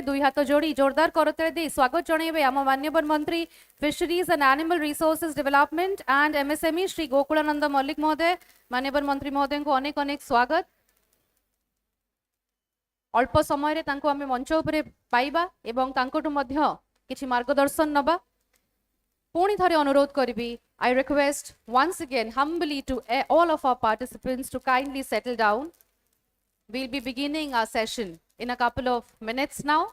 দুই হাত যোড়ি জোরদার করতালি দেই স্বাগত জনাইবে আম মাননীয় মন্ত্রী fisheries and animal resources development and MSME Shri Gokulananda Mallick মহোদয়। মাননীয় মন্ত্রী মহোদয়ଙ୍କୁ অনেক অনেক স্বাগত। অল্প সময়ে তাଙ୍କୁ আমি মঞ্চ উপরে পাইবা এবং তাଙ୍କଠୁ ମଧ୍ୟ କିଛି ମାର୍ଗଦର୍ଶନ ନବା। ପୁଣି ଥରେ ଅନୁରୋଧ କରିବି, I request once again humbly to all of our participants to kindly settle down. We'll be beginning our session in a couple of minutes now.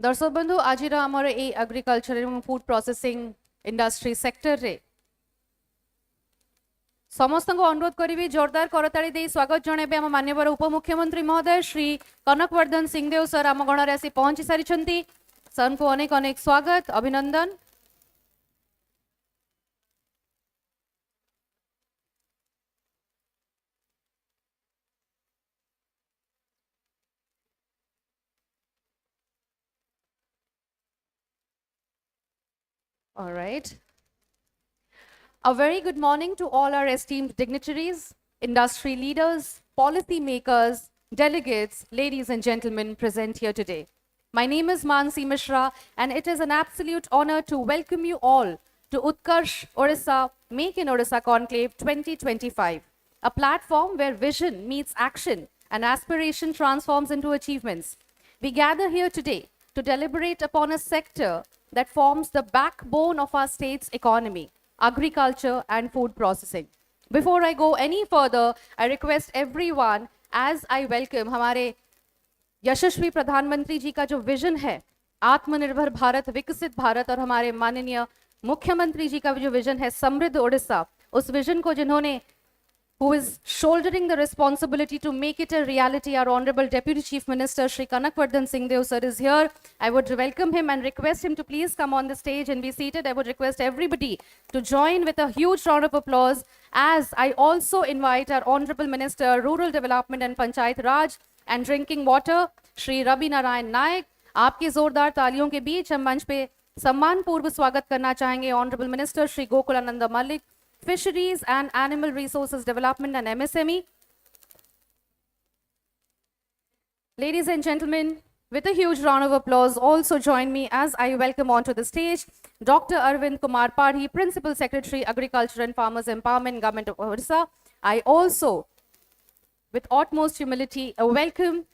दर्शक बंधु आज आमर ए एग्रीकल्चर एवं फूड प्रोसेसिंग इंडस्ट्री सेक्टर रे समस्त को अनुरोध करी जोरदार करताली दे स्वागत जणाइबे आम माननीय उपमुख्यमंत्री महोदय श्री कनकवर्धन सिंहदेव सर आम गण आसी पहुंची सारी। सर को अनेक अनेक स्वागत अभिनंदन। All right. A very good morning to all our esteemed dignitaries, industry leaders, policy makers, delegates, ladies and gentlemen present here today. My name is Mansi Mishra and it is an absolute honor to welcome you all to Utkarsh Odisha Make in Odisha Conclave 2025, a platform where vision meets action and aspiration transforms into achievements. We gather here today to deliberate upon a sector that forms the backbone of our state's economy, agriculture and food processing. Before I go any further, I request everyone as I welcome हमारे यशस्वी प्रधानमंत्री जी का जो vision है आत्मनिर्भर भारत, विकसित भारत, और हमारे माननीय मुख्यमंत्री जी का जो विजन है समृद्ध ओडिशा, उस विजन को जिन्होंने who is shouldering the responsibility to make it a reality, our Honorable Deputy Chief Minister Shri Kanakvardhan Singhdeo sir is here. I would welcome him and request him to please come on the stage and be seated. I would request everybody to join with a huge round of applause as I also invite our Honorable Minister Rural Development and Panchayat Raj and Drinking Water Shri Rabi Narayan Naik. आपकी जोरदार तालियों के बीच हम मंच पे सम्मान पूर्व स्वागत करना चाहेंगे Honorable Minister Shri Gokulananda Malik, Fisheries and Animal Resources Development and MSME. Ladies and gentlemen, with a huge round of applause, also join me as I welcome onto the stage Dr. Arvind Kumar Padhi, Principal Secretary, Agriculture and Farmers Empowerment, Government of Odisha. I also, with utmost humility, welcome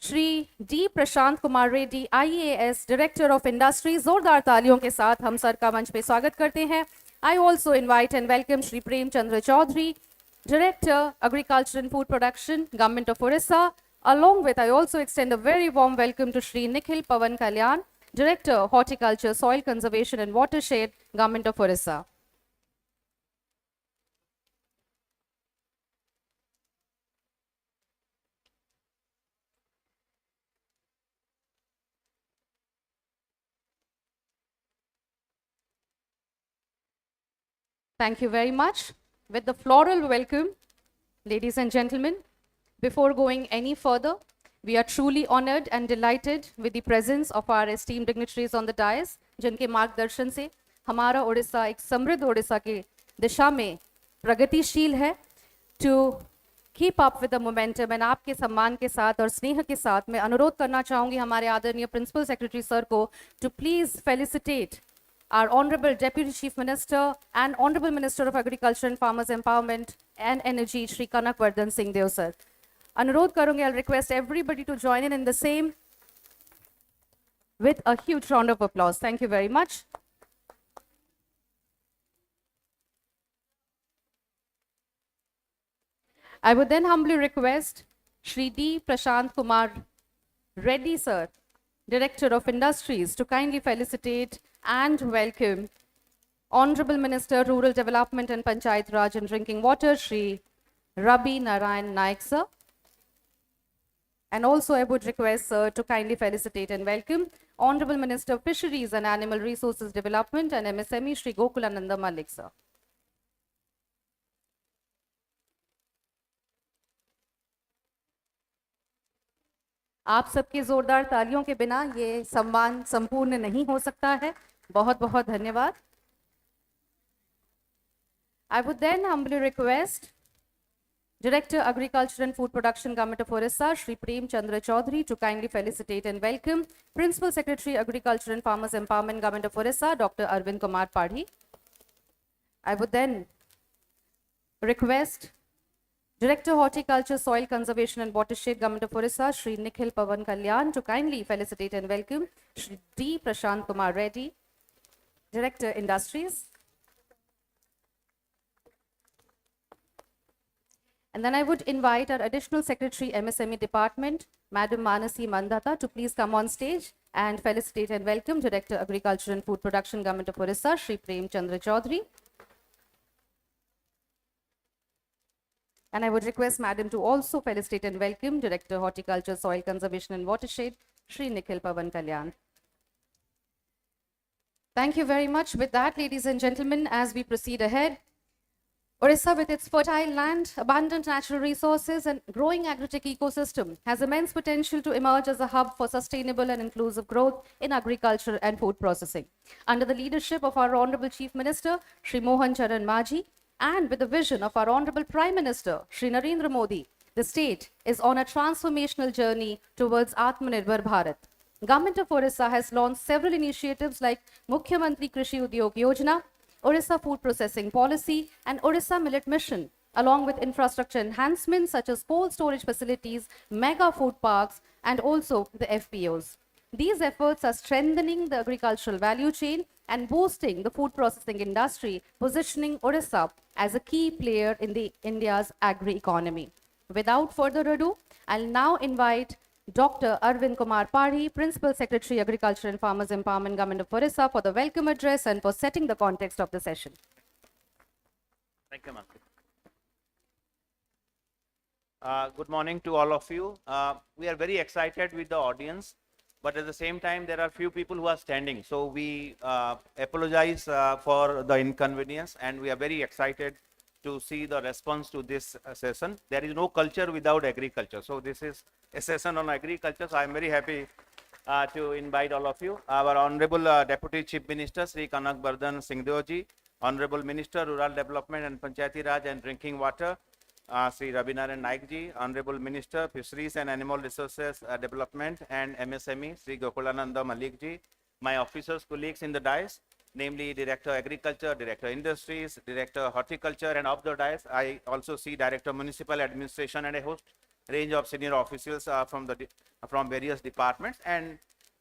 Shri D. Prashant Kumar Reddy, IAS, Director of Industries. जोरदार तालियों के साथ हम sir का मंच पे स्वागत करते हैं। I also invite and welcome Shri Prem Chandra Chaudhary, Director, Agriculture and Food Production, Government of Odisha. Along with, I also extend a very warm welcome to Shri Nikhil Pavan Kalyan, Director, Horticulture, Soil Conservation and Watershed, Government of Odisha. Thank you very much. With the floral welcome, ladies and gentlemen, before going any further, we are truly honored and delighted with the presence of our esteemed dignitaries on the dais, जिनके मार्गदर्शन से हमारा ओडिशा एक समृद्ध ओडिशा की दिशा में प्रगतिशील है। To keep up with the momentum and आपके सम्मान के साथ और स्नेह के साथ मैं अनुरोध करना चाहूँगी हमारे आदरणीय प्रिंसिपल सेक्रेटरी सर को to please felicitate our Honorable Deputy Chief Minister and Honorable Minister of Agriculture and Farmers Empowerment and Energy, Shri Kanakvardhan Singhdeo sir. अनुरोध करूंगी, I'll request everybody to join in the same with a huge round of applause. Thank you very much. I would then humbly request Shri D. Prashant Kumar Reddy sir, Director of Industries, to kindly felicitate and welcome Honorable Minister Rural Development and Panchayat Raj and Drinking Water, Shri Rabi Narayan Naik sir. And also I would request sir to kindly felicitate and welcome Honorable Minister of Fisheries and Animal Resources Development and MSME, Shri Gokulananda Malik sir. आप सबके जोरदार तालियों के बिना ये सम्मान संपूर्ण नहीं हो सकता है। बहुत बहुत धन्यवाद। I would then humbly request Director Agriculture and Food Production Government of Odisha, Shri Prem Chandra Chaudhary, to kindly felicitate and welcome Principal Secretary Agriculture and Farmers Empowerment Government of Odisha, Dr. Arvind Kumar Padhi. I would then request Director Horticulture, Soil Conservation and Watershed Government of Odisha, Shri Nikhil Pavan Kalyan, to kindly felicitate and welcome Shri D. Prashant Kumar Reddy, Director Industries. And then I would invite our Additional Secretary MSME Department, Madam Manasi Mandata, to please come on stage and felicitate and welcome Director Agriculture and Food Production Government of Odisha, Shri Prem Chandra Chaudhary. And I would request Madam to also felicitate and welcome Director Horticulture, Soil Conservation and Watershed, Shri Nikhil Pavan Kalyan. Thank you very much. With that, ladies and gentlemen, as we proceed ahead, Odisha, with its fertile land, abundant natural resources, and growing agri-tech ecosystem, has immense potential to emerge as a hub for sustainable and inclusive growth in agriculture and food processing. Under the leadership of our Honorable Chief Minister, Shri Mohan Charan Majhi, and with the vision of our Honorable Prime Minister, Shri Narendra Modi, the state is on a transformational journey towards Atmanirbhar Bharat. Government of Odisha has launched several initiatives like Mukhyamantri Krishi Udyog Yojana, Odisha Food Processing Policy, and Odisha Millet Mission, along with infrastructure enhancements such as cold storage facilities, mega food parks, and also the FPOs. These efforts are strengthening the agricultural value chain and boosting the food processing industry, positioning Odisha as a key player in India's agri economy. Without further ado, I'll now invite Dr. Arvind Kumar Padhi, Principal Secretary, Agriculture and Farmers Empowerment Government of Odisha, for the welcome address and for setting the context of the session. Thank you, Mansi. Good morning to all of you. We are very excited with the audience, but at the same time, there are few people who are standing. So we apologize for the inconvenience, and we are very excited to see the response to this session. There is no culture without agriculture. So this is a session on agriculture. So I am very happy to invite all of you. Our Honorable Deputy Chief Minister, Sri Kanak Bardhan Singhdeo, Honorable Minister, Rural Development and Panchayati Raj and Drinking Water, Sri Rabinaran Naik ji, Honorable Minister, Fisheries and Animal Resources Development and MSME, Sri Gokulananda Malik ji, my officers, colleagues in the dais, namely Director Agriculture, Director Industries, Director Horticulture, and of the dais, I also see Director Municipal Administration and a host range of senior officials from various departments, and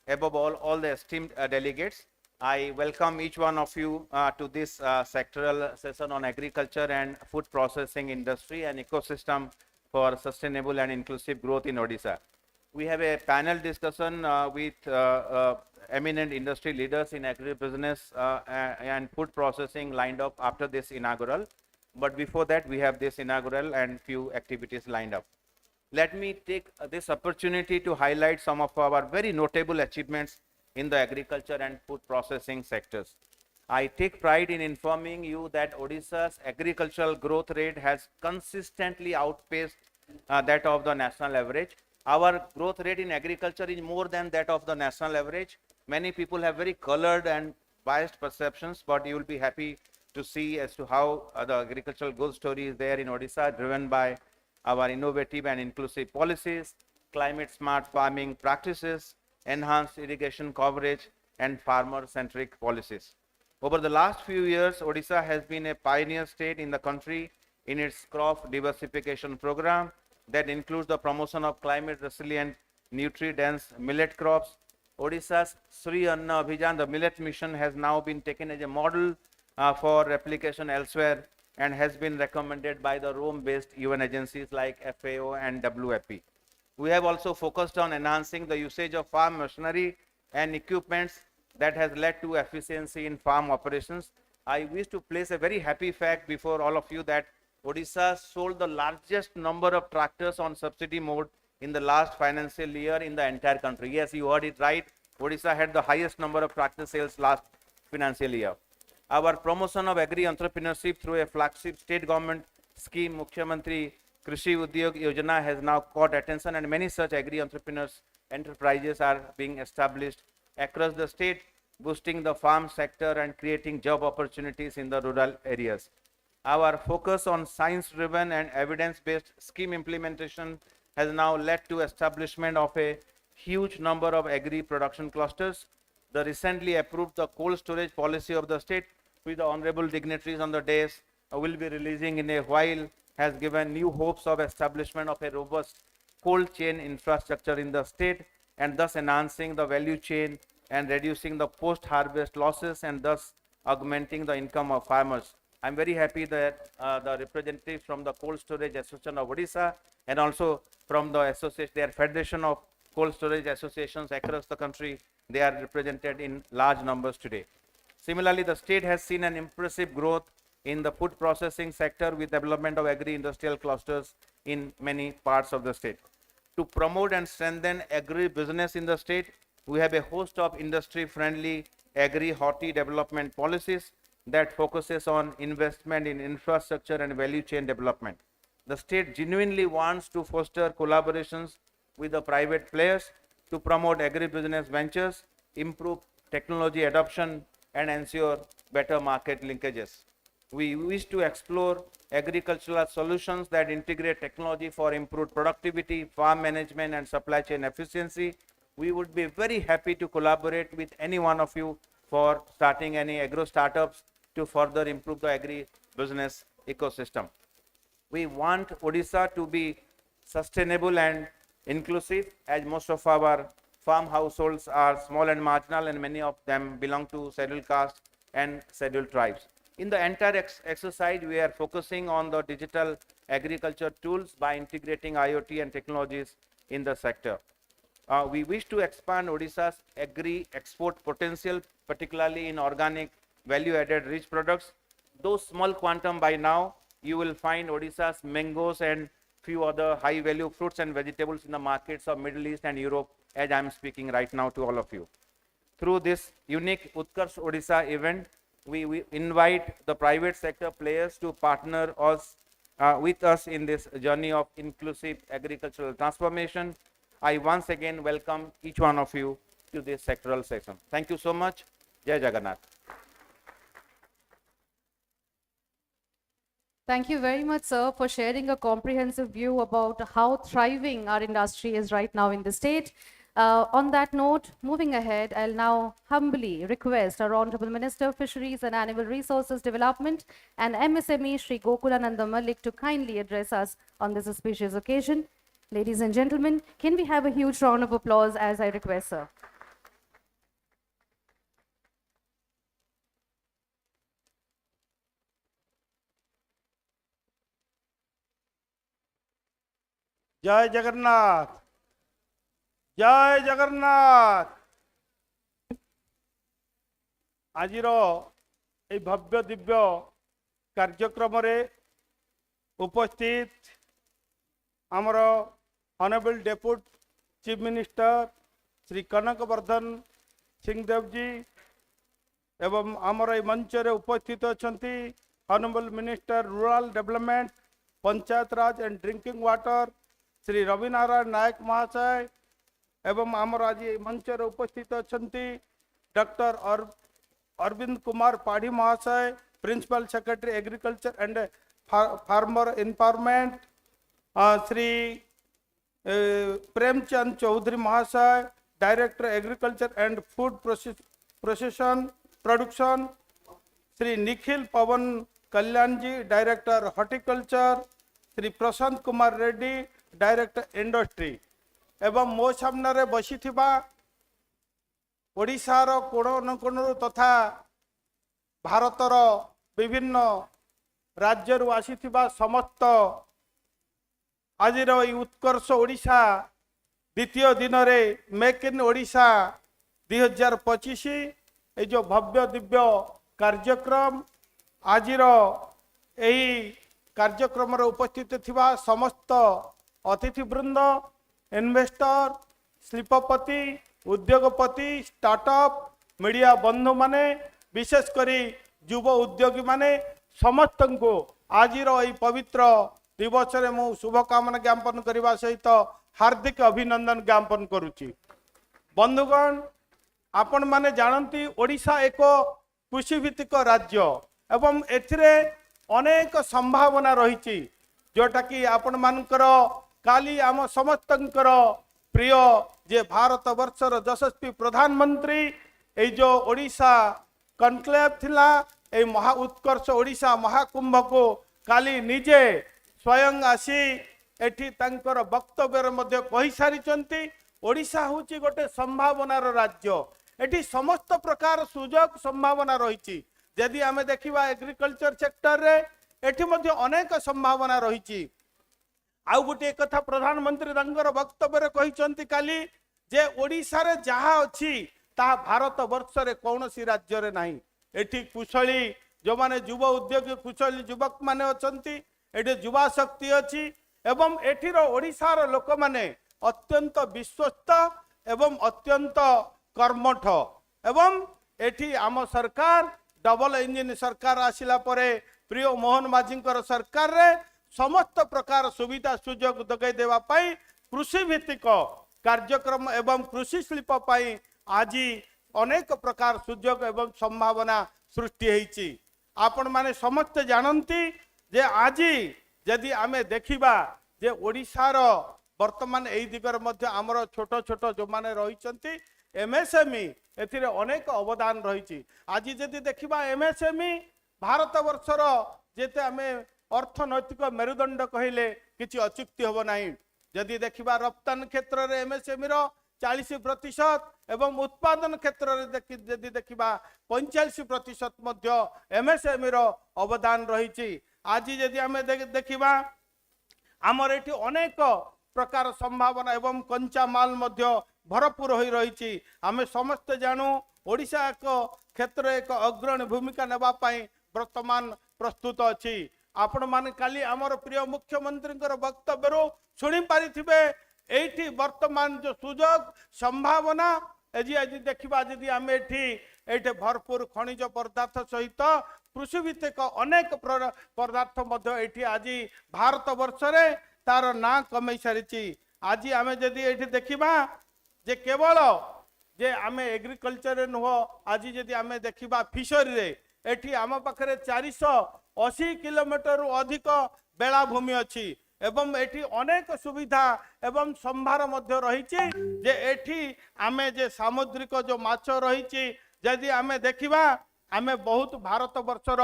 above all the esteemed delegates. I welcome each one of you to this sectoral session on agriculture and food processing industry and ecosystem for sustainable and inclusive growth in Odisha. We have a panel discussion with eminent industry leaders in agribusiness and food processing lined up after this inaugural. But before that, we have this inaugural and few activities lined up. Let me take this opportunity to highlight some of our very notable achievements in the agriculture and food processing sectors. I take pride in informing you that Odisha's agricultural growth rate has consistently outpaced that of the national average. Our growth rate in agriculture is more than that of the national average. Many people have very colored and biased perceptions, but you will be happy to see as to how the agricultural growth story is there in Odisha, driven by our innovative and inclusive policies, climate smart farming practices, enhanced irrigation coverage, and farmer-centric policies. Over the last few years, Odisha has been a pioneer state in the country in its crop diversification program that includes the promotion of climate-resilient, nutri-dense millet crops. Odisha's Sri Anna Abhijan, the millet mission, has now been taken as a model for replication elsewhere and has been recommended by the Rome-based UN agencies like FAO and WFP. We have also focused on enhancing the usage of farm machinery and equipments that has led to efficiency in farm operations. I wish to place a very happy fact before all of you that Odisha sold the largest number of tractors on subsidy mode in the last financial year in the entire country. Yes, you heard it right. Odisha had the highest number of tractor sales last financial year. Our promotion of agri entrepreneurship through a flagship state government scheme, Mukhyamantri Krishi Udyog Yojana has now caught attention, and many such agri entrepreneurs enterprises are being established across the state, boosting the farm sector and creating job opportunities in the rural areas. Our focus on science-driven and evidence-based scheme implementation has now led to establishment of a huge number of agri production clusters. The recently approved the cold storage policy of the state, which the honorable dignitaries on the dais will be releasing in a while, has given new hopes of establishment of a robust cold chain infrastructure in the state, and thus enhancing the value chain and reducing the post-harvest losses, and thus augmenting the income of farmers. I'm very happy that the representatives from the Cold Storage Association of Odisha and also from the association, their Federation of Cold Storage Associations across the country, they are represented in large numbers today. Similarly, the state has seen an impressive growth in the food processing sector with development of agri-industrial clusters in many parts of the state. To promote and strengthen agri-business in the state, we have a host of industry-friendly agri-horti development policies that focuses on investment in infrastructure and value chain development. The state genuinely wants to foster collaborations with the private players to promote agri-business ventures, improve technology adoption, and ensure better market linkages. We wish to explore agricultural solutions that integrate technology for improved productivity, farm management, and supply chain efficiency. We would be very happy to collaborate with any one of you for starting any agro startups to further improve the agri business ecosystem. We want Odisha to be sustainable and inclusive, as most of our farm households are small and marginal, and many of them belong to scheduled caste and scheduled tribes. In the entire exercise, we are focusing on the digital agriculture tools by integrating IoT and technologies in the sector. We wish to expand Odisha's agri export potential, particularly in organic value-added rich products. Though small quantum by now, you will find Odisha's mangoes and few other high-value fruits and vegetables in the markets of Middle East and Europe, as I am speaking right now to all of you. Through this unique Utkarsh Odisha event, we invite the private sector players to partner us, with us in this journey of inclusive agricultural transformation. I once again welcome each one of you to this sectoral session. Thank you so much. Jai Jagannath. Thank you very much, sir, for sharing a comprehensive view about how thriving our industry is right now in the state. On that note, moving ahead, I'll now humbly request our Honorable Minister of Fisheries and Animal Resources Development and MSME, Shri Gokulananda Malik, to kindly address us on this auspicious occasion. Ladies and gentlemen, can we have a huge round of applause as I request, sir? जय जगन्नाथ, जय जगन्नाथ। आजिर ए भव्य दिव्य कार्यक्रम रे उपस्थित आमर honourable deputy chief minister Shri Kanak Vardhan Singh Deo ji एवं आमर ए मंच रे उपस्थित अछंती honourable minister rural development Panchayat Raj and drinking water Shri Ravi Narayan Naik महाशय एवं आमर आज मंच रे उपस्थित अछंती डॉक्टर अरविंद कुमार पाढ़ी महाशय principal secretary agriculture and farmer empowerment, Shri Premchand Chaudhary महाशय director agriculture and food production, Shri Nikhil Pavan Kalyan ji director horticulture, Shri Prashant Kumar Reddy director industry एवं मो सामने बसी ओडिशार कोण अनुकोण तथा भारतर विभिन्न राज्य आसी समस्त आज उत्कर्ष ओडिशा द्वितीय दिन रे मेक इन ओडिशा 2025 ये जो भव्य दिव्य कार्यक्रम आज कार्यक्रम उपस्थित थिबा समस्त अतिथिवृंद, इन्वेस्टर, शिल्पपति, उद्योगपति, स्टार्टअप, मीडिया बंधु माने, विशेष करी युव उद्योगी माने समस्त को आज पवित्र दिवस रे मु शुभकामना ज्ञापन करने सहित हार्दिक अभिनंदन ज्ञापन करुच्ची। बंधुगण आपण माने जानती ओडिशा एक कृषि भित्तिक राज्य एवं एथिरे अनेक संभावना रही जोटा कि आपण मानकर काली आम समस्तंकर प्रिय जे भारत वर्षर यशस्वी प्रधानमंत्री ए जो ओडिशा कनक्लेव थिला ए महा उत्कर्ष ओडिशा महाकुंभ को काली निजे स्वयं आसी एठी तांकर वक्तव्य मध्य कहि सारिचंती। ओडिशा होची गोटे संभावनार राज्य, एठी समस्त प्रकार सुजोग संभावना रही। यदि आमे देखिबा एग्रीकल्चर सेक्टर रे एठी मध्य अनेक संभावना रही। आउ गोटे कथा प्रधानमंत्री तांकर वक्तव्य कहिचंती काली जे ओडिशा रे जहा अछि ता भारत वर्ष रे कौनसी राज्य रे नाही। एठी कुशली जो माने युवा उद्योगी कुशली युवक माने अछंती, एठी युवा शक्ति अछि एवं एठीर ओडिशार लोक माने अत्यंत विश्वस्त एवं अत्यंत कर्मठ एवं एठी आम सरकार डबल इंजिन सरकार आसिला परे प्रिय मोहन माझींकर सरकार रे समस्त प्रकार सुविधा सुजोग दगाई देवा पाई कृषि भित्तिक कार्यक्रम एवं कृषि शिल्प पाई आज अनेक प्रकार सुजोग एवं संभावना सृष्टि होईची। आपण माने समस्त जानती जे आज यदि आमे देखिबा जे ओडिशार वर्तमान एई दिगर मध्य आमर छोट छोट जो माने रहिचंती एमएसएमई एथिरे अनेक अवदान रही। आज यदि देखिबा एमएसएमई भारत वर्षर जेते आमे अर्थनैतिक मेरुदंड कहले किछि अचुक्ति होबो नाही। यदि देखिबा रप्तानी क्षेत्र रे एमएसएमई रो 40% एवं उत्पादन क्षेत्र रे यदि देखिबा 45% मध्य एमएसएमई रो अवदान रही। आज यदि आमे देखिबा आमर एठी अनेक प्रकार संभावना एवं कंचा माल मध्य भरपूर हो रही। आमे समस्त जानू ओडिशा एक क्षेत्र एक अग्रणी भूमिका नेबा पाई वर्तमान प्रस्तुत अछि। आपण माने काली आमर प्रिय मुख्यमंत्री वक्तव्य शुणी पारिथिबे एठी वर्तमान जो सुजोग संभावना आज आज देखिबा यदि आमे एठी भरपूर खनिज पदार्थ सहित कृषि भित्तिक अनेक पदार्थ मध्य एठी आज भारत वर्ष रे तार ना कमई सारिची। आज आमे यदि एठी देखिबा जे केवल जे आमे एग्रीकल्चर नुह आज यदि आमे देखिबा फिशरी रे एठी आम पाखरे 480 किलोमीटर अधिक बेलाभूमि अछि एवं एठी अनेक सुविधा एवं संभार मध्य रही जे एठी आमे जे सामुद्रिक जो माछ रही यदि आमे देखिबा आमे बहुत भारत वर्षर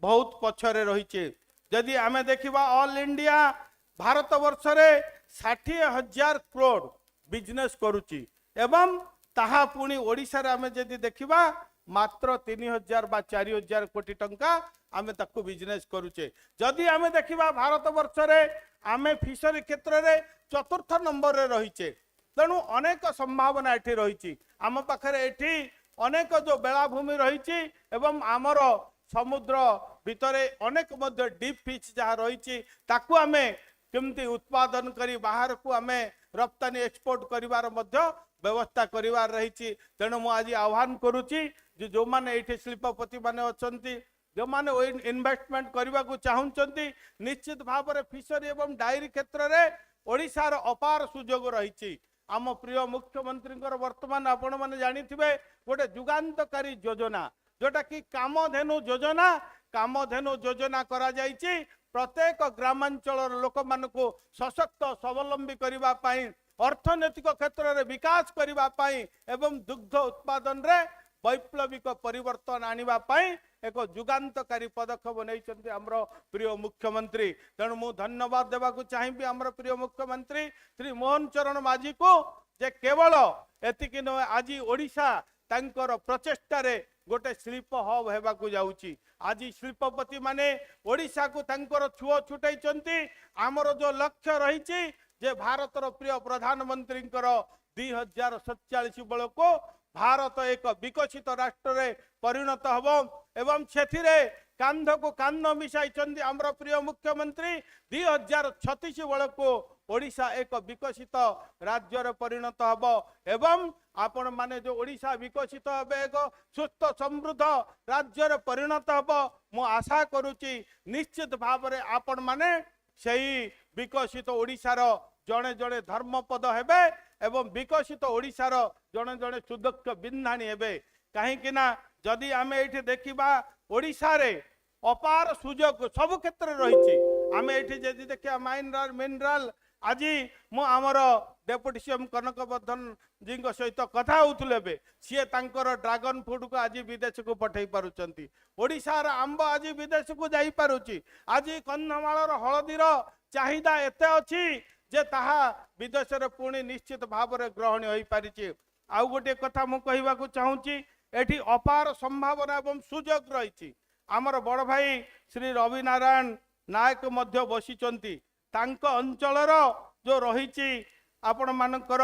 बहुत पछरे रही। यदि आमे देखिबा ऑल इंडिया भारत वर्ष रे 60,000 करोड़ बिजनेस करुची एवं ताहा पुणी ओडिशा रे आमे यदि देखिबा मात्र 3,000 बा 4,000 कोटी टंका आमे ताकू बिजनेस करुचे। जदि आमे देखिबा भारत वर्ष रे आमे फिशरी क्षेत्र रे चतुर्थ नंबर रे रहीचे। तेणु अनेक संभावना एठी रही। आम पाखरे एठी अनेक जो बेलाभूमि रही एवं आमर समुद्र भितरे अनेक मध्य डीप फिश जहाँ रही ताकू आमे केमती उत्पादन करी बाहर को आमे रप्तानी एक्सपोर्ट करिवार मध्य व्यवस्था करिवार रही। तेणु मु आज आह्वान करुच्ची जो माने एठी शिल्पपति माने अछंती जो माने इन्वेस्टमेंट करने को चाहते निश्चित भाव में फिशरी एवं डायरी क्षेत्र में ओडिशार अपार सुजोग रही। आम प्रिय मुख्यमंत्री वर्तमान आपण मैंने जानिथिबे गोटे जुगान्तकारी योजना जोटा कि कामधेनु योजना करा जायछि। प्रत्येक ग्रामांचल लोक मानकु सशक्त स्वावलंबी करबा पई अर्थनैतिक क्षेत्र में विकास करबा पई एवं दुग्ध उत्पादन रे वैप्लविक परिवर्तन आनिबा पई एक जुगान्तकारी पदक्षेप नहीं आमर प्रिय मुख्यमंत्री। तेणु मु धन्यवाद देवाक चाहिए आमर प्रिय मुख्यमंत्री श्री मोहन चरण माझी को जे केवल एतिकी नुहे आज ओडिशा तांकर प्रचेष्टारे गोटे शिल्प हब हेबाकू जाउची। आज शिल्पपति माने ओडिशा को तांकर छुओ छुटाइचंती। आमर जो लक्ष्य रही जे भारतर प्रिय प्रधानमंत्री 2047 बेल को भारत एक विकसित राष्ट्र रे परिणत हब एवं सेथिरे कांध को कांध मिसाई आमर प्रिय मुख्यमंत्री 2036 बेल को ओडिशा एक विकसित राज्य रे परिणत हब एवं आपण माने जो ओडिशा विकसित हे एक सुस्थ समृद्ध राज्य रे परिणत हब। मु आशा करुची निश्चित भाव में आपण माने ସେହି ବିକଶିତ ଓଡ଼ିଶାର ଜଣେ ଜଣେ ଧର୍ମପଦ ହେବେ ଏବଂ ବିକଶିତ ଓଡ଼ିଶାର ଜଣେ ଜଣେ ସୁଦକ୍ଷ ବିନ୍ଧାଣୀ ହେବେ। କାହିଁକି ନା ଯଦି ଆମେ ଏଇଠି ଦେଖିବା ଓଡ଼ିଶାରେ ଅପାର ସୁଯୋଗ ସବୁ କ୍ଷେତ୍ରରେ ରହିଛି। ଆମେ ଏଇଠି ଯଦି ଦେଖିବା ମିନେରାଲ আজি ମୁଁ ଆମର ଡେପୁଟି ସିଏମ୍ କନକବର୍ଦ୍ଧନ ଜୀଙ୍କ ସହିତ କଥା ହେଉଥିଲେ ଏବେ ସିଏ ତାଙ୍କର ଡ୍ରାଗନ ଫ୍ରୁଟକୁ ଆଜି ବିଦେଶକୁ ପଠାଇ ପାରୁଛନ୍ତି। ଓଡ଼ିଶାର ଆମ୍ବ ଆଜି ବିଦେଶକୁ ଯାଇପାରୁଛି। ଆଜି କନ୍ଧମାଳର ହଳଦୀର ଚାହିଦା ଏତେ ଅଛି ଯେ ତାହା ବିଦେଶରେ ପୁଣି ନିଶ୍ଚିତ ଭାବରେ ଗ୍ରହଣୀୟ ହୋଇପାରିଛି। ଆଉ ଗୋଟିଏ କଥା ମୁଁ କହିବାକୁ ଚାହୁଁଛି, ଏଠି ଅପାର ସମ୍ଭାବନା ଏବଂ ସୁଯୋଗ ରହିଛି। ଆମର ବଡ଼ ଭାଇ ଶ୍ରୀ ରବି ନାରାୟଣ ନାୟକ ମଧ୍ୟ ବସିଛନ୍ତି। ତାଙ୍କ ଅଞ୍ଚଳର जो रही आपण मानकर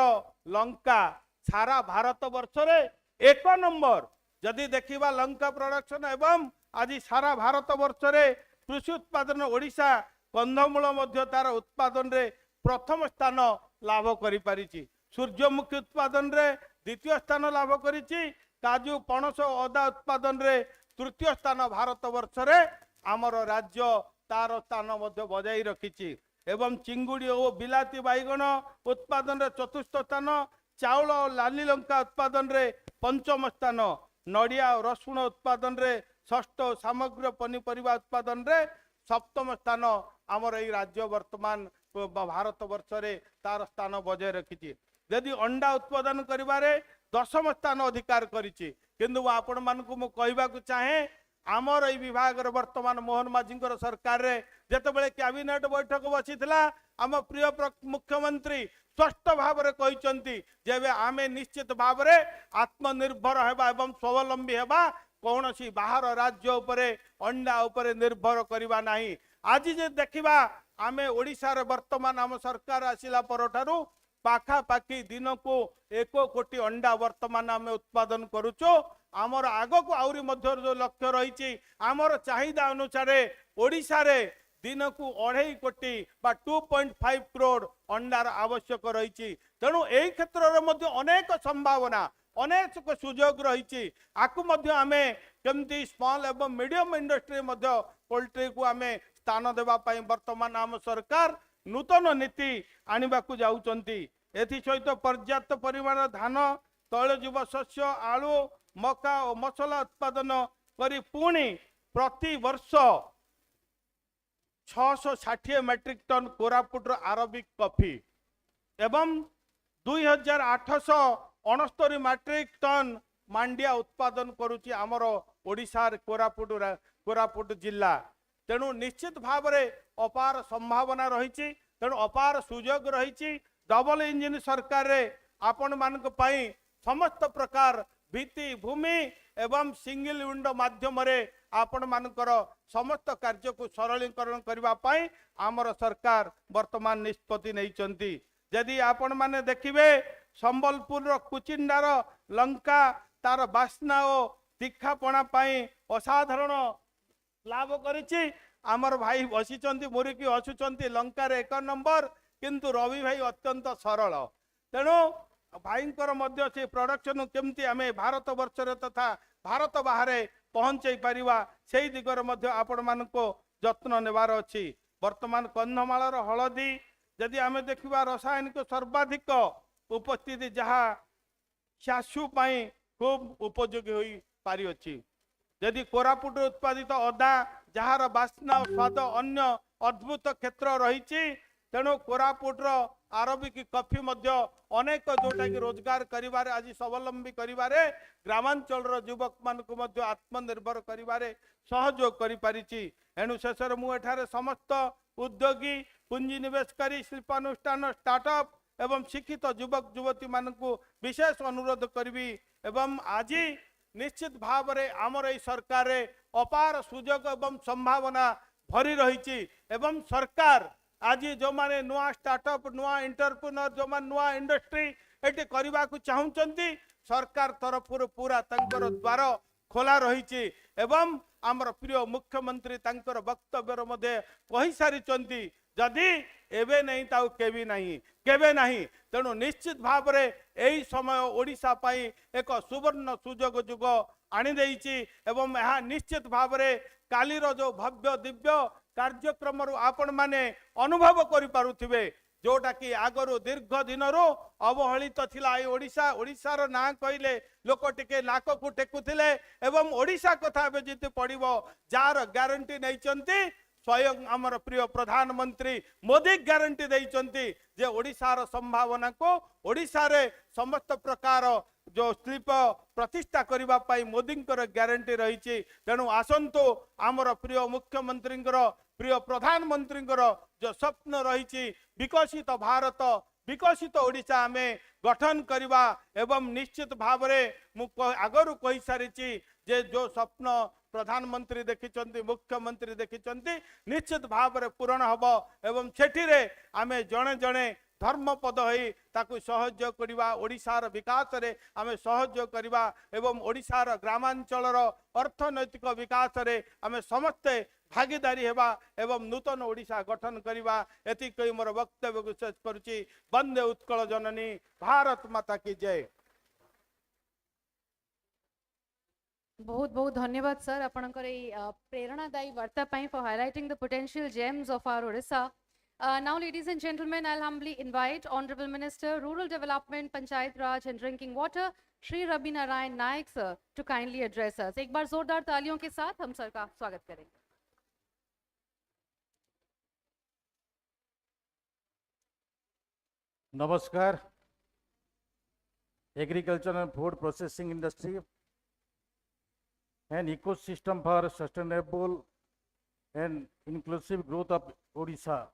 लंका सारा भारत वर्षरे 1 नंबर जदि देखिबा लंका प्रोडक्शन एवं आज सारा भारत वर्षरे कृषि उत्पादन ओडिशा कंधमूल मध्य तार उत्पादन रे प्रथम स्थान लाभ करि पारिछि। सूर्यमुखी उत्पादन रे द्वितीय स्थान लाभ करिछि। काजू पणस अदा उत्पादन रे तृतीय स्थान भारत वर्षरे आमर राज्य तार स्थान मध्य बजाई रखिछि। एवं चिंगुड़ी और बिलाती बैगण उत्पादन रे चतुर्थ स्थान, चाउल और लाली लंका उत्पादन रे पंचम स्थान, नड़िया और रसुण उत्पादन रे षष्ठ, सामग्र पनीपरिया उत्पादन रे सप्तम स्थान आमर এই राज्य वर्तमान भारत वर्ष रे तार स्थान बजाय रखिछि। यदि अंडा उत्पादन करिबारे दशम स्थान अधिकार करिछि। किंतु आपण मानकु मु कहबाकू चाहे आमर এই विभाग वर्तमान मोहन माझी सरकार रे जेतेबेले कैबिनेट बैठक बसीथिला आम प्रिय मुख्यमंत्री स्पष्ट भाव में कहते जेबे आमे निश्चित भाव में आत्मनिर्भर हेबा एवं स्वावलंबी हेबा, कौन सी बाहर राज्य उपरे अंडा उपरे निर्भर करबा नहीं। आज जे देखिबा आमे ओडिशा रे वर्तमान आम सरकार आसिला परठारु पाखापाखि दिन को 1 कोटी अंडा वर्तमान आम उत्पादन करुचो। आमर आग को आउरी मध्य जो लक्ष्य रही आमर चाहिदा अनुसार ओडिशा रे दिन को 2.5 कोटी बा 2.5 करोड़ अंडार आवश्यक रही। तेणु यही क्षेत्र में अनेक संभावना अनेक सुजोग रही। आकु मध्य आमे केमती स्मॉल एवं मीडियम इंडस्ट्री मध्य पोल्ट्री को आमे स्थान देवा पाई वर्तमान आम सरकार नूतन नीति आनिबा को जाउचंती। एथि सहित पर्याप्त परिमाण धान, तैलजीव शस्य, आलू, मका और मसला उत्पादन करी पुणी प्रति वर्ष 660 metric ton Koraput arabica coffee एवं 2869 मेट्रिक टन मांडिया उत्पादन करुची आमर ओडिशा कोरापुट जिला। तेणु निश्चित भाव में अपार संभावना रही। तेणु अपार सुजोग रही। डबल इंजिन सरकार रे आपण मानक पई समस्त प्रकार भित्ति भूमि एवं सिंगल विंडो माध्यम रे आपण मानकर समस्त कार्य को सरलीकरण करबा पई आमर सरकार वर्तमान निष्पत्ति नैचंती। यदि आपण माने देखिबे संबलपुर रो कुचिंडार लंका तार बास्ना और तीखापणा पई असाधारण लाभ करिछि। आमर भाई बसिचंती मुरिकी हसुचंती लंकार 1 नंबर, किंतु रवि भाई अत्यंत सरल। तेणु भाईंकर मध्य से प्रोडक्शन केमती आमे भारत वर्ष तथा भारत बाहर पहुंचाई पारिबा सेही दिगरे मध्य आपण मानको जत्न नेबार अछि। वर्तमान कंधमालर हलदी यदि आमे देखिबा रासायनिक सर्वाधिक उपस्थिति जहा चाषु पाई खूब उपयोगी होई पारि अछि। यदि कोरापुट उत्पादित अदा जार बास्ना स्वाद अन्य अद्भुत क्षेत्र रही। तेणु कोरापुट आरबिक कॉफी मध्य अनेक जोटा कि रोजगार करिबारे आज स्वावलंबी करिबारे ग्रामांचल युवक मानक मध्य आत्मनिर्भर करिबारे सहयोग करि पारिछि। एणु शेषर मु एठारे समस्त उद्योगी पुंजी निवेशकारी शिल्पानुष्ठान स्टार्टअप एवं शिक्षित युवक युवती मानकु विशेष अनुरोध करिबी एवं आज निश्चित भाव में आमर এই सरकार अपार सुजोग एवं संभावना भरी रही। एवं सरकार आज जो माने नुआ स्टार्टअप नुआ एंटरप्रेन्योर जो माने नुआ इंडस्ट्री एटी करबा को चाहुचंती सरकार तरफ पूरा तंकर द्वार खोला रही। एवं आमर प्रिय मुख्यमंत्री तंकर वक्तव्य मध्य कहि सारिचंती जदि एबे नहीं ताऊ केबी नहीं केबे नहीं। तेणु निश्चित भाव में यही समय ओडिशा पाई एक सुवर्ण सुजोग जुग आनी देइछि एवं यह निश्चित भाव में कालीर जो भव्य दिव्य कार्यक्रम आपण माने अनुभव करि पारुथिबे जोटा कि आगरो दीर्घ दिन अवहेलित थिला ए ओडिशा ओडिशार ना कहले लोक टिके नाक को टेकुथिले एवं ओडिशा कथा बेजित पड़िबो जार ग्यारंटी नैचंती स्वयं आमर प्रिय प्रधानमंत्री मोदी ग्यारंटी देइचंती जे ओडिशार संभावना को ओडिशा रे समस्त प्रकार जो शिल्प प्रतिष्ठा करबा पाई मोदींकर ग्यारंटी रही तेणु आसंतु आमर प्रिय मुख्यमंत्री प्रिय प्रधानमंत्री जो स्वप्न रही विकसित भारत विकसित ओडिशा आमे गठन करवा एवं निश्चित भाव आगरू कही सारी जे जो स्वप्न प्रधानमंत्री देखिचंती मुख्यमंत्री देखिचंती निश्चित भाव में पूरण हब एवं सेठिरे आमे जणे जणे धर्मपद होई ताकू सहयोग करवा ओडिशार विकास रे आमे सहयोग करवा एवं ओडिशार ग्रामांचलर अर्थनैतिक विकास रे आमे समस्ते भागीदारी हेबा एवं नूतन ओडिशा गठन करवा एति कई मोर वक्तव्य को शेष करुची। वंदे उत्कल जननी भारत माता की जय। बहुत बहुत धन्यवाद सर आपनकर प्रेरणादायी वार्ता for highlighting the potential gems of our Odisha. Now, ladies and gentlemen, I'll humbly invite Honorable Minister, Rural Development, Panchayat Raj and Drinking Water, Shri Rabi Narayan Naik sir, to kindly address us. एक बार जोरदार तालियों के साथ हम sir का स्वागत करेंगे। Namaskar. Agriculture and food processing industry, an ecosystem for sustainable and inclusive growth of Odisha.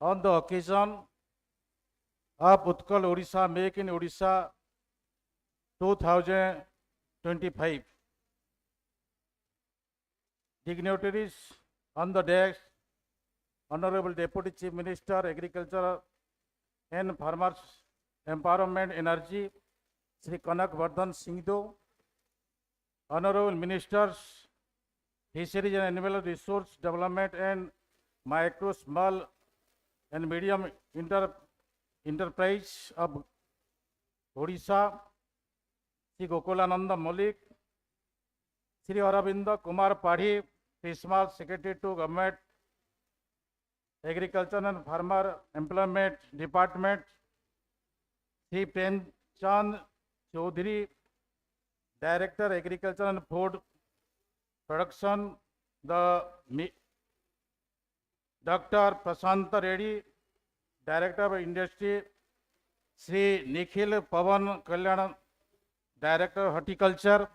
On the occasion of Utkal Odisha Make in Odisha 2025, dignitaries on the desk, Honorable Deputy Chief Minister, Agriculture and Farmers Empowerment Energy, Sri Kanak Vardhan Singh, Honorable Ministers, Fisheries and Animal Resource Development and Micro, Small and Medium Enterprise of Odisha, Sri Gokulananda Malik, Sri Aravinda Kumar Padhi, Principal Secretary to Government, Agriculture and Farmer Employment Department, Sri Prem Chand Chaudhary, Director Agriculture and Food Production, Dr. Prasanta Reddy, Director of Industry, Sri Nikhil Pavan Kalyan, Director of Horticulture,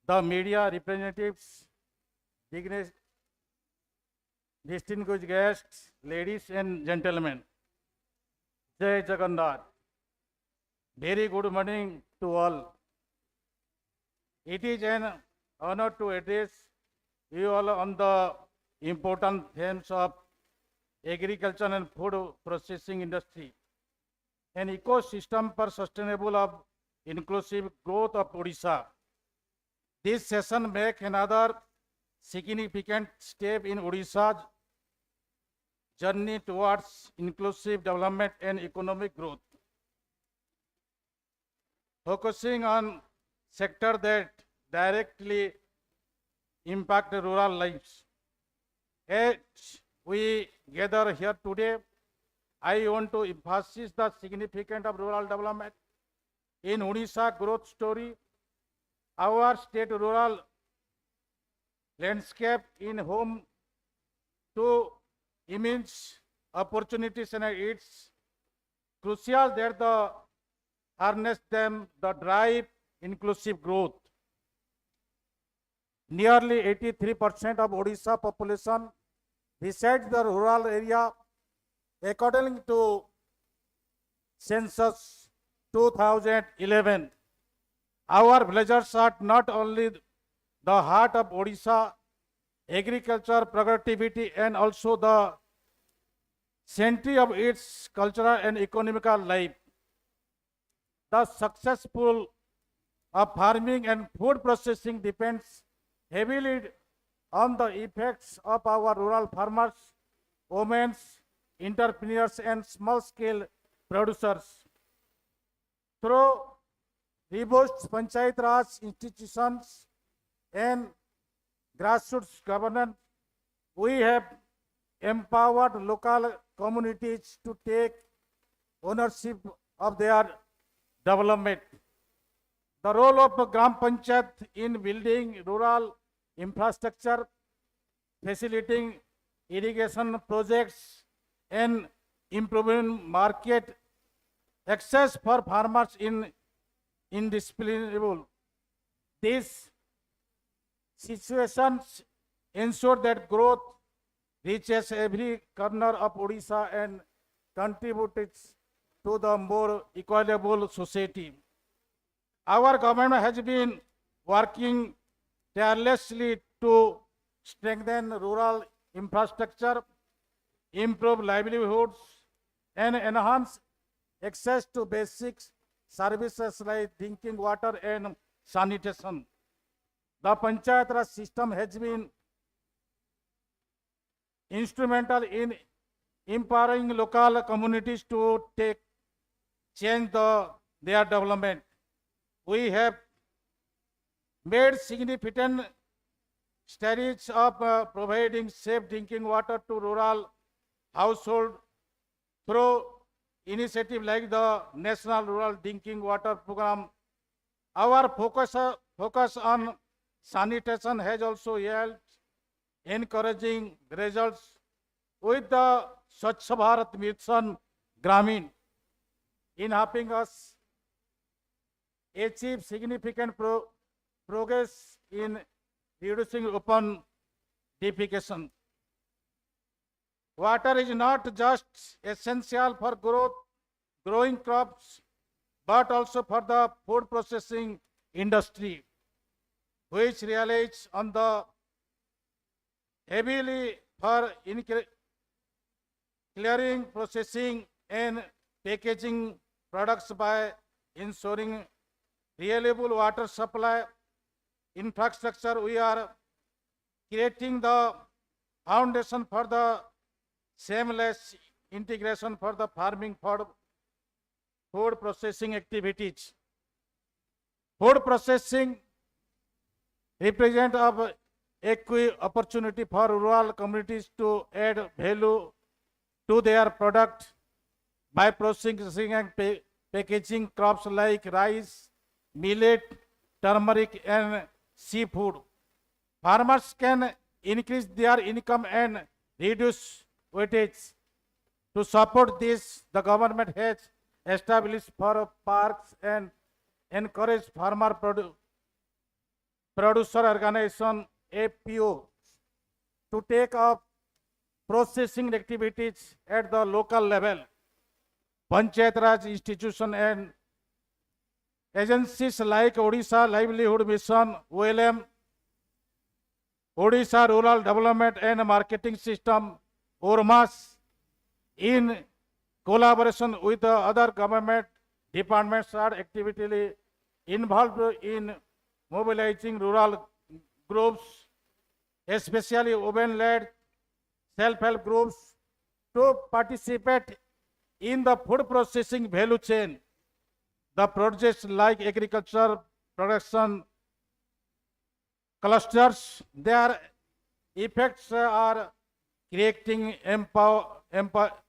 the media representatives, distinguished guests, ladies and gentlemen, Jai Jagannath. Very good morning to all. It is an honor to address you all on the important themes of agriculture and food processing industry, an ecosystem for sustainable of inclusive growth of Odisha. This session makes another significant step in Odisha's journey towards inclusive development and economic growth, focusing on sectors that directly impact rural lives. As we gather here today, I want to emphasize the significance of rural development in Odisha growth story. Our state rural landscape in home to immense opportunities, and it's crucial that the harness them the drive inclusive growth. Nearly 83% of Odisha population resides in the rural area according to census 2011. Our villagers are not only the heart of Odisha agriculture productivity and also the century of its cultural and economical life. The successful of farming and food processing depends heavily on the effects of our rural farmers, women, entrepreneurs and small-scale producers. Through robust Panchayat Raj institutions and grassroots governance, We have empowered local communities to take ownership of their development. The role of the Gram Panchayat in building rural infrastructure, facilitating irrigation projects, and improving market access for farmers in indispensable. These situations ensure that growth reaches every corner of Odisha and contributes to the more equitable society. Our government has been working tirelessly to strengthen rural infrastructure, improve livelihoods, and enhance access to basic services like drinking water and sanitation. The Panchayat Raj system has been instrumental in empowering local communities to change their development. We have made significant strides of providing safe drinking water to rural households through initiatives like the National Rural Drinking Water Program. Our focus on sanitation has also yielded encouraging results with the Swachh Bharat Mission Gramin in helping us achieve significant progress in reducing open defecation. Water is not just essential for growing crops, but also for the food processing industry, which relies on the heavily for clearing, processing, and packaging products by ensuring reliable water supply infrastructure. We are creating the foundation for the seamless integration for the farming for food processing activities. Food processing represent of equal opportunity for rural communities to add value to their product by processing and packaging crops like rice, millet, turmeric, and seafood. Farmers can increase their income and reduce weightage. To support this, the government has established for parks and encourage farmer producer organization APO to take up processing activities at the local level. Panchayat Raj institution and agencies like Odisha Livelihood Mission, OLM, Odisha Rural Development and Marketing System, ORMAS, in collaboration with the other government departments are actively involved in mobilizing rural groups, especially women-led self-help groups, to participate in the food processing value chain. The projects like agriculture production clusters, their effects are creating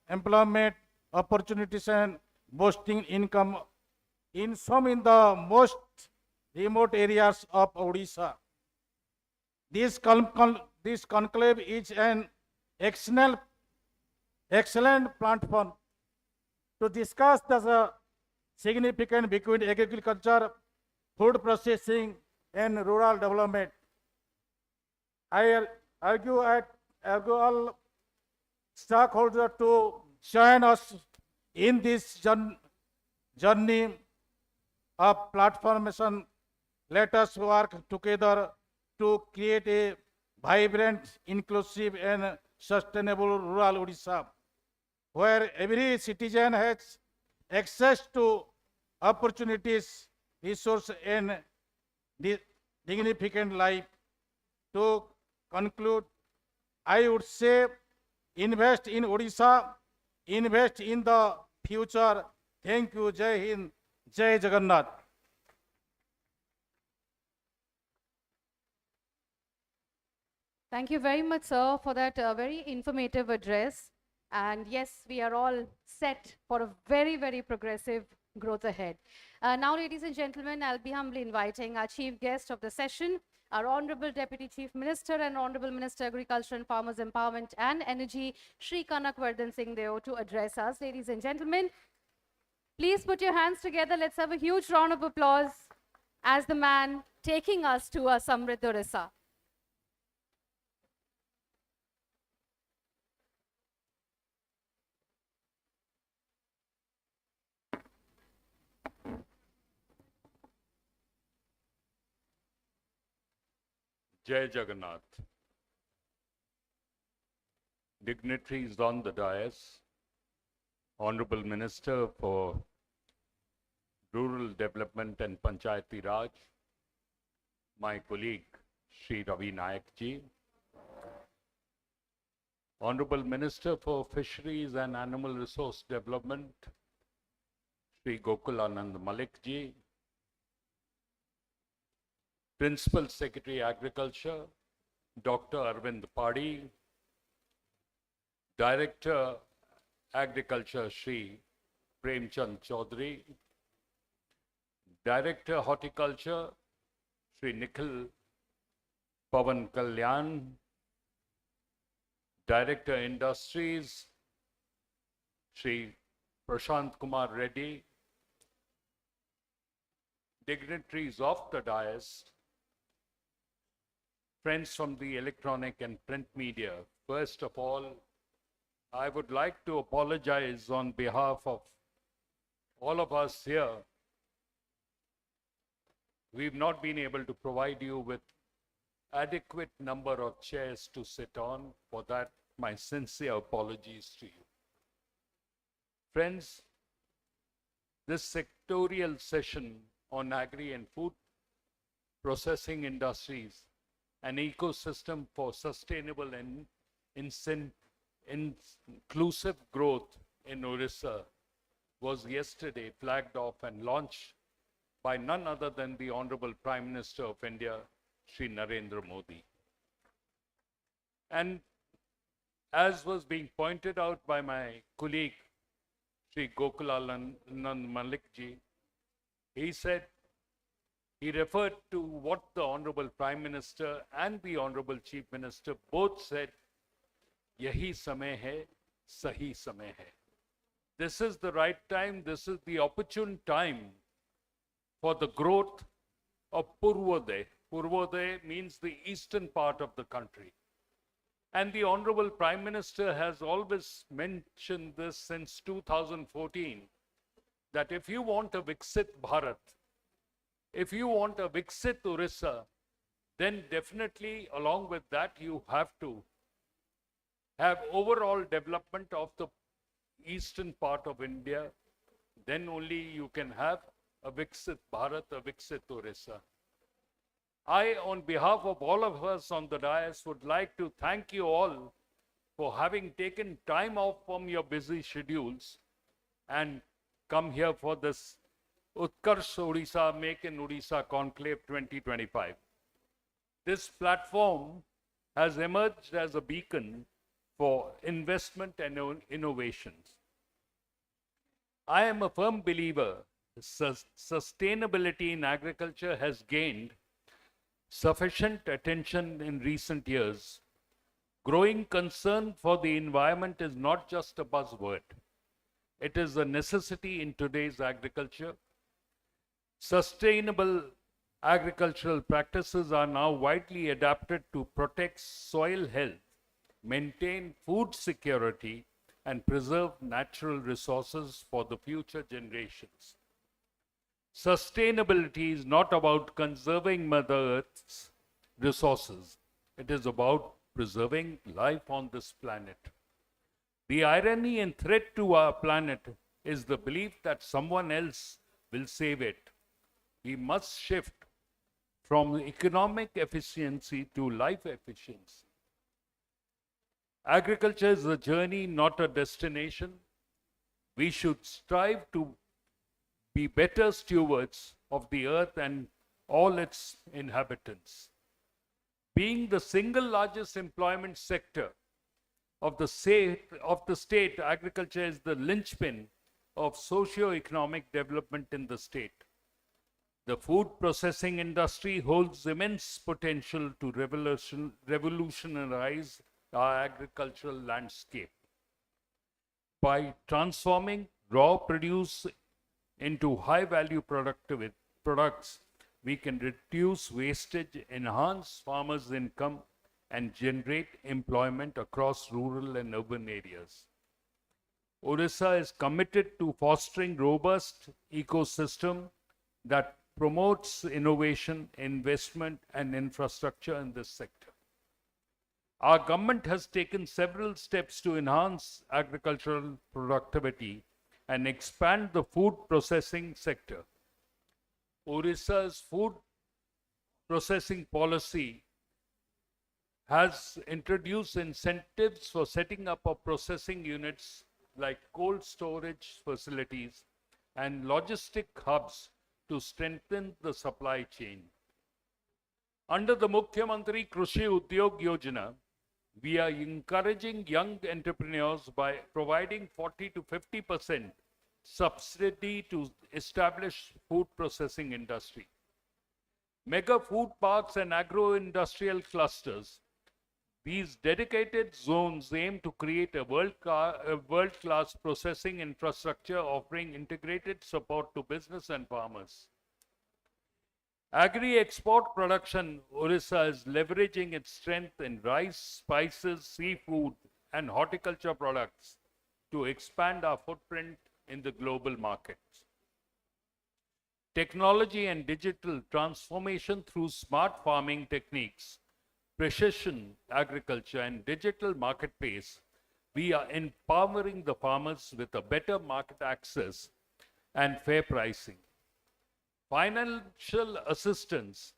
employment opportunities and boosting income in some in the most remote areas of Odisha. This conclave is an excellent platform to discuss the significance between agriculture, food processing, and rural development. I argue all stakeholders to join us in this journey of platformation. Let us work together to create a vibrant, inclusive, and sustainable rural Odisha, where every citizen has access to opportunities, resources, and dignified life. To conclude, I would say invest in Odisha, invest in the future. Thank you. Jai Hind, Jai Jagannath. Thank you very much, sir, for that very informative address. And yes, we are all set for a very, very progressive growth ahead. Now, ladies and gentlemen, I'll be humbly inviting our chief guest of the session, our Honorable Deputy Chief Minister and Honorable Minister Agriculture and Farmers Empowerment and Energy, Shri Kanakvardhan Singh Deo, to address us. Ladies and gentlemen, please put your hands together. Let's have a huge round of applause as the man taking us to a Samriddh Odisha. Jai Jagannath. Dignitaries on the dais, Honorable Minister for Rural Development and Panchayati Raj, my colleague Sri Ravi Nayak ji, Honorable Minister for Fisheries and Animal Resource Development, Sri Gokulanand Malik ji, Principal Secretary Agriculture, Dr. Arvind Padi, Director Agriculture, Sri Premchand Chaudhary, Director Horticulture, Sri Nikhil Pavan Kalyan, Director Industries, Sri Prashant Kumar Reddy, dignitaries of the dais, friends from the electronic and print media. First of all, I would like to apologize on behalf of all of us here. We've not been able to provide you with adequate number of chairs to sit on. For that, my sincere apologies to you. Friends, this sectorial session on agri and food processing industries, an ecosystem for sustainable and inclusive growth in Odisha, was yesterday flagged off and launched by none other than the Honorable Prime Minister of India, Shri Narendra Modi. And as was being pointed out by my colleague, Shri Gokulanand Malik ji, he said, he referred to what the Honorable Prime Minister and the Honorable Chief Minister both said, yahi samay hai, sahi samay hai. This is the right time, this is the opportune time for the growth of Purvodaya. Purvodaya means the eastern part of the country. And the Honorable Prime Minister has always mentioned this since 2014, that if you want a Viksit Bharat, if you want a Viksit Odisha, then definitely along with that you have to have overall development of the eastern part of India. Then only you can have a Viksit Bharat, a Viksit Odisha. I, on behalf of all of us on the dais, would like to thank you all for having taken time off from your busy schedules and come here for this Utkarsh Odisha, Make in Odisha Conclave 2025. This platform has emerged as a beacon for investment and innovations. I am a firm believer sustainability in agriculture has gained sufficient attention in recent years. Growing concern for the environment is not just a buzzword. It is a necessity in today's agriculture. Sustainable agricultural practices are now widely adapted to protect soil health, maintain food security, and preserve natural resources for the future generations. Sustainability is not about conserving Mother Earth's resources. It is about preserving life on this planet. The irony and threat to our planet is the belief that someone else will save it. We must shift from economic efficiency to life efficiency. Agriculture is a journey, not a destination. We should strive to be better stewards of the earth and all its inhabitants. Being the single largest employment sector of the state, agriculture is the linchpin of socio-economic development in the state. The food processing industry holds immense potential to revolutionize our agricultural landscape. By transforming raw produce into high-value products, we can reduce wastage, enhance farmers' income, and generate employment across rural and urban areas. Odisha is committed to fostering robust ecosystem that promotes innovation, investment, and infrastructure in this sector. Our government has taken several steps to enhance agricultural productivity and expand the food processing sector. Odisha's food processing policy has introduced incentives for setting up of processing units like cold storage facilities and logistic hubs to strengthen the supply chain. Under the Mukhyamantri Krishi Udyog Yojana, we are encouraging young entrepreneurs by providing 40 to 50% subsidy to establish food processing industry. Mega food parks and agro-industrial clusters. These dedicated zones aim to create a world-class processing infrastructure offering integrated support to business and farmers. Agri export production, Odisha is leveraging its strength in rice, spices, seafood, and horticulture products to expand our footprint in the global markets. Technology and digital transformation through smart farming techniques, precision agriculture, and digital marketplace, we are empowering the farmers with a better market access and fair pricing. Financial assistance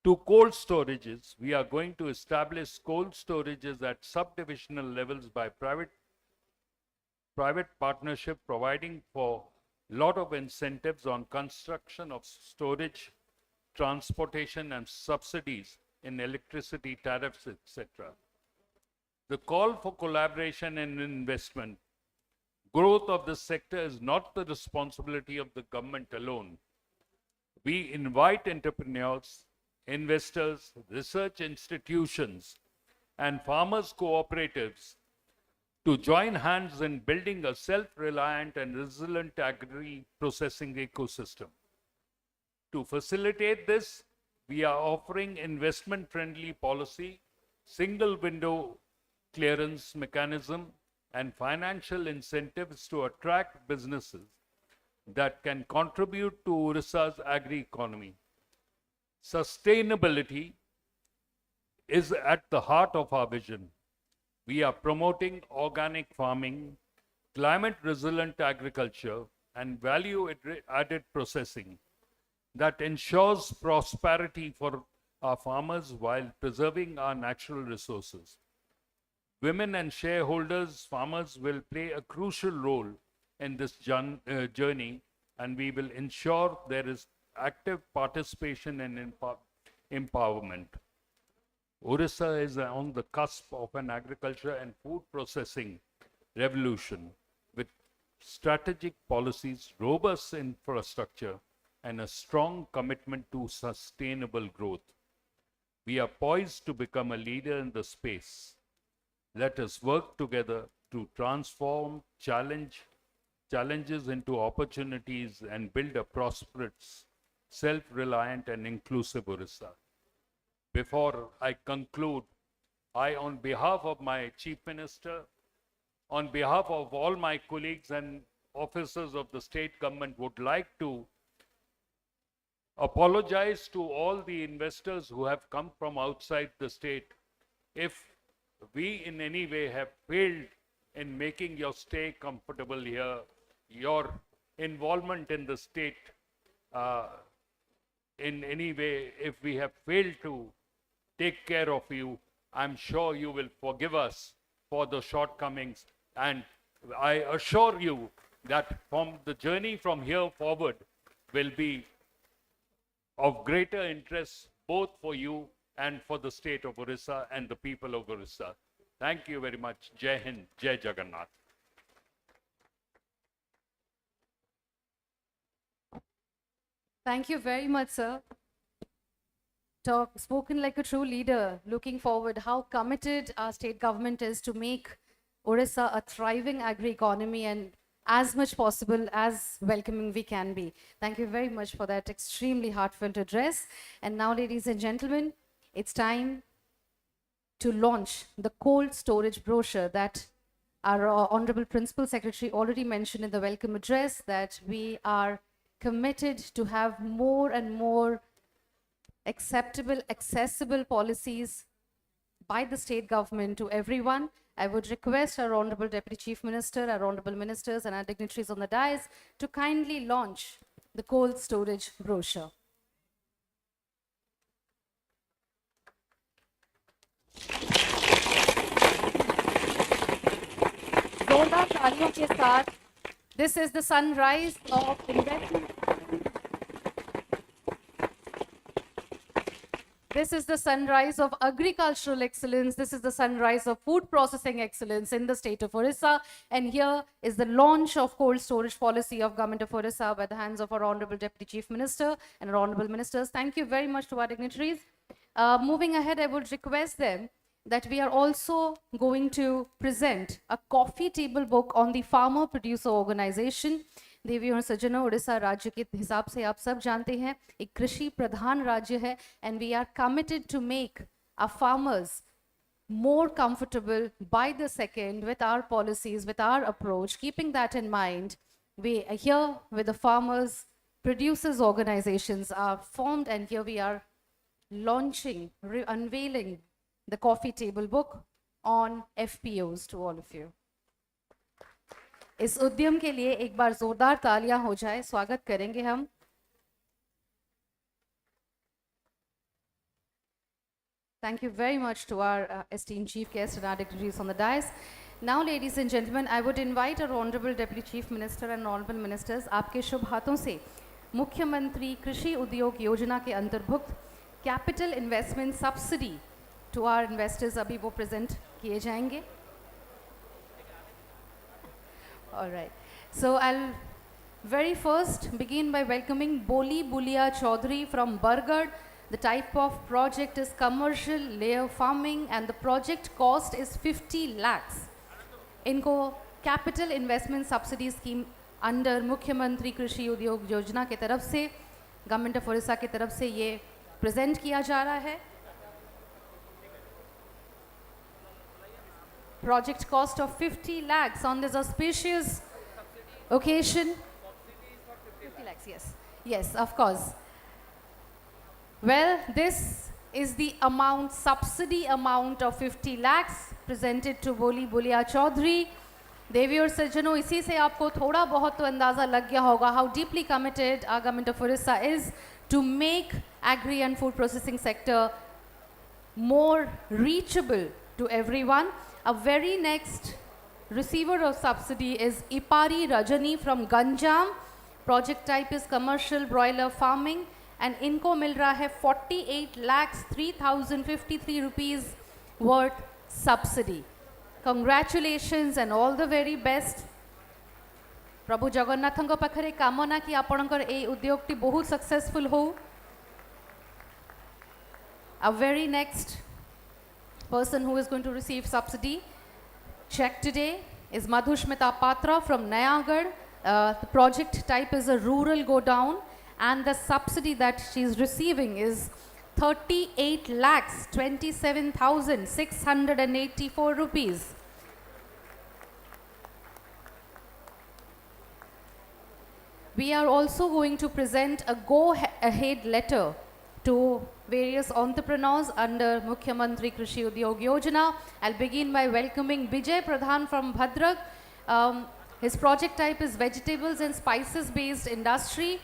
to cold storages. We are going to establish cold storages at subdivisional levels by private partnership, providing for lot of incentives on construction of storage, transportation, and subsidies in electricity tariffs, etc. The call for collaboration and investment. Growth of this sector is not the responsibility of the government alone. We invite entrepreneurs, investors, research institutions, and farmers' cooperatives to join hands in building a self-reliant and resilient agri-processing ecosystem. To facilitate this, we are offering investment-friendly policy, single-window clearance mechanism, and financial incentives to attract businesses that can contribute to Odisha's agri-economy. Sustainability is at the heart of our vision. We are promoting organic farming, climate-resilient agriculture, and value-added processing that ensures prosperity for our farmers while preserving our natural resources. Women and shareholders, farmers will play a crucial role in this journey, and we will ensure there is active participation and empowerment. Odisha is on the cusp of an agriculture and food processing revolution with strategic policies, robust infrastructure, and a strong commitment to sustainable growth. We are poised to become a leader in the space. Let us work together to transform challenges into opportunities and build a prosperous, self-reliant, and inclusive Odisha. Before I conclude, I, on behalf of my Chief Minister, on behalf of all my colleagues and officers of the state government, would like to apologize to all the investors who have come from outside the state if we in any way have failed in making your stay comfortable here, your involvement in the state in any way, if we have failed to take care of you, I'm sure you will forgive us for the shortcomings. And I assure you that from the journey from here forward will be of greater interest both for you and for the state of Odisha and the people of Odisha. Thank you very much. Jai Hind, Jai Jagannath. Thank you very much, sir. Spoken like a true leader, looking forward how committed our state government is to make Odisha a thriving agri economy and as much possible as welcoming we can be. Thank you very much for that extremely heartfelt address. And now, ladies and gentlemen, it's time to launch the cold storage brochure that our Honorable Principal Secretary already mentioned in the welcome address, that we are committed to have more and more acceptable, accessible policies by the state government to everyone. I would request our Honorable Deputy Chief Minister, our Honorable Ministers and our dignitaries on the dais to kindly launch the cold storage brochure. जोरदार तालियों के साथ, this is the sunrise of investment. This is the sunrise of agricultural excellence. This is the sunrise of food processing excellence in the state of Odisha. And here is the launch of cold storage policy of Government of Odisha by the hands of our Honorable Deputy Chief Minister and our Honorable Ministers. Thank you very much to our dignitaries. Moving ahead, I would request them that we are also going to present a coffee table book on the farmer producer organization. देवी और सज्जनों, उड़ीसा राज्य के हिसाब से आप सब जानते हैं एक कृषि प्रधान राज्य है, and we are committed to make our farmers more comfortable by the second with our policies, with our approach. Keeping that in mind, we are here with the farmers producers organizations are formed, and here we are launching, unveiling the coffee table book on FPOs to all of you. इस उद्यम के लिए एक बार जोरदार तालियां हो जाए, स्वागत करेंगे हम. Thank you very much to our esteemed chief guests and our dignitaries on the dais. Now, ladies and gentlemen, I would invite our Honorable Deputy Chief Minister and Honorable Ministers, आपके शुभ हाथों से मुख्यमंत्री कृषि उद्योग योजना के अंतर्भुक्त capital investment subsidy to our investors अभी वो प्रेजेंट किए जाएंगे. All right. So I'll very first begin by welcoming Boli Bulia Chaudhary from Bargarh. The type of project is commercial layer farming and the project cost is 50 lakhs. इनको capital investment subsidy scheme under मुख्यमंत्री कृषि उद्योग योजना के तरफ से government of Odisha की तरफ से ये प्रेजेंट किया जा रहा है. Project cost of 50 lakhs on this auspicious occasion. 50 lakhs, yes. Yes, of course. Well, this is the amount, subsidy amount of 50 lakhs presented to Boli Bulia Chaudhary. देवी और सज्जनों, इसी से आपको थोड़ा बहुत तो अंदाज़ा लग गया होगा how deeply committed our government of Odisha is to make agri and food processing sector more reachable to everyone. A very next receiver of subsidy is Ipari Rajani from Ganjam. Project type is commercial broiler farming and इनको मिल रहा है 48 lakhs 3,053 rupees worth subsidy. Congratulations and all the very best. प्रभु जगन्नाथଙ୍କ पाखरे कामना कि आपणकर ए उद्योगटी बहुत successful हो. A very next person who is going to receive subsidy check today is Madhushmita Patra from Nayagarh. The project type is a rural go down and the subsidy that she is receiving is 38 lakhs 27,684 rupees. We are also going to present a go ahead letter to various entrepreneurs under Mukhyamantri Krishi Udyog Yojana. I'll begin by welcoming Bijay Pradhan from Bhadrak. His project type is vegetables and spices based industry.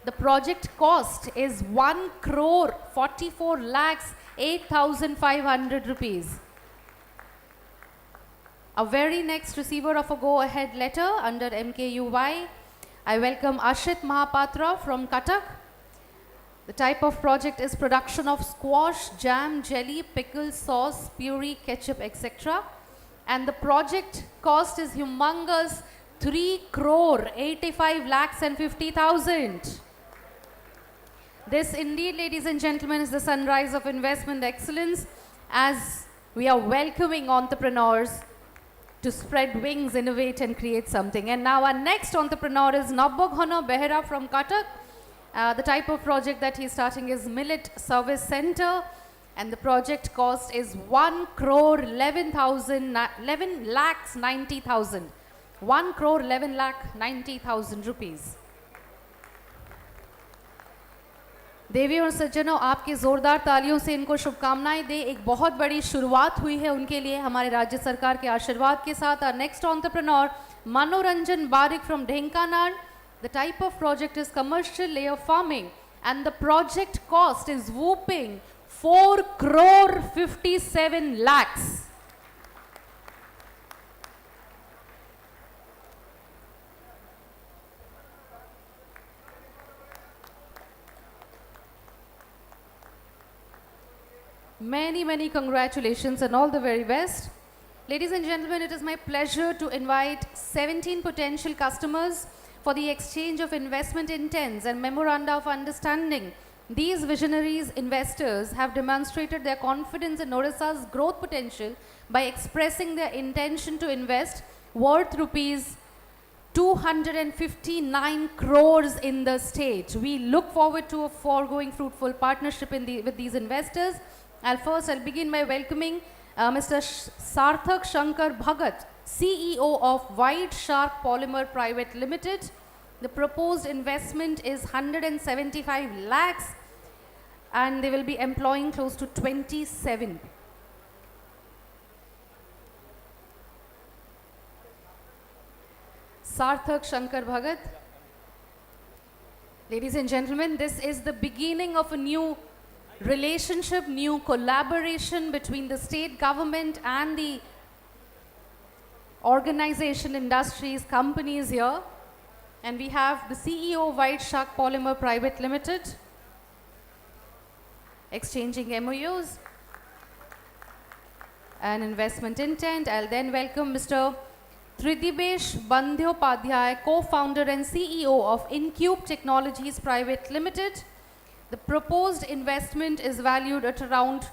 The project cost is 1 crore 44 lakhs 8,500 rupees. A very next receiver of a go ahead letter under MKUY. I welcome Ashit Mahapatra from Cuttack. The type of project is production of squash, jam, jelly, pickle, sauce, puree, ketchup, etc. And the project cost is humongous, 3 crore 85 lakhs and 50,000. This indeed, ladies and gentlemen, is the sunrise of investment excellence as we are welcoming entrepreneurs to spread wings, innovate and create something. And now our next entrepreneur is Nabboghana Behera from Cuttack. The type of project that he's starting is Millet Service Center, and the project cost is 1 crore 11 lakhs 90,000. 1 crore 11 lakh 90,000 rupees. देवी और सज्जनों, आपके जोरदार तालियों से इनको शुभकामनाएं दें। एक बहुत बड़ी शुरुआत हुई है उनके लिए हमारे राज्य सरकार के आशीर्वाद के साथ। Our next entrepreneur, Manoranjan Barik from Dhenkanal. The type of project is commercial layer farming and the project cost is whooping 4 crore 57 lakhs. Many congratulations and all the very best. Ladies and gentlemen, it is my pleasure to invite 17 potential customers for the exchange of investment intents and memoranda of understanding. These visionaries investors have demonstrated their confidence in Odisha's growth potential by expressing their intention to invest worth rupees 259 crores in the state. We look forward to a foregoing fruitful partnership with these investors. I'll begin by welcoming Mr. Sarthak Shankar Bhagat, CEO of White Shark Polymer Private Limited. The proposed investment is 175 lakhs and they will be employing close to 27. Sarthak Shankar Bhagat. Ladies and gentlemen, this is the beginning of a new relationship, new collaboration between the state government and the organization, industries, companies here. And we have the CEO of White Shark Polymer Private Limited exchanging MOUs and investment intent. I'll then welcome Mr. Tridibesh Bandyopadhyay, co-founder and CEO of Incube Technologies Private Limited. The proposed investment is valued at around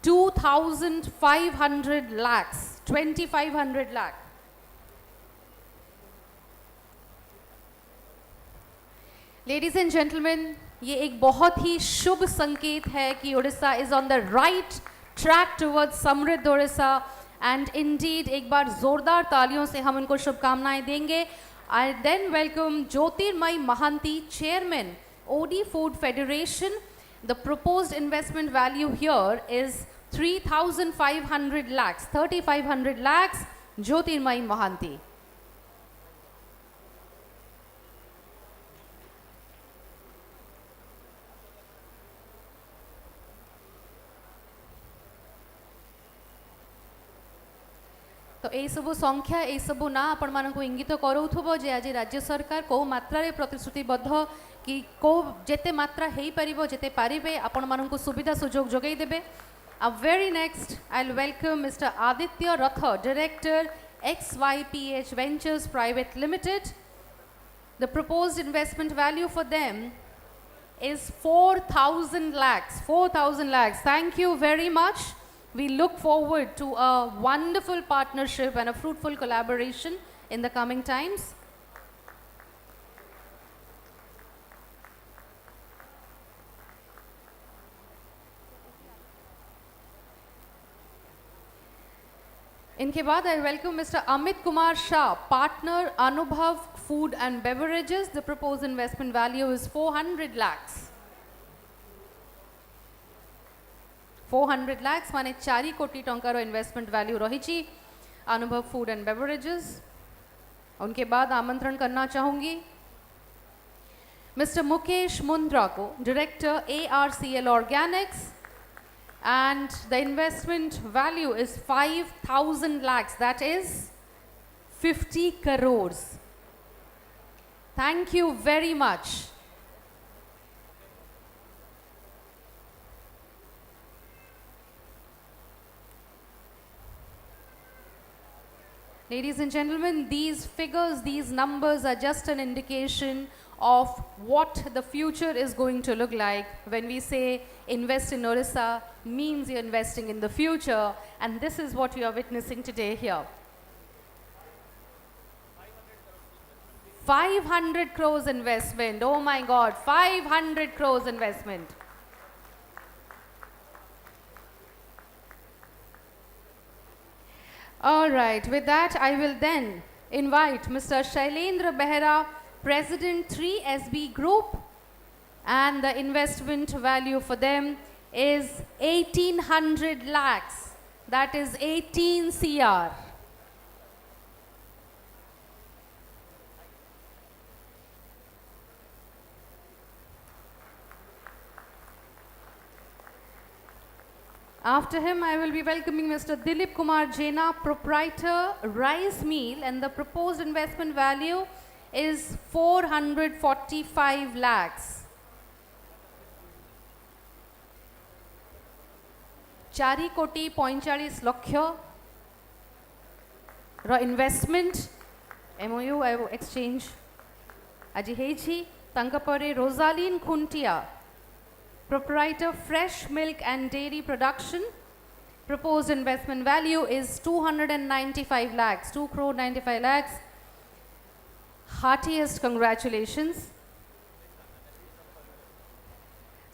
2,500 lakhs, 2,500 lakh. Ladies and gentlemen, ये एक बहुत ही शुभ संकेत है कि Odisha is on the right track towards समृद्ध Odisha, and indeed एक बार जोरदार तालियों से हम उनको शुभकामनाएं देंगे. I then welcome Jyotirmay Mahanti, Chairman, OD Food Federation. The proposed investment value here is 3,500 lakhs, 3,500 lakhs, Jyotirmay Mahanti. तो यही सब संख्या यही सब ना आपण मानक इंगित कराउथबो जे आज राज्य सरकार को मात्रा रे प्रतिश्रुतिबद्ध कि को जेते मात्रा हेई परिबो जेते पारिबे आपण मानक सुविधा सुजोग जोगै देबे. Very next I'll welcome Mr. Aditya Ratha, Director, XYPH Ventures Private Limited. The proposed investment value for them is 4,000 lakhs. 4,000 lakhs. Thank you very much. We look forward to a wonderful partnership and a fruitful collaboration in the coming times. इनके बाद I welcome Mr. Amit Kumar Shah, partner, Anubhav Food and Beverages. The proposed investment value is 400 lakhs. 400 lakhs माने 4 कोटी टंकार investment value रही अनुभव food and beverages. उनके बाद आमंत्रण करना चाहूंगी मिस्टर मुकेश मुंद्रा को, director ARCL Organics, and the investment value is 5,000 lakhs, that is 50 crores. Thank you very much. Ladies and gentlemen, these figures, these numbers are just an indication of what the future is going to look like. When we say invest in Odisha, means you're investing in the future, and this is what you are witnessing today here. 500 crores investment. Oh my God, 500 crores investment. All right, with that, I will then invite Mr. Shailendra Behera, President 3SB Group, and the investment value for them is 1800 lakhs. That is 18 CR. After him, I will be welcoming Mr. Dilip Kumar Jaina, proprietor, rice mill, and the proposed investment value is 445 lakhs. Chari koti 45 lakh ର investment MOU exchange ଆଜି ହେଇଛି ତାଙ୍କ ପରେ Rosalin Khuntia, proprietor fresh milk and dairy production. Proposed investment value is 295 lakhs, 2 crore 95 lakhs. Heartiest congratulations.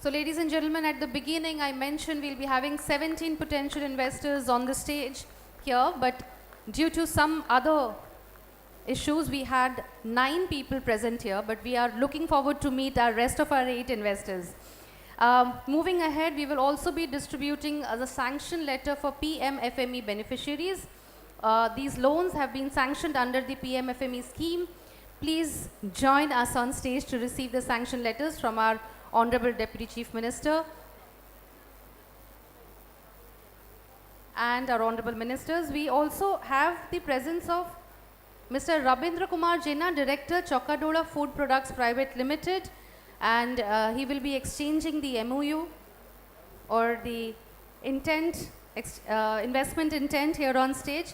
So ladies and gentlemen, at the beginning I mentioned we'll be having 17 potential investors on the stage here, but due to some other issues we had 9 people present here, but we are looking forward to meet our rest of our 8 investors. Moving ahead, we will also be distributing the sanction letter for PMFME beneficiaries. These loans have been sanctioned under the PMFME scheme. Please join us on stage to receive the sanction letters from our Honorable Deputy Chief Minister and our Honorable Ministers. We also have the presence of Mr. Rabindra Kumar Jaina, Director, Chakadola Food Products Private Limited, and he will be exchanging the MOU or the intent, investment intent here on stage.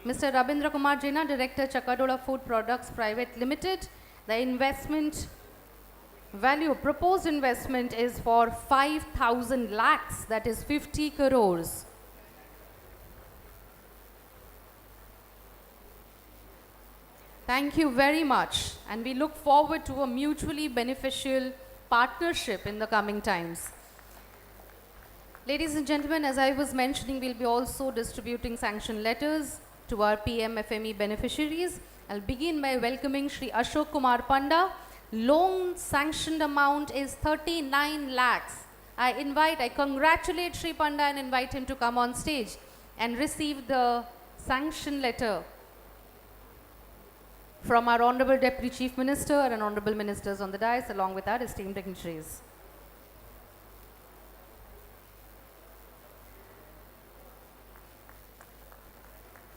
Mr. Rabindra Kumar Jaina, Director, Chakadola Food Products Private Limited. The investment value, proposed investment is for 5,000 lakhs, that is 50 crores. Thank you very much, and we look forward to a mutually beneficial partnership in the coming times. Ladies and gentlemen, as I was mentioning, we'll be also distributing sanction letters to our PMFME beneficiaries. I'll begin by welcoming Shri Ashok Kumar Panda. Loan sanctioned amount is 39 lakhs. I congratulate Shri Panda and invite him to come on stage and receive the sanction letter from our Honorable Deputy Chief Minister and Honorable Ministers on the dais, along with our esteemed dignitaries.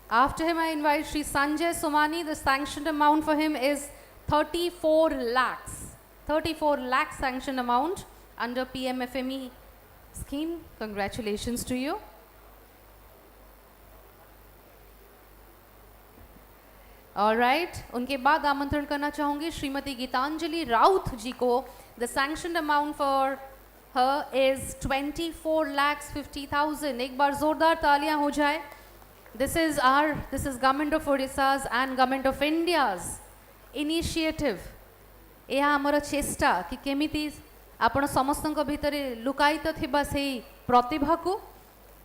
After him, I invite Shri Sanjay Somani. The sanctioned amount for him is 34 lakhs. 34 lakh sanctioned amount under PMFME scheme. Congratulations to you. All right. उनके बाद आमंत्रण करना चाहूँगी श्रीमती गीतांजलि राउत जी को. The sanctioned amount for her is 24 lakhs 50,000. एक बार जोरदार तालियां हो जाए. This is Government of Odisha's and Government of India's initiative. ଏହା ଆମର ଚେଷ୍ଟା କି କେମିତି ଆପଣ ସମସ୍ତଙ୍କ ଭିତରେ ଲୁକାୟିତ ଥିବା ସେଇ ପ୍ରତିଭାକୁ,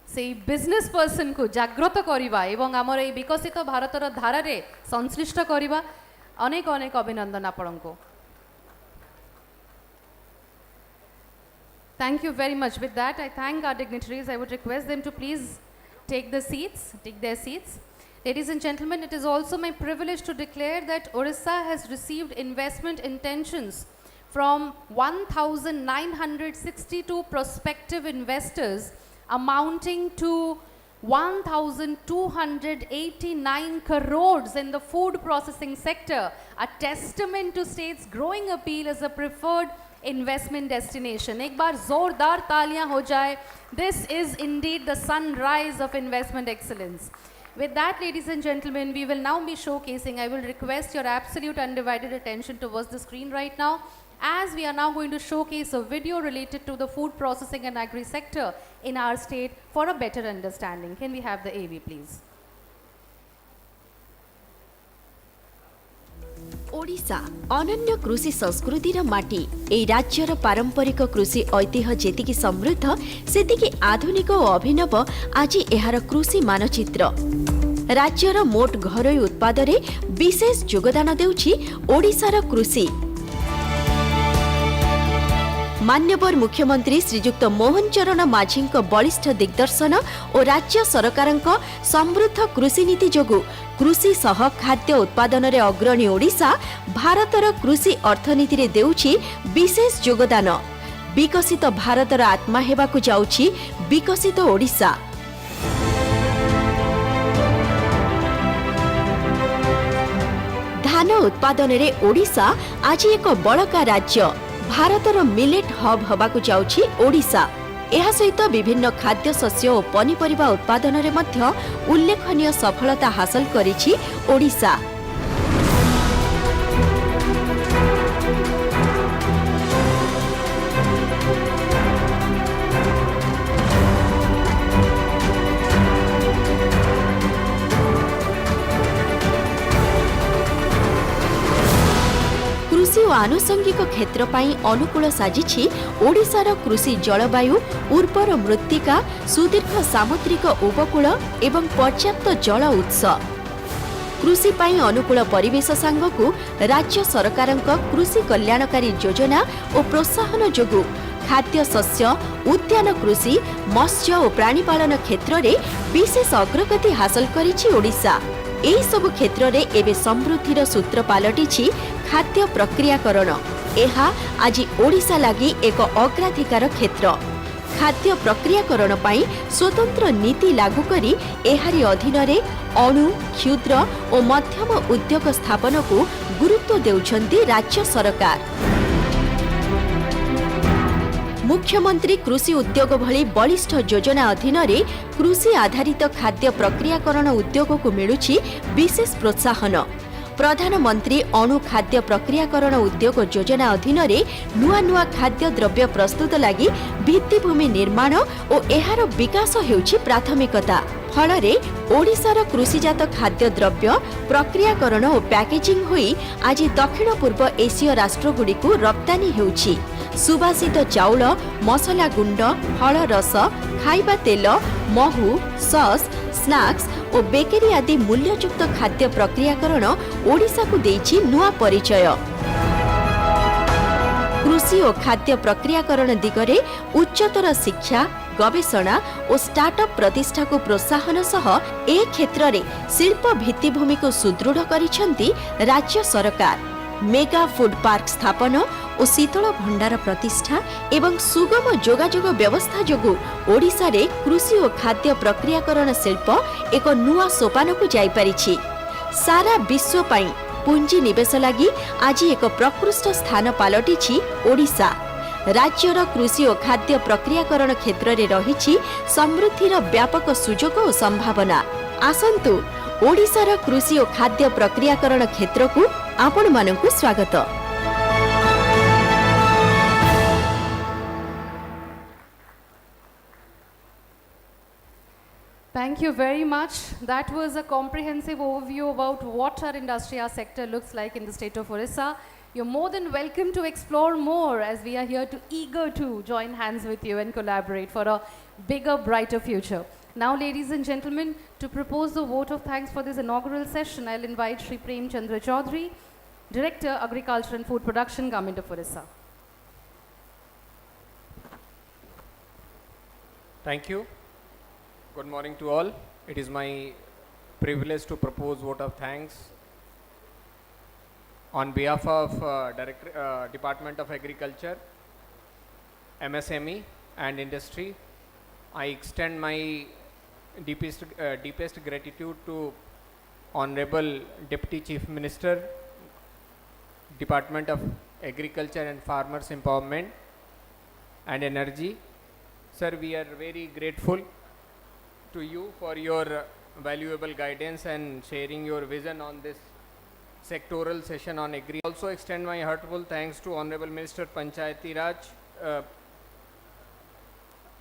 ସେଇ ବିଜନେସ୍ ପର୍ସନକୁ ଜାଗ୍ରତ କରିବା ଏବଂ ଆମର ଏଇ ବିକଶିତ ଭାରତର ଧାରାରେ ସଂଶ୍ଳିଷ୍ଟ କରିବା. ଅନେକ ଅନେକ ଅଭିନନ୍ଦନ ଆପଣଙ୍କୁ. Thank you very much. With that, I thank our dignitaries. I would request them to please take their seats. Ladies and gentlemen, it is also my privilege to declare that Odisha has received investment intentions from 1,962 prospective investors amounting to 1,289 crores in the food processing sector, a testament to state's growing appeal as a preferred investment destination. एक बार जोरदार तालियां हो जाए. This is indeed the sunrise of investment excellence. With that, ladies and gentlemen, we will now be showcasing. I will request your absolute undivided attention towards the screen right now, as we are now going to showcase a video related to the food processing and agri sector in our state for a better understanding. Can we have the AV, please? Odisha अनन्य कृषि संस्कृतिर माटी एई राज्यर पारंपरिक कृषि ऐतिह्य जेतिकी समृद्ध सेतिकी आधुनिक और अभिनव आज एहार कृषि मानचित्र राज्यर मोट घरोई उत्पादरे विशेष योगदान देउछि ओडिशार कृषि मान्यवर मुख्यमंत्री श्रीजुक्त मोहन चरण माझी बलिष्ठ दिग्दर्शन और राज्य सरकारक समृद्ध कृषि नीति जोगु कृषि सह खाद्य उत्पादन रे अग्रणी ओडिशा भारतर कृषि अर्थनीति रे देउछि विशेष योगदान विकसित भारतर आत्मा हेबाकु जाउछि विकसित ओडिशा। धान उत्पादन रे ओडिशा आज एक बड़का राज्य भारतर मिलेट हब हबाकु जाउछि ओडिशा। एहा सहित विभिन्न खाद्य शस्य और पनीपरिबा उत्पादन रे मध्य उल्लेखनीय सफलता हासिल करिछि ओडिशा। कृषि और आनुषंगिक क्षेत्र पाई अनुकूल साजिछि ओडिशार कृषि जलवायु उर्वर मृत्तिका सुदीर्घ सामुद्रिक उपकूल एवं पर्याप्त जल उत्स कृषि पाई अनुकूल परिवेश सांगकु राज्य सरकारक कृषि कल्याणकारी योजना और प्रोत्साहन जोगु खाद्य शस्य उद्यान कृषि मत्स्य और प्राणीपालन क्षेत्र में विशेष अग्रगति हासिल करिछि ओडिशा। एही सबु क्षेत्र रे एबे समृद्धिर सूत्र पालटिछि खाद्य प्रक्रियाकरण। एहा आज ओडिशा लागि एक अग्राधिकार क्षेत्र। खाद्य प्रक्रियाकरण पाई स्वतंत्र नीति लागू करी एहारी अधीन रे अणु क्षुद्र और मध्यम उद्योग स्थापन को गुरुत्व देउछन्ती राज्य सरकार। मुख्यमंत्री कृषि उद्योग भली बलिष्ठ योजना अधीन रे कृषि आधारित खाद्य प्रक्रियाकरण उद्योग को मिलुछि विशेष प्रोत्साहन। प्रधानमंत्री अणु खाद्य प्रक्रियाकरण उद्योग योजना अधीन रे नुआ नुआ खाद्य द्रव्य प्रस्तुत लागि भित्तिभूमि निर्माण और एहार विकास हेउछि प्राथमिकता। फलरे ओडिशार कृषिजात खाद्य द्रव्य प्रक्रियाकरण और पैकेजिंग होई आज दक्षिण पूर्व एशिया राष्ट्रगुड़िकु रप्तानी हेउछि। सुबासित चाउल मसला गुंड फल रस खाइबा तेल महू सस स्नैक्स और बेकरी आदि मूल्ययुक्त खाद्य प्रक्रियाकरण ओडिशा को देइछि नुआ परिचय। कृषि और खाद्य प्रक्रियाकरण दिगरे उच्चतर शिक्षा गवेषणा और स्टार्टअप प्रतिष्ठा को प्रोत्साहन सह ए क्षेत्र रे शिल्प भित्तिभूमि को सुदृढ़ करिसेंती राज्य सरकार। मेगा फूड पार्क स्थापन और शीतल भंडार प्रतिष्ठा एवं सुगम जोगाजोग व्यवस्था जोगु ओडिशा रे कृषि और खाद्य प्रक्रियाकरण शिल्प एक नुआ सोपान को जाई परिछि। सारा विश्व पाई पुंजी निवेश लागि आज एक प्रकृष्ट स्थान पालटिछि ओडिशा। राज्यर कृषि और खाद्य प्रक्रियाकरण क्षेत्र रे रहिछि समृद्धिर व्यापक सुजोग और संभावना। आसंतु ओडिशार कृषि और खाद्य प्रक्रियाकरण क्षेत्र को आपण मानकु स्वागत। Thank you very much. That was a comprehensive overview about what our industry, our sector looks like in the state of Odisha. You're more than welcome to explore more, as we are here to eager to join hands with you and collaborate for a bigger, brighter future. Now, ladies and gentlemen, to propose the vote of thanks for this inaugural session, I'll invite Shri Prem Chandra Chaudhary, Director, Agriculture and Food Production, Government of Odisha. Thank you. Good morning to all. It is my privilege to propose vote of thanks on behalf of Department of Agriculture, MSME and Industry. I extend my deepest gratitude to Honorable Deputy Chief Minister, Department of Agriculture and Farmers Empowerment and Energy. Sir, we are very grateful to you for your valuable guidance and sharing your vision on this sectoral session on agri. Also extend my heartful thanks to Honorable Minister Panchayati Raj,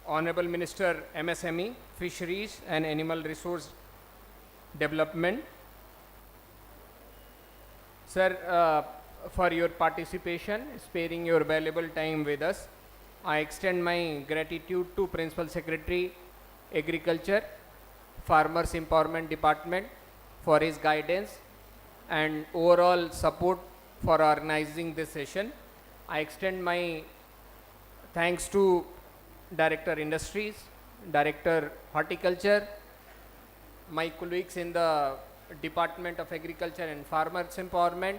Honorable Minister MSME, Fisheries and Animal Resource Development. Sir, for your participation, sparing your valuable time with us. I extend my gratitude to Principal Secretary, Agriculture, Farmers Empowerment Department for his guidance and overall support for organizing this session. I extend my thanks to Director Industries, Director Horticulture, my colleagues in the Department of Agriculture and Farmers Empowerment,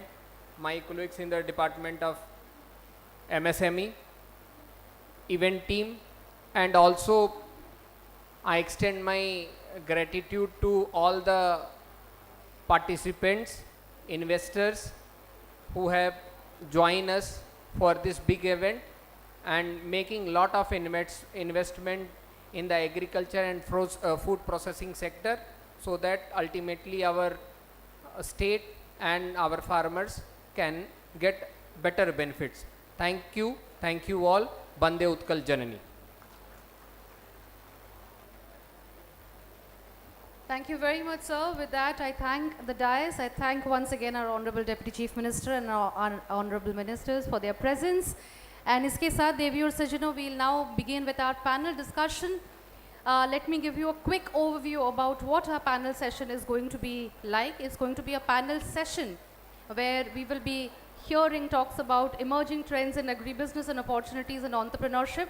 my colleagues in the Department of MSME, event team, and also I extend my gratitude to all the participants, investors who have joined us for this big event and making lot of investment in the agriculture and food processing sector, so that ultimately our state and our farmers can get better benefits. Thank you all. Bande Utkal Janani. Thank you very much, sir. With that, I thank the dais. I thank once again our Honorable Deputy Chief Minister and our Honorable Ministers for their presence. And iske saath, Devi aur Sajano, we'll now begin with our panel discussion. Let me give you a quick overview about what our panel session is going to be like. It's going to be a panel session where we will be hearing talks about emerging trends in agribusiness and opportunities in entrepreneurship.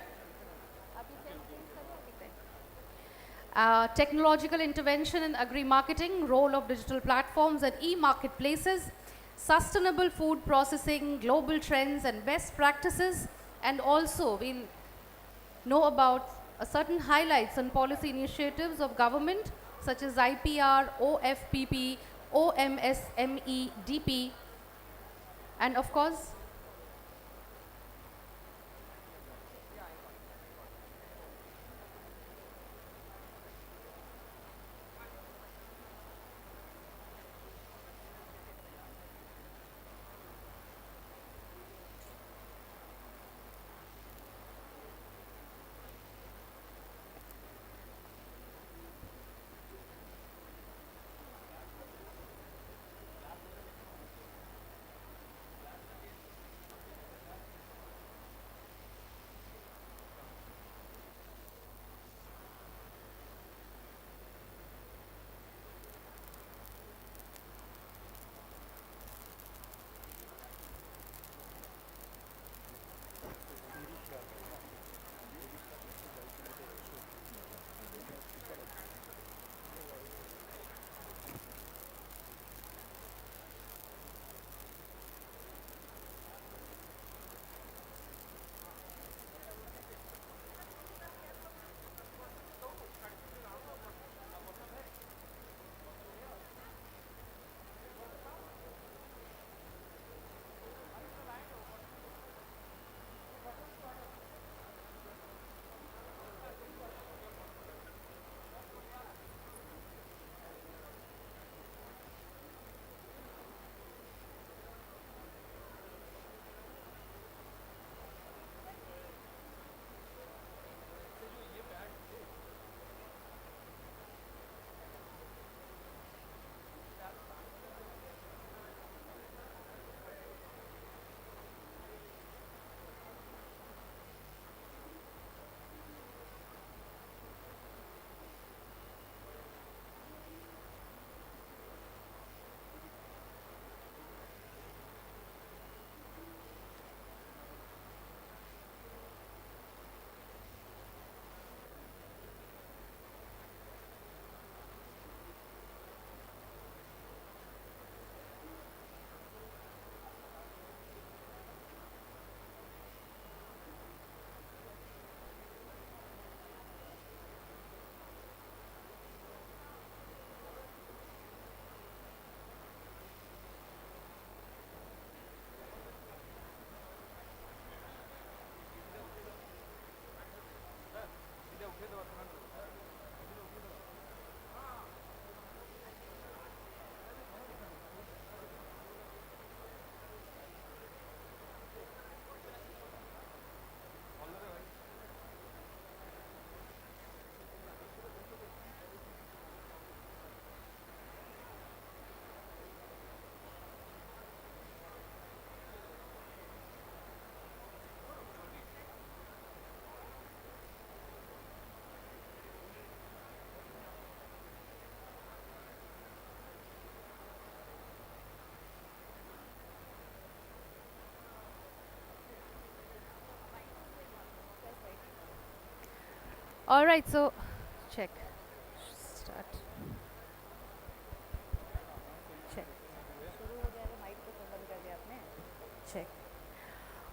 Technological intervention in agri-marketing, role of digital platforms and e-marketplaces, sustainable food processing, global trends and best practices, and also we'll know about certain highlights and policy initiatives of government such as IPR, OFPP, OMSME, DP, and of course, All right, so check. Start. Check. Check.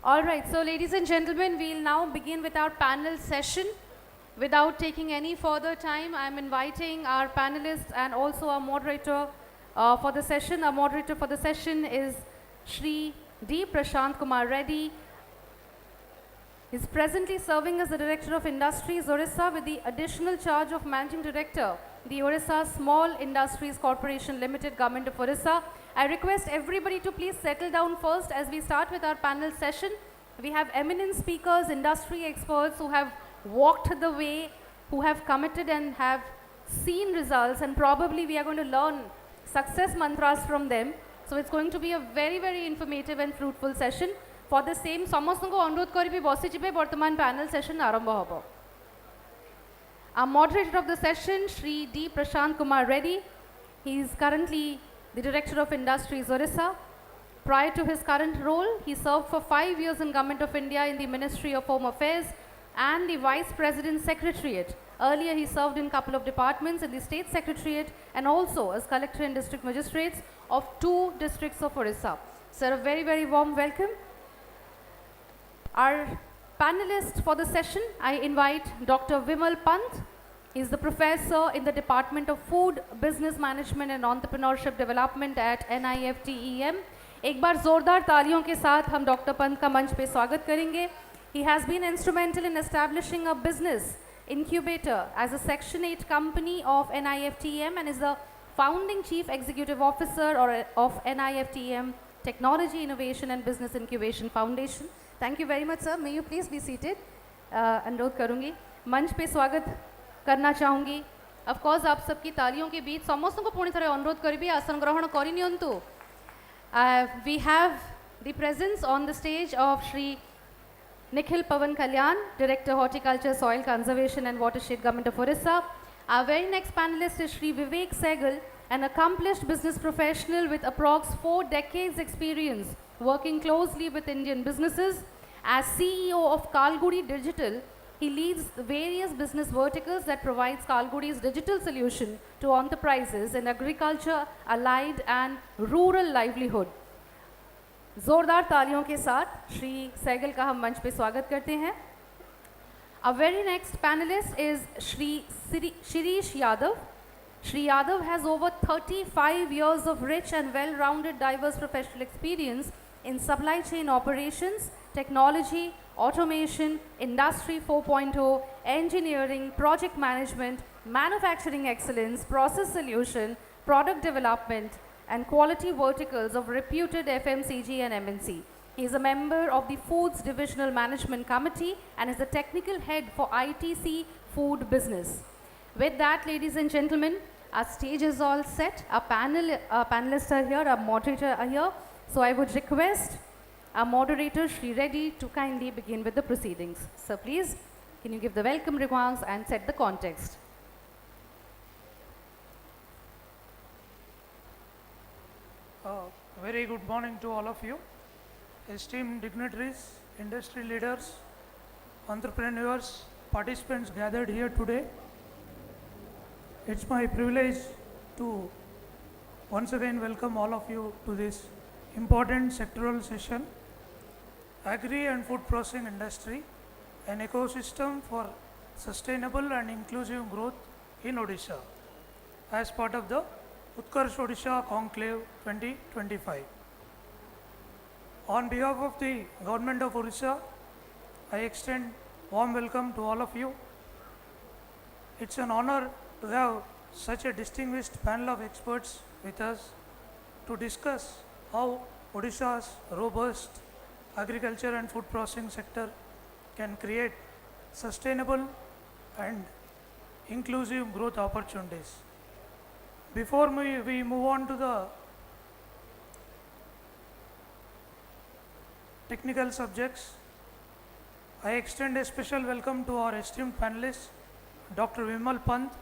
All right, so ladies and gentlemen, we'll now begin with our panel session. Without taking any further time, I'm inviting our panelists and also our moderator for the session. Our moderator for the session is Shri D. Prashant Kumar Reddy. He's presently serving as the Director of Industries, Odisha, with the additional charge of Managing Director, the Odisha Small Industries Corporation Limited, Government of Odisha. I request everybody to please settle down first as we start with our panel session. We have eminent speakers, industry experts who have walked the way, who have committed and have seen results, and probably we are going to learn success mantras from them. So it's going to be a very, very informative and fruitful session. For the same, ସମସ୍ତଙ୍କୁ ଅନୁରୋଧ କରିବି ବସିଯିବେ ବର୍ତ୍ତମାନ panel session ଆରମ୍ଭ ହେବ. Our moderator of the session, Shri D. Prashant Kumar Reddy. He is currently the Director of Industries, Odisha. Prior to his current role, he served for 5 years in Government of India in the Ministry of Home Affairs and the Vice President Secretariat. Earlier, he served in a couple of departments in the State Secretariat and also as Collector and District Magistrates of 2 districts of Odisha. Sir, a very, very warm welcome. Our panelist for the session, I invite Dr. Vimal Pant. He is the professor in the Department of Food, Business Management and Entrepreneurship Development at NIFTEM. एक बार जोरदार तालियों के साथ हम doctor Pant का मंच पे स्वागत करेंगे. He has been instrumental in establishing a business incubator as a Section 8 company of NIFTEM and is the founding chief executive officer of NIFTEM Technology Innovation and Business Incubation Foundation. Thank you very much, sir. May you please be seated. अनुरोध करूंगी मंच पे स्वागत करना चाहूंगी. Of course, आप सबकी तालियों के बीच ସମସ୍ତଙ୍କୁ ପୁଣି ଥରେ ଅନୁରୋଧ କରିବି ଆସନ ଗ୍ରହଣ କରିନିଅନ୍ତୁ. We have the presence on the stage of Shri Nikhil Pavan Kalyan, Director Horticulture, Soil Conservation and Watershed, Government of Odisha. Our very next panelist is Shri Vivek Sehgal, an accomplished business professional with approx 4 decades experience working closely with Indian businesses. As CEO of Kalgudi Digital, he leads various business verticals that provides Kalgudi's digital solution to enterprises in agriculture, allied and rural livelihood. जोरदार तालियों के साथ श्री सहगल का हम मंच पे स्वागत करते हैं. Our very next panelist is Shri Shirish Yadav. Shri Yadav has over 35 years of rich and well-rounded diverse professional experience in supply chain operations, technology, automation, industry 4.0, engineering, project management, manufacturing excellence, process solution, product development, and quality verticals of reputed FMCG and MNC. He is a member of the Foods Divisional Management Committee and is the technical head for ITC Food Business. With that, ladies and gentlemen, our stage is all set. Our panelists are here, our moderator are here. So I would request our moderator, Shri Reddy, to kindly begin with the proceedings. Sir, please, can you give the welcome remarks and set the context? Very good morning to all of you, esteemed dignitaries, industry leaders, entrepreneurs, participants gathered here today. It's my privilege to once again welcome all of you to this important sectoral session, Agri and Food Processing Industry, an ecosystem for sustainable and inclusive growth in Odisha, as part of the Utkarsh Odisha Conclave 2025. On behalf of the Government of Odisha, I extend warm welcome to all of you. It's an honor to have such a distinguished panel of experts with us to discuss how Odisha's robust agriculture and food processing sector can create sustainable and inclusive growth opportunities. Before we move on to the technical subjects, I extend a special welcome to our esteemed panelists, Dr. Vimal Pant,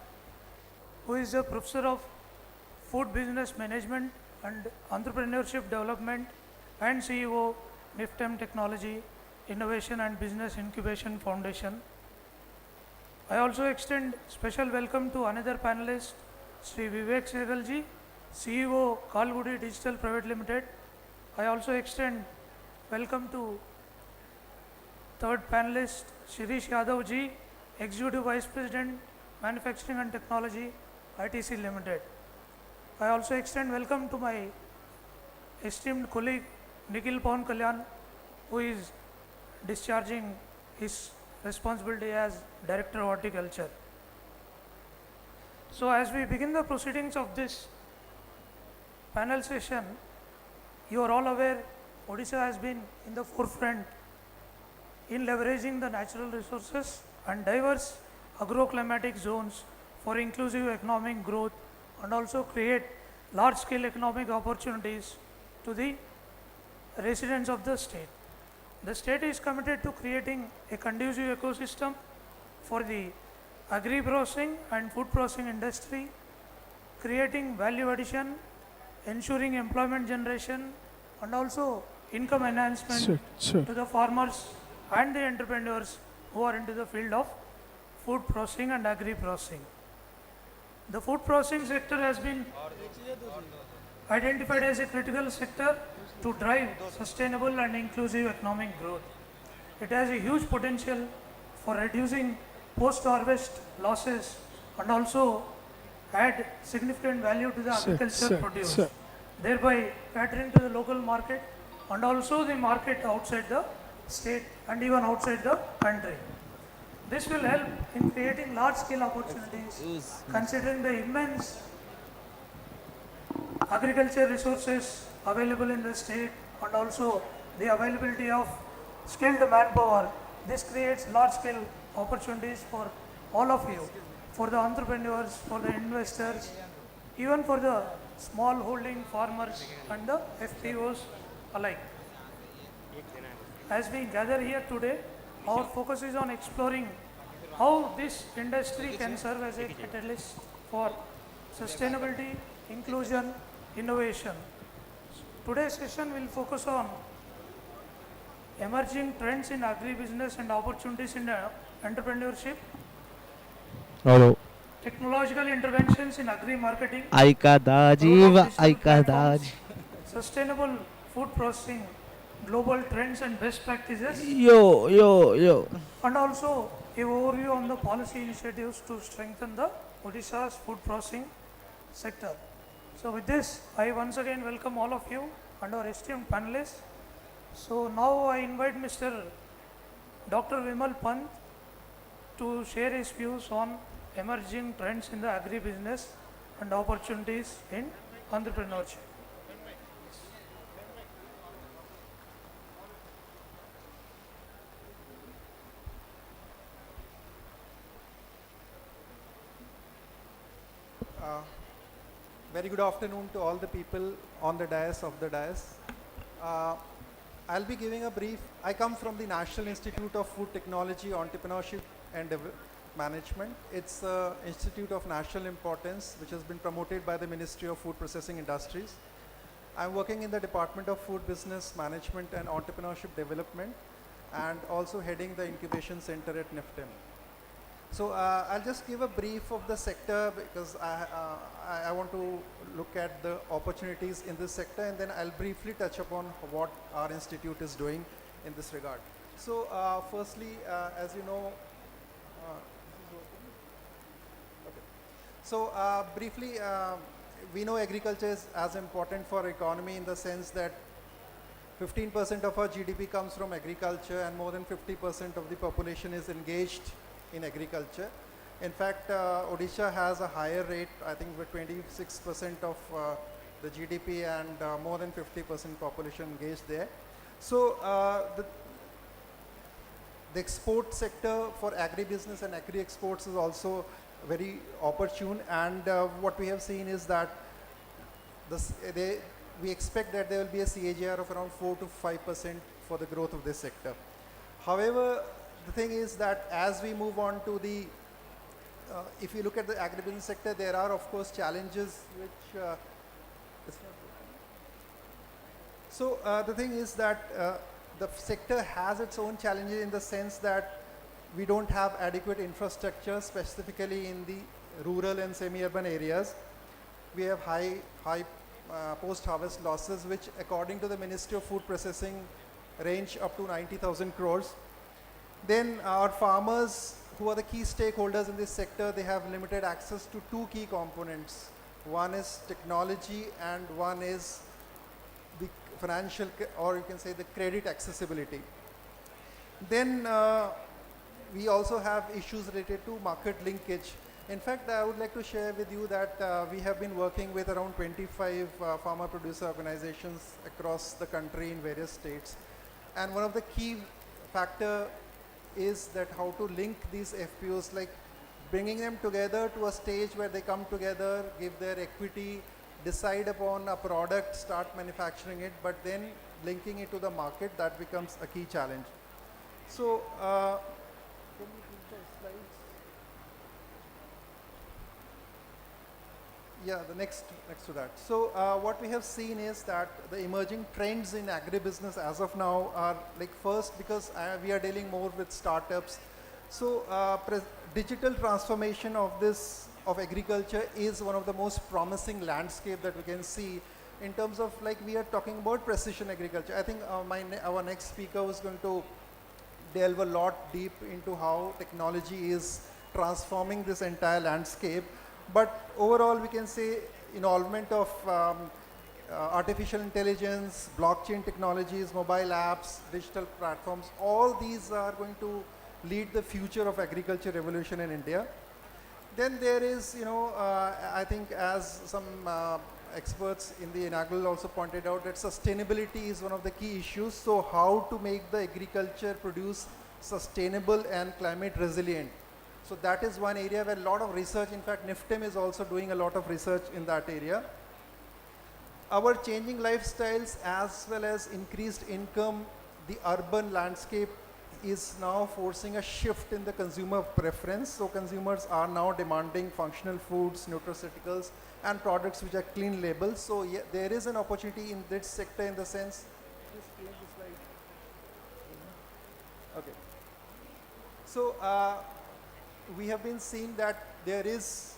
who is a professor of food business management and entrepreneurship development and CEO, NIFTEM Technology Innovation and Business Incubation Foundation. I also extend special welcome to another panelist, Sri Vivek Sehgalji, CEO Kalgudi Digital Private Limited. I also extend welcome to third panelist, Shirish Yadav ji, Executive Vice President, Manufacturing and Technology, ITC Limited. I also extend welcome to my esteemed colleague, Nikhil Pawan Kalyan, who is discharging his responsibility as Director of Horticulture. So as we begin the proceedings of this panel session, you are all aware Odisha has been in the forefront in leveraging the natural resources and diverse agroclimatic zones for inclusive economic growth and also create large scale economic opportunities to the residents of the state. The state is committed to creating a conducive ecosystem for the agri processing and food processing industry, creating value addition, ensuring employment generation, and also income enhancement to the farmers and the entrepreneurs who are into the field of food processing and agri processing. The food processing sector has been identified as a critical sector to drive sustainable and inclusive economic growth. It has a huge potential for reducing post-harvest losses and also add significant value to the agriculture produce, thereby catering to the local market and also the market outside the state and even outside the country. This will help in creating large-scale opportunities considering the immense agriculture resources available in the state and also the availability of skilled manpower. This creates large-scale opportunities for all of you, for the entrepreneurs, for the investors, even for the small holding farmers and the FPOs alike. As we gather here today, our focus is on exploring how this industry can serve as a catalyst for sustainability, inclusion, innovation. Today's session will focus on emerging trends in agribusiness and opportunities in entrepreneurship, Hello. technological interventions in agri-marketing, Aika role Dajiva, of digital Aika platforms, Daj. sustainable food processing, global trends and best practices, Yo. and also a overview on the policy initiatives to strengthen the Odisha's food processing sector. So with this, I once again welcome all of you and our esteemed panelists. So now I invite Mr. Dr. Vimal Pant to share his views on emerging trends in the agribusiness and opportunities in entrepreneurship. Very good afternoon to all the people on the dais of the dais. I'll be giving a brief. I come from the National Institute of Food Technology, Entrepreneurship and Management. It's an institute of national importance which has been promoted by the Ministry of Food Processing Industries. I'm working in the Department of Food Business Management and Entrepreneurship Development and also heading the incubation center at NIFTEM. So I'll just give a brief of the sector because I want to look at the opportunities in this sector, and then I'll briefly touch upon what our institute is doing in this regard. So firstly, as you know, so briefly, we know agriculture is as important for economy in the sense that 15% of our GDP comes from agriculture and more than 50% of the population is engaged in agriculture. In fact, Odisha has a higher rate, I think with 26% of the GDP and more than 50% population engaged there. So the export sector for agribusiness and agri-exports is also very opportune, and what we have seen is that we expect that there will be a CAGR of around 4 to 5% for the growth of this sector. However, the thing is that as we move on to the, if you look at the agribusiness sector, there are of course challenges which, the thing is that the sector has its own challenges in the sense that we don't have adequate infrastructure, specifically in the rural and semi-urban areas. We have high post-harvest losses, which according to the Ministry of Food Processing range up to 90,000 crores. Then our farmers, who are the key stakeholders in this sector, they have limited access to two key components. One is technology and one is the financial, or you can say the credit accessibility. Then we also have issues related to market linkage. In fact, I would like to share with you that we have been working with around 25 farmer producer organizations across the country in various states. And one of the key factor is that how to link these FPOs, like bringing them together to a stage where they come together, give their equity, decide upon a product, start manufacturing it, but then linking it to the market, that becomes a key challenge. So, can you put the slides? Yeah, the next to that. So what we have seen is that the emerging trends in agribusiness as of now are like, first, because we are dealing more with startups. So digital transformation of agriculture is one of the most promising landscape that we can see in terms of, like, we are talking about precision agriculture. I think our next speaker was going to delve a lot deep into how technology is transforming this entire landscape. But overall, we can say involvement of artificial intelligence, blockchain technologies, mobile apps, digital platforms, all these are going to lead the future of agriculture revolution in India. Then there is, I think, as some experts in the inaugural also pointed out, that sustainability is one of the key issues. So how to make the agriculture produce sustainable and climate resilient. So that is one area where a lot of research, in fact, NIFTEM is also doing a lot of research in that area. Our changing lifestyles as well as increased income, the urban landscape is now forcing a shift in the consumer preference. So consumers are now demanding functional foods, nutraceuticals, and products which are clean labels. So yeah, there is an opportunity in this sector in the sense. Just change the slide. Okay. So we have been seeing that there is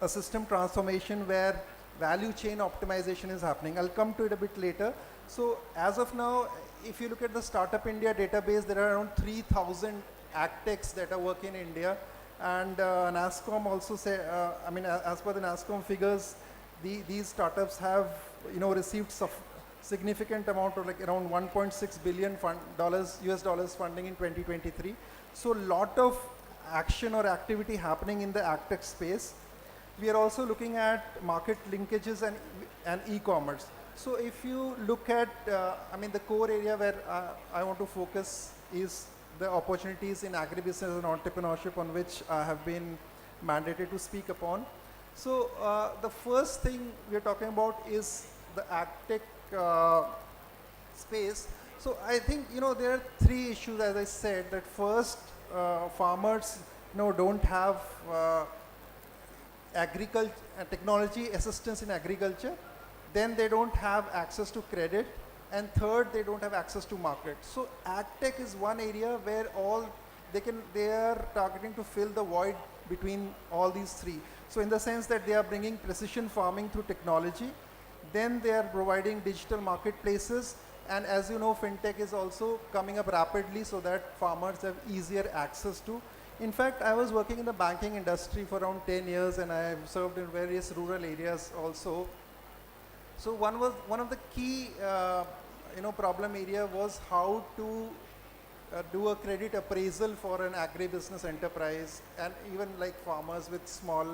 a system transformation where value chain optimization is happening. I'll come to it a bit later. So as of now, if you look at the Startup India database, there are around 3,000 agtechs that are working in India. And NASSCOM also say, as per the NASSCOM figures, these startups have, received significant amount of, like, around 1.6 billion US dollars funding in 2023. So lot of action or activity happening in the agtech space. We are also looking at market linkages and e-commerce. So if you look at, the core area where I want to focus is the opportunities in agribusiness and entrepreneurship, on which I have been mandated to speak upon. So the first thing we are talking about is the agtech space. So I think, there are three issues, as I said, that first, farmers, don't have technology assistance in agriculture. Then they don't have access to credit, and third, they don't have access to market. So agtech is one area where they are targeting to fill the void between all these three. So in the sense that they are bringing precision farming through technology, then they are providing digital marketplaces, and as you know, fintech is also coming up rapidly so that farmers have easier access to. In fact, I was working in the banking industry for around 10 years, and I have served in various rural areas also. So one of the key problem area was how to do a credit appraisal for an agribusiness enterprise, and even like farmers with small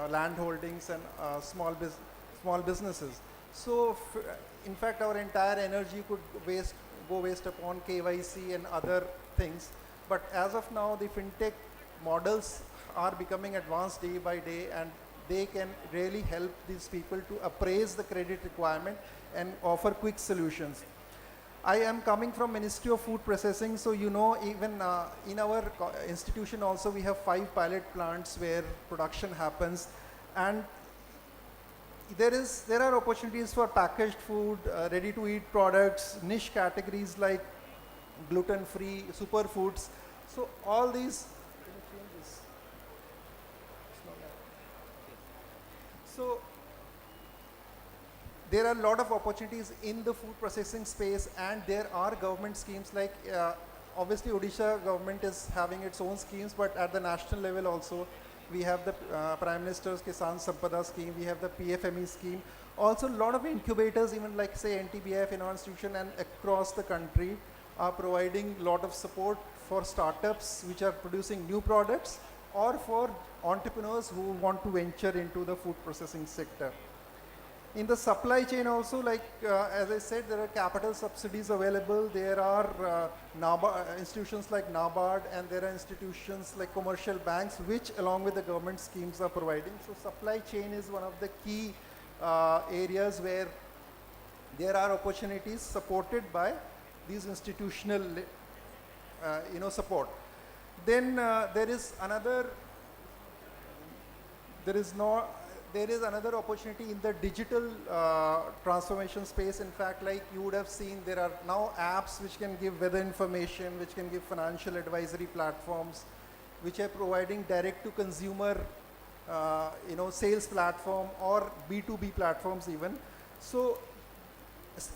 land holdings and small businesses. So in fact, our entire energy could go waste upon KYC and other things. But as of now, the fintech models are becoming advanced day by day, and they can really help these people to appraise the credit requirement and offer quick solutions. I am coming from Ministry of Food Processing, so even in our institution also we have 5 pilot plants where production happens, and there are opportunities for packaged food, ready to eat products, niche categories like gluten-free superfoods. So all these. So there are a lot of opportunities in the food processing space, and there are government schemes like obviously Odisha government is having its own schemes, but at the national level also we have the Prime Minister's Kisan Sampada scheme, we have the PFME scheme, also a lot of incubators, even like say NTBF in our institution and across the country are providing a lot of support for startups which are producing new products or for entrepreneurs who want to venture into the food processing sector. In the supply chain also, like as I said, there are capital subsidies available. There are institutions like NABARD, and there are institutions like commercial banks, which along with the government schemes are providing. So supply chain is one of the key areas where there are opportunities supported by these institutional support. Then there is another opportunity in the digital transformation space. In fact, like you would have seen, there are now apps which can give weather information, which can give financial advisory platforms, which are providing direct to consumer sales platform or B2B platforms even. So,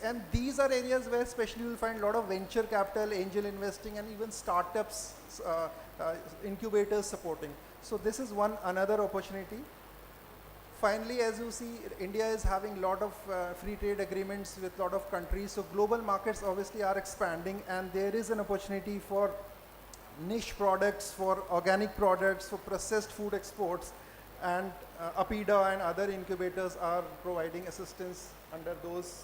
and these are areas where especially you will find a lot of venture capital, angel investing, and even startups, incubators supporting. So this is another opportunity. Finally, as you see, India is having a lot of free trade agreements with a lot of countries. So global markets obviously are expanding, and there is an opportunity for niche products, for organic products, for processed food exports, and APIDA and other incubators are providing assistance under those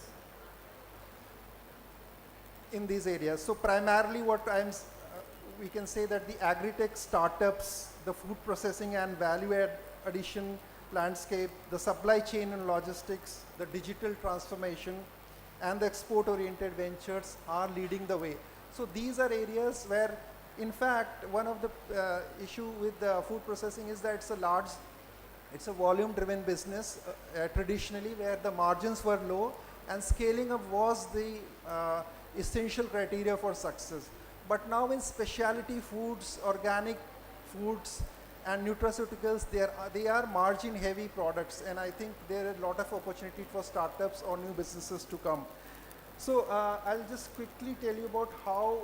in these areas. So primarily we can say that the agri-tech startups, the food processing and value addition landscape, the supply chain and logistics, the digital transformation, and the export-oriented ventures are leading the way. So these are areas where, in fact, one of the issue with the food processing is that it's a volume-driven business traditionally, where the margins were low and scaling up was the essential criteria for success. But now in specialty foods, organic foods, and nutraceuticals, they are margin heavy products, and I think there are a lot of opportunity for startups or new businesses to come. So I'll just quickly tell you about how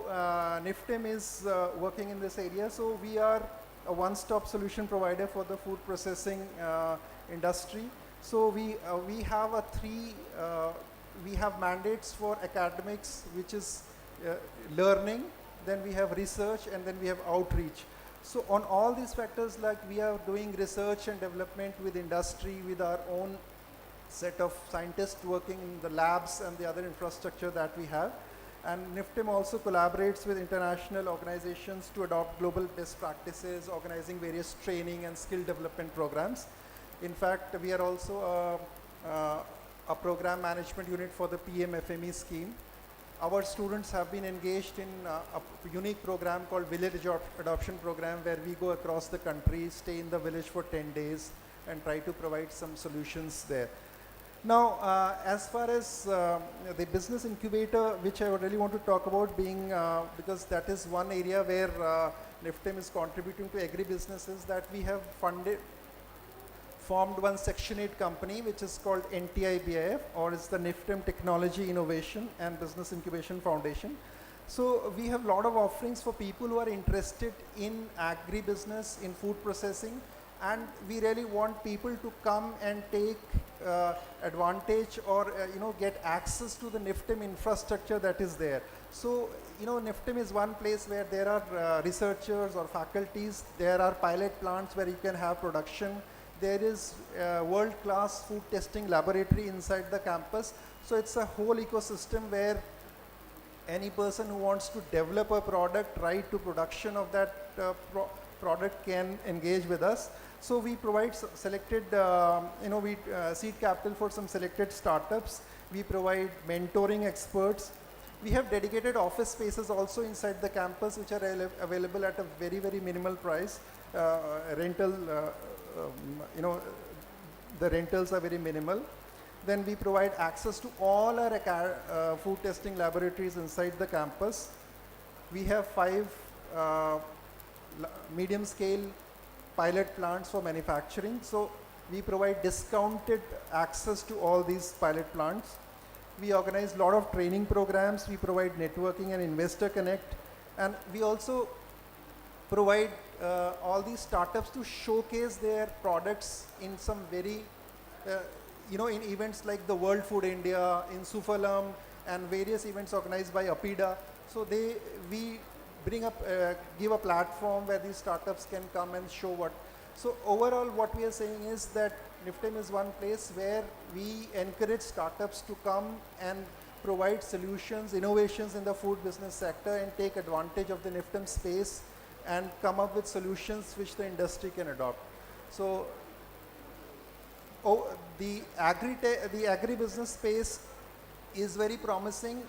NIFTEM is working in this area. So we are a one-stop solution provider for the food processing industry. So we have mandates for academics, which is learning, then we have research, and then we have outreach. So on all these factors, like we are doing research and development with industry, with our own set of scientists working in the labs and the other infrastructure that we have. And NIFTEM also collaborates with international organizations to adopt global best practices, organizing various training and skill development programs. In fact, we are also a program management unit for the PMFME scheme. Our students have been engaged in a unique program called Village Adoption Program, where we go across the country, stay in the village for 10 days, and try to provide some solutions there. Now, as far as the business incubator, which I really want to talk about, being because that is one area where NIFTEM is contributing to agri-businesses, that we have formed one Section 8 company, which is called NTIBIF, or is the NIFTEM Technology Innovation and Business Incubation Foundation. So we have a lot of offerings for people who are interested in agri-business, in food processing, and we really want people to come and take advantage or get access to the NIFTEM infrastructure that is there. So NIFTEM is one place where there are researchers or faculties, there are pilot plants where you can have production. There is a world-class food testing laboratory inside the campus. So it's a whole ecosystem where any person who wants to develop a product right to production of that product can engage with us. So we provide selected, seed capital for some selected startups. We provide mentoring experts. We have dedicated office spaces also inside the campus, which are available at a very, very minimal price. The rentals are very minimal. Then we provide access to all our food testing laboratories inside the campus. We have 5 uh, medium scale pilot plants for manufacturing. So we provide discounted access to all these pilot plants. We organize a lot of training programs. We provide networking and investor connect. And we also provide all these startups to showcase their products in some very, in events like the World Food India, in Sufalam, and various events organized by APIDA. So we bring up, give a platform where these startups can come and show what. So overall, what we are saying is that NIFTEM is one place where we encourage startups to come and provide solutions, innovations in the food business sector and take advantage of the NIFTEM space and come up with solutions which the industry can adopt. So the agribusiness space is very promising.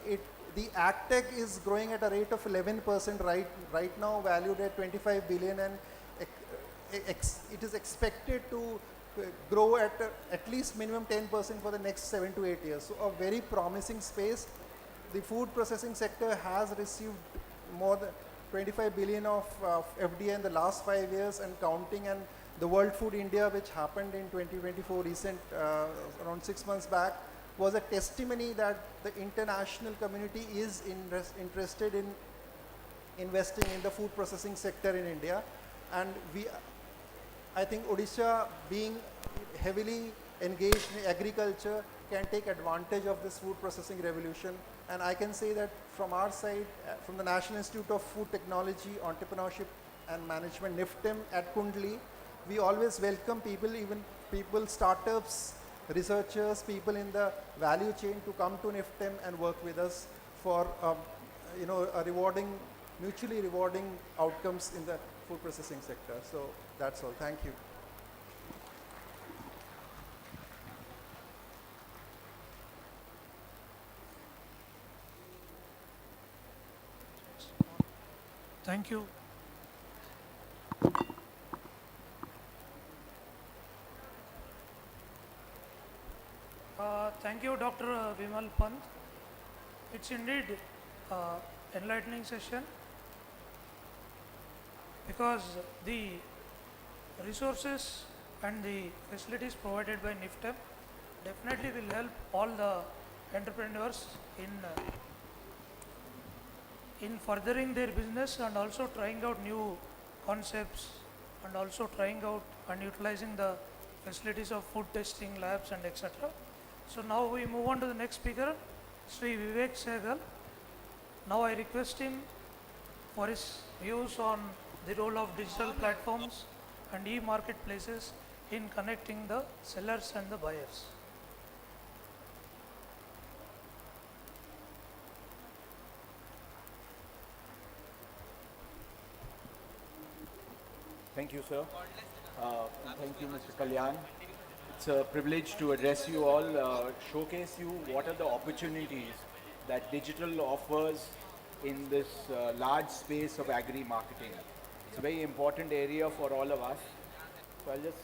The agtech is growing at a rate of 11% right now, valued at 25 billion, and it is expected to grow at least minimum 10% for the next 7 to 8 years. So a very promising space. The food processing sector has received more than 25 billion of FDI in the last 5 years and counting, and the World Food India, which happened in 2024, around 6 months back, was a testimony that the international community is interested in investing in the food processing sector in India. And I think Odisha, being heavily engaged in agriculture, can take advantage of this food processing revolution. And I can say that from our side, from the National Institute of Food Technology, Entrepreneurship and Management, NIFTEM at Kundli, we always welcome people, startups, researchers, people in the value chain to come to NIFTEM and work with us for mutually rewarding outcomes in the food processing sector. So that's all. Thank you. Thank you. Thank you, Dr. Vimal Pant. It's indeed enlightening session, because the resources and the facilities provided by NIFTEM definitely will help all the entrepreneurs in furthering their business and also trying out new concepts and also trying out and utilizing the facilities of food testing labs and etc. So now we move on to the next speaker, Sri Vivek Sehgal. Now I request him for his views on the role of digital platforms and e-marketplaces in connecting the sellers and the buyers. Thank you, sir. Thank you, Mr. Kalyan. It's a privilege to address you all, showcase you what are the opportunities that digital offers in this large space of agri marketing. It's a very important area for all of us. So I'll just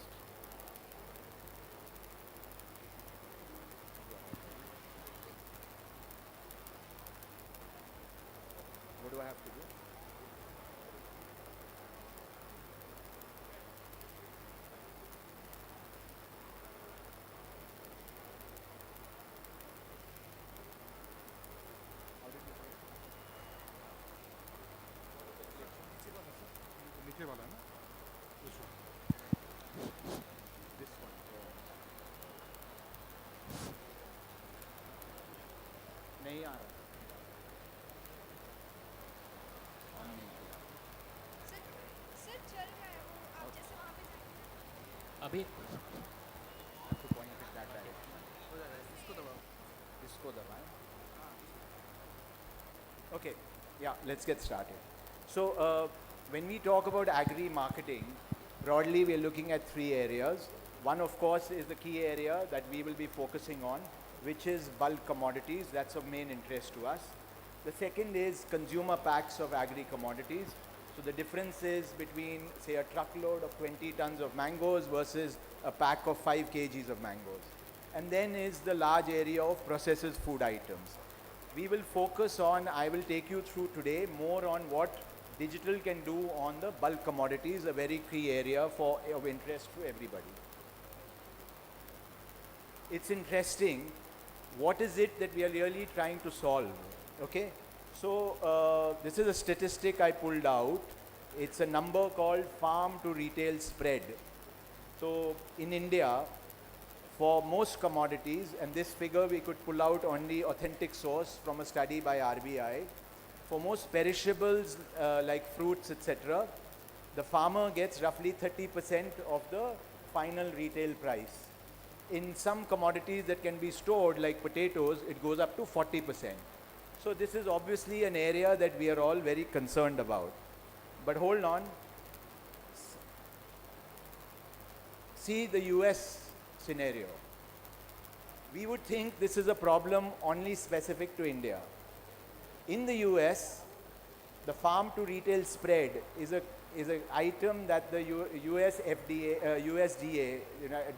what do I have to do? नहीं आ रहा अभी to point it that direction. इसको दबाएं. Okay, yeah, let's get started. So when we talk about agri marketing, broadly we are looking at 3 areas. One, of course, is the key area that we will be focusing on, which is bulk commodities. That's of main interest to us. The second is consumer packs of agri commodities. So the difference is between, say, a truckload of 20 tons of mangoes versus a pack of 5 kgs of mangoes. And then is the large area of processed food items. we will focus on, I will take you through today more on what digital can do on the bulk commodities, a very key area of interest to everybody. It's interesting, what is it that we are really trying to solve, okay? So this is a statistic I pulled out. It's a number called farm to retail spread. So in India, for most commodities, and this figure we could pull out on the authentic source from a study by RBI, for most perishables like fruits, etc., the farmer gets roughly 30% of the final retail price. In some commodities that can be stored, like potatoes, it goes up to 40%. So this is obviously an area that we are all very concerned about. But hold on. See the US scenario. We would think this is a problem only specific to India. In the US, the farm to retail spread is an item that the US FDA, USDA,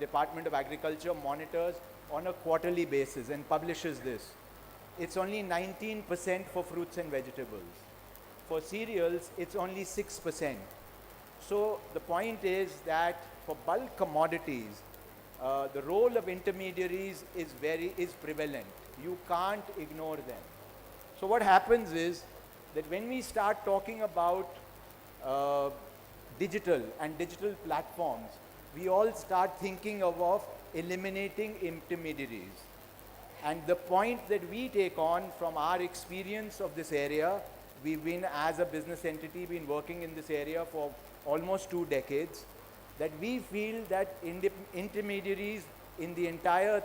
Department of Agriculture, monitors on a quarterly basis and publishes this. It's only 19% for fruits and vegetables. For cereals, it's only 6%. So the point is that for bulk commodities, the role of intermediaries is prevalent. You can't ignore them. So what happens is that when we start talking about digital and digital platforms, we all start thinking of eliminating intermediaries. And the point that we take on from our experience of this area, we've been, as a business entity, been working in this area for almost 2 decades, that we feel that intermediaries in the entire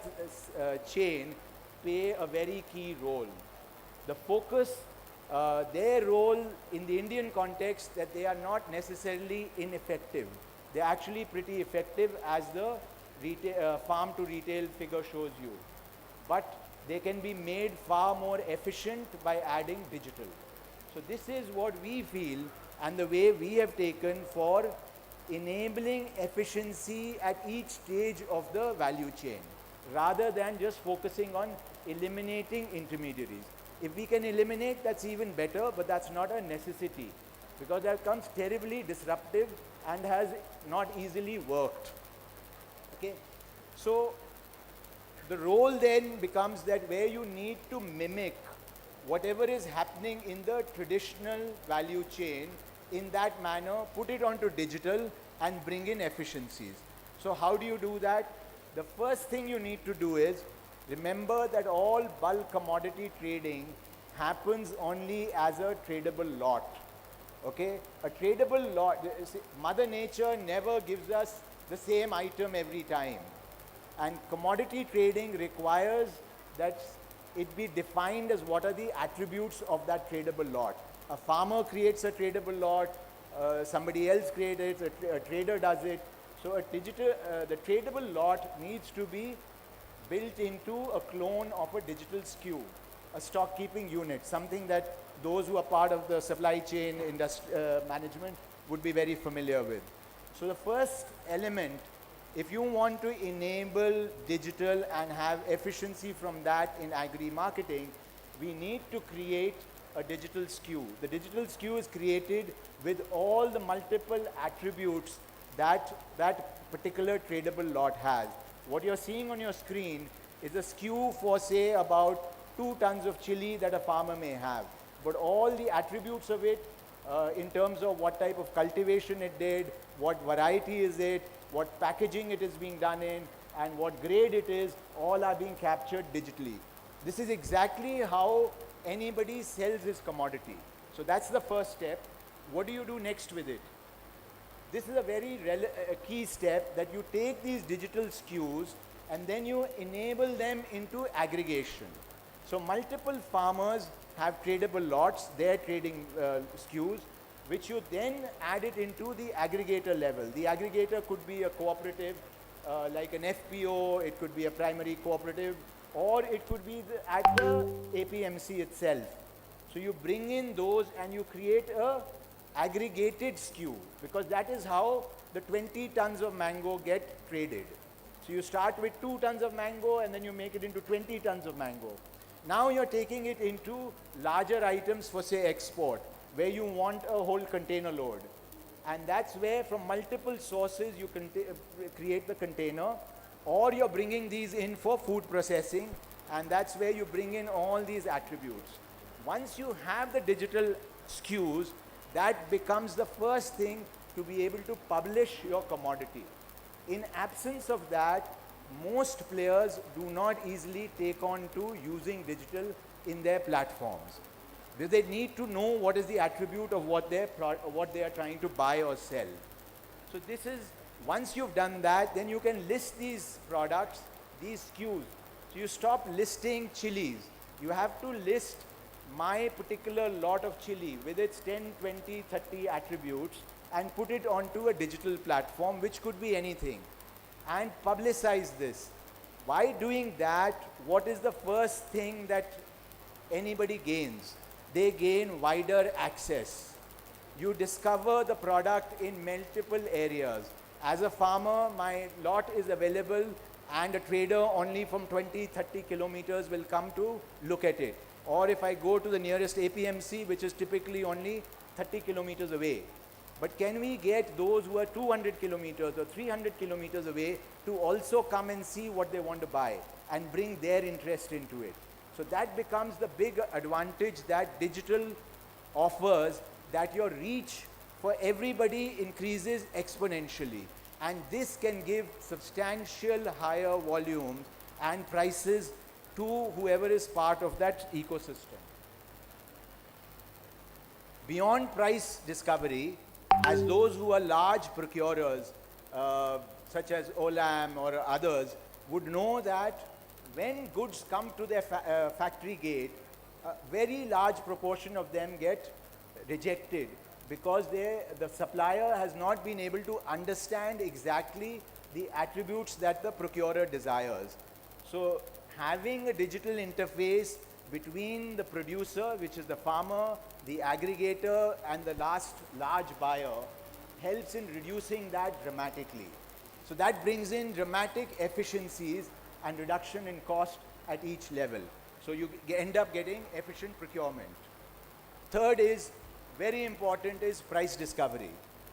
chain play a very key role. The focus, their role in the Indian context, that they are not necessarily ineffective. They're actually pretty effective, as the farm to retail figure shows you. But they can be made far more efficient by adding digital. So this is what we feel, and the way we have taken for enabling efficiency at each stage of the value chain, rather than just focusing on eliminating intermediaries. If we can eliminate, that's even better, but that's not a necessity, because that becomes terribly disruptive and has not easily worked. Okay, so the role then becomes that where you need to mimic whatever is happening in the traditional value chain in that manner, put it onto digital and bring in efficiencies. So how do you do that? The first thing you need to do is remember that all bulk commodity trading happens only as a tradable lot. Okay? A tradable lot, Mother Nature never gives us the same item every time. And commodity trading requires that it be defined as what are the attributes of that tradable lot. A farmer creates a tradable lot, somebody else creates it, a trader does it. So the tradable lot needs to be built into a clone of a digital SKU, a stock keeping unit, something that those who are part of the supply chain management would be very familiar with. So the first element, if you want to enable digital and have efficiency from that in agri marketing, we need to create a digital SKU. The digital SKU is created with all the multiple attributes that that particular tradable lot has. What you're seeing on your screen is a SKU for, say, about 2 tons of chili that a farmer may have. But all the attributes of it, in terms of what type of cultivation it did, what variety is it, what packaging it is being done in, and what grade it is, all are being captured digitally. This is exactly how anybody sells his commodity. So that's the first step. What do you do next with it? This is a very key step, that you take these digital SKUs and then you enable them into aggregation. So multiple farmers have tradable lots, their trading SKUs, which you then add it into the aggregator level. The aggregator could be a cooperative, like an FPO, it could be a primary cooperative, or it could be at the APMC itself. So you bring in those and you create a aggregated SKU, because that is how the 20 tons of mango get traded. So you start with 2 tons of mango and then you make it into 20 tons of mango. Now you're taking it into larger items for say export, where you want a whole container load. And that's where from multiple sources you can create the container, or you're bringing these in for food processing, and that's where you bring in all these attributes. Once you have the digital SKUs, that becomes the first thing to be able to publish your commodity. In absence of that, most players do not easily take on to using digital in their platforms. Because they need to know what is the attribute of what they are trying to buy or sell. So this is, once you've done that, then you can list these products, these SKUs. So you stop listing chilies. You have to list my particular lot of chili with its 10, 20, 30 attributes and put it onto a digital platform, which could be anything, and publicize this. By doing that, what is the first thing that anybody gains? They gain wider access. You discover the product in multiple areas. As a farmer, my lot is available and a trader only from 20, 30 kilometers will come to look at it. Or if I go to the nearest APMC, which is typically only 30 kilometers away. But can we get those who are 200 kilometers or 300 kilometers away to also come and see what they want to buy and bring their interest into it? So that becomes the big advantage that digital offers, that your reach for everybody increases exponentially. And this can give substantial higher volumes and prices to whoever is part of that ecosystem. Beyond price discovery, as those who are large procurers, such as Olam or others, would know that when goods come to their factory gate, a very large proportion of them get rejected because the supplier has not been able to understand exactly the attributes that the procurer desires. So having a digital interface between the producer, which is the farmer, the aggregator, and the last large buyer helps in reducing that dramatically. So that brings in dramatic efficiencies and reduction in cost at each level. So you end up getting efficient procurement. Third is, very important, is price discovery.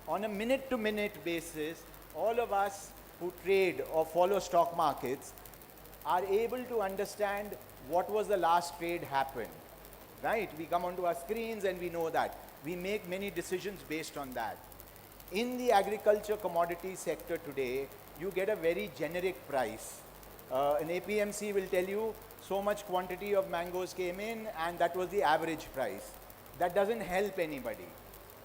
On a minute-to-minute basis, all of us who trade or follow stock markets are able to understand what was the last trade happened, right? We come onto our screens and we know that. We make many decisions based on that. In the agriculture commodity sector today, you get a very generic price. An APMC will tell you so much quantity of mangoes came in and that was the average price. That doesn't help anybody.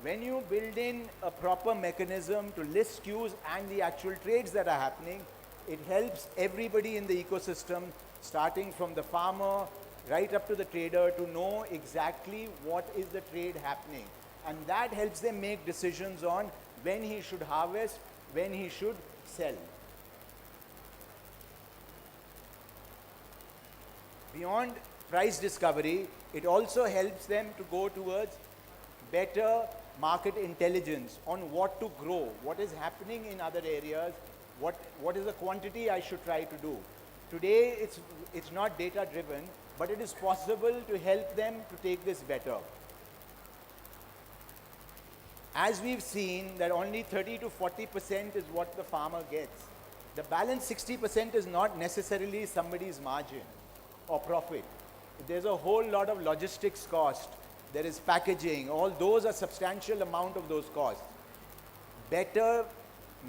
When you build in a proper mechanism to list SKUs and the actual trades that are happening, it helps everybody in the ecosystem, starting from the farmer right up to the trader, to know exactly what is the trade happening. And that helps them make decisions on when he should harvest, when he should sell. Beyond price discovery, it also helps them to go towards better market intelligence on what to grow, what is happening in other areas, what is the quantity I should try to do. Today, it's not data driven, but it is possible to help them to take this better. As we've seen that only 30 to 40% is what the farmer gets. The balance 60% is not necessarily somebody's margin or profit. There's a whole lot of logistics cost. There is packaging. All those are substantial amount of those costs. Better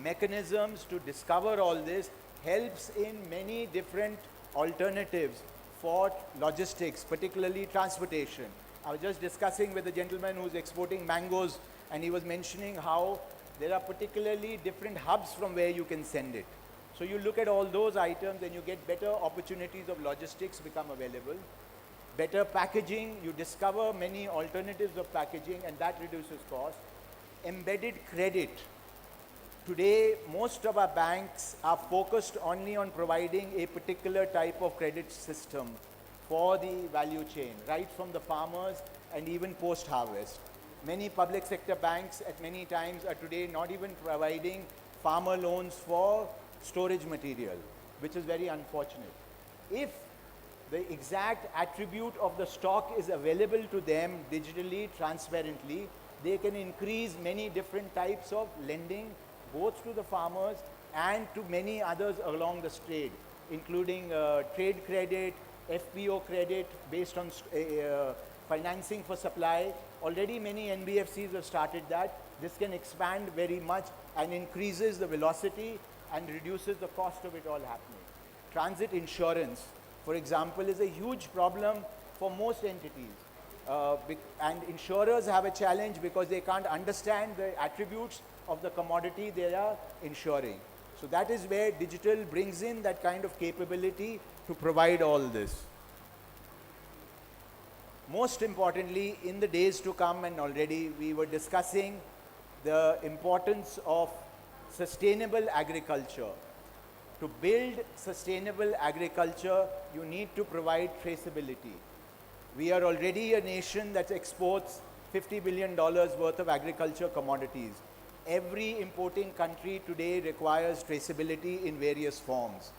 mechanisms to discover all this helps in many different alternatives for logistics, particularly transportation. I was just discussing with a gentleman who's exporting mangoes, and he was mentioning how there are particularly different hubs from where you can send it. So you look at all those items and you get better opportunities of logistics become available. Better packaging, you discover many alternatives of packaging and that reduces cost. Embedded credit. Today, most of our banks are focused only on providing a particular type of credit system for the value chain, right from the farmers and even post-harvest. Many public sector banks at many times are today not even providing farmer loans for storage material, which is very unfortunate. If the exact attribute of the stock is available to them digitally, transparently, they can increase many different types of lending, both to the farmers and to many others along the trade, including trade credit, FPO credit based on financing for supply. Already many NBFCs have started that. This can expand very much and increases the velocity and reduces the cost of it all happening. Transit insurance, for example, is a huge problem for most entities. And insurers have a challenge because they can't understand the attributes of the commodity they are insuring. So that is where digital brings in that kind of capability to provide all this. Most importantly, in the days to come, and already we were discussing the importance of sustainable agriculture. To build sustainable agriculture, you need to provide traceability. We are already a nation that exports $50 billion worth of agriculture commodities. Every importing country today requires traceability in various forms.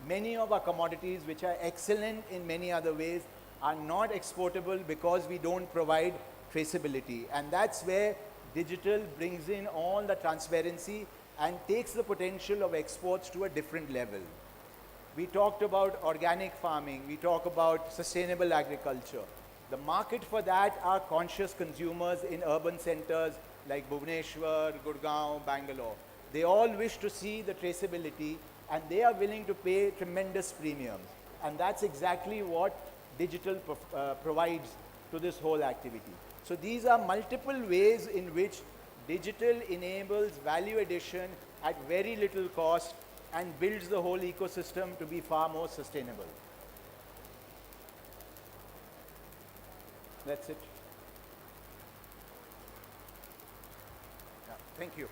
Many of our commodities, which are excellent in many other ways, are not exportable because we don't provide traceability. And that's where digital brings in all the transparency and takes the potential of exports to a different level. We talked about organic farming, we talk about sustainable agriculture. The market for that are conscious consumers in urban centers like Bhubaneshwar, Gurgaon, Bangalore. They all wish to see the traceability and they are willing to pay tremendous premiums. And that's exactly what digital provides to this whole activity. So these are multiple ways in which digital enables value addition at very little cost and builds the whole ecosystem to be far more sustainable. That's it. Yeah, thank you.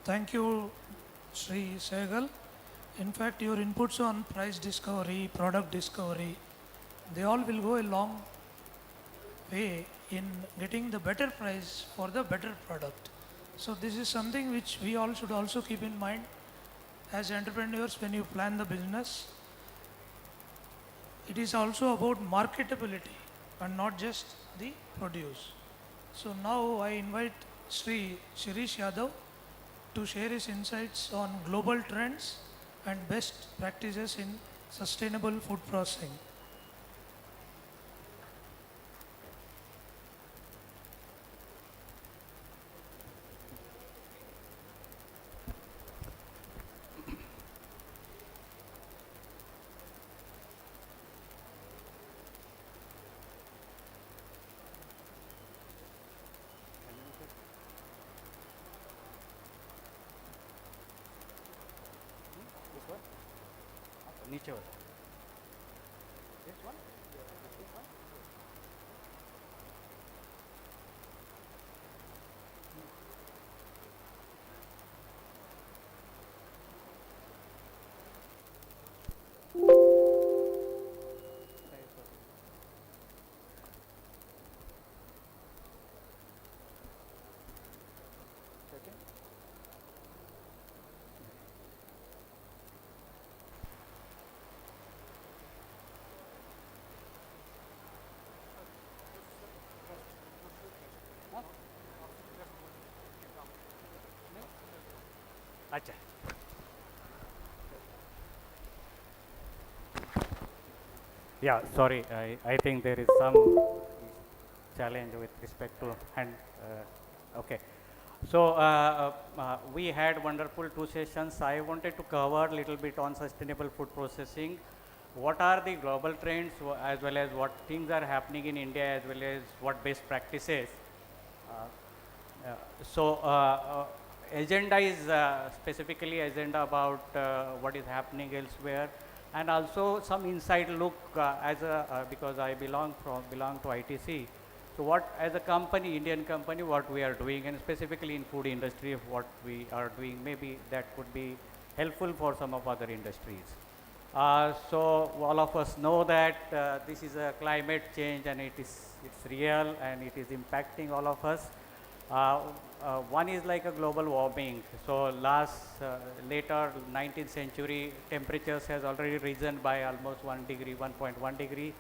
Thank you, Sri Sehgal. In fact, your inputs on price discovery, product discovery, they all will go a long way in getting the better price for the better product. So this is something which we all should also keep in mind as entrepreneurs when you plan the business. It is also about marketability and not just the produce. So now I invite Sri Shirish Yadav to share his insights on global trends and best practices in sustainable food processing. नीचे वाला अच्छा yeah sorry I think there is some challenge with respect to hand okay so we had wonderful 2 sessions. I wanted to cover a little bit on sustainable food processing. What are the global trends as well as what things are happening in India as well as what best practices. Agenda is specifically agenda about what is happening elsewhere and also some inside look as a because I belong to ITC. So what as a company, Indian company, what we are doing and specifically in food industry of what we are doing, maybe that could be helpful for some of other industries. So all of us know that this is a climate change and it's real and it is impacting all of us. One is like a global warming. So later 19th century temperatures has already risen by almost 1 degree, 1.1 degree.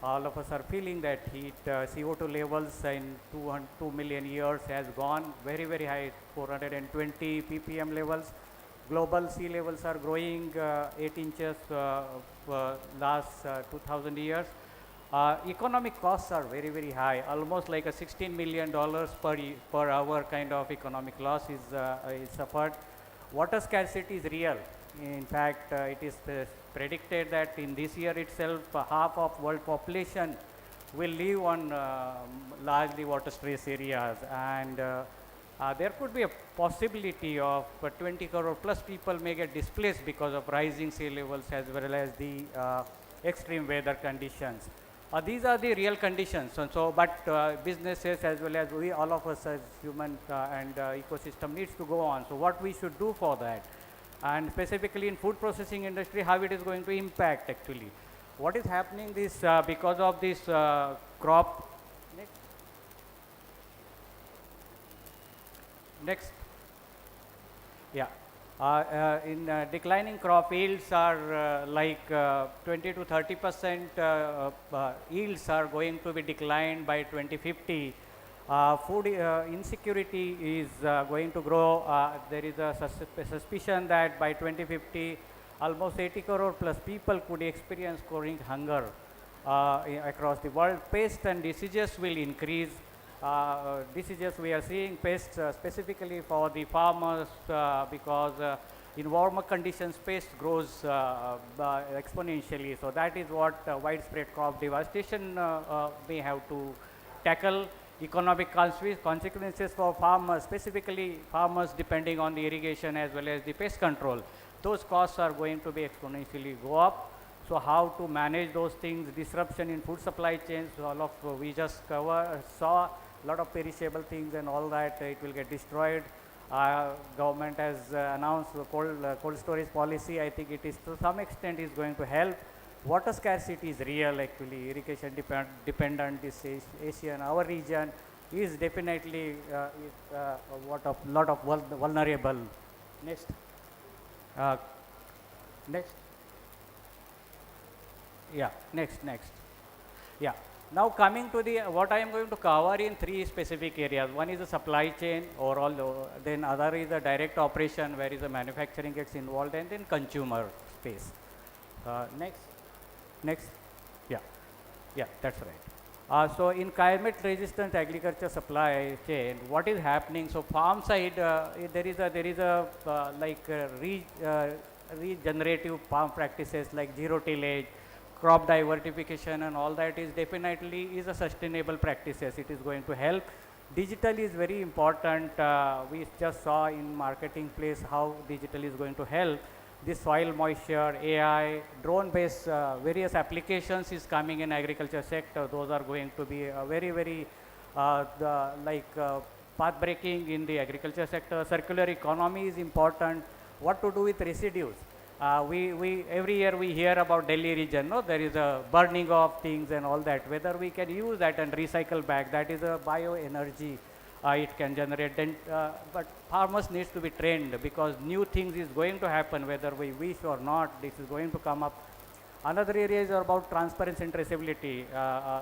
All of us are feeling that heat. CO2 levels in 2 million years has gone very, very high, 420 ppm levels. Global sea levels are growing 8 inches last 2000 years. Economic costs are very, very high, almost like a $16 million per hour kind of economic loss is suffered. Water scarcity is real. In fact, it is predicted that in this year itself, half of world population will live on largely water stress areas, and there could be a possibility of 20 crore plus people may get displaced because of rising sea levels as well as the extreme weather conditions. These are the real conditions, and so but businesses as well as we all of us as human and ecosystem needs to go on. So what we should do for that, and specifically in food processing industry, how it is going to impact actually. What is happening this because of this crop. Next. Yeah. In declining crop yields are like 20 to 30% yields are going to be declined by 2050. Food insecurity is going to grow. There is a suspicion that by 2050, almost 80 crore plus people could experience chronic hunger across the world. Pests and diseases will increase. Diseases we are seeing pests specifically for the farmers because in warmer conditions pest grows exponentially. So that is what widespread crop devastation may have to tackle. Economic consequences for farmers, specifically farmers depending on the irrigation as well as the pest control. Those costs are going to be exponentially go up. So how to manage those things, disruption in food supply chains, all of we just saw a lot of perishable things and all that, it will get destroyed. Government has announced the cold storage policy. I think it is to some extent is going to help. Water scarcity is real actually. Irrigation dependent this Asia and our region is definitely lot of vulnerable. Next. Next. Yeah, next. Yeah. Now coming to the what I am going to cover in three specific areas. One is the supply chain overall, then other is the direct operation where is the manufacturing gets involved, and then consumer space. Next. Yeah, that's right. So in climate resistant agriculture supply chain, what is happening? So farm side, there is a regenerative farm practices like zero tillage, crop diversification, and all that is definitely is a sustainable practices. It is going to help. Digital is very important. We just saw in marketing place how digital is going to help. This soil moisture, AI, drone based various applications is coming in agriculture sector. Those are going to be very path breaking in the agriculture sector. Circular economy is important. What to do with residues? We every year we hear about Delhi region, no, there is a burning of things and all that. Whether we can use that and recycle back, that is a bioenergy it can generate. Then, but farmers needs to be trained because new things is going to happen whether we wish or not. This is going to come up. Another area is about transparency and traceability.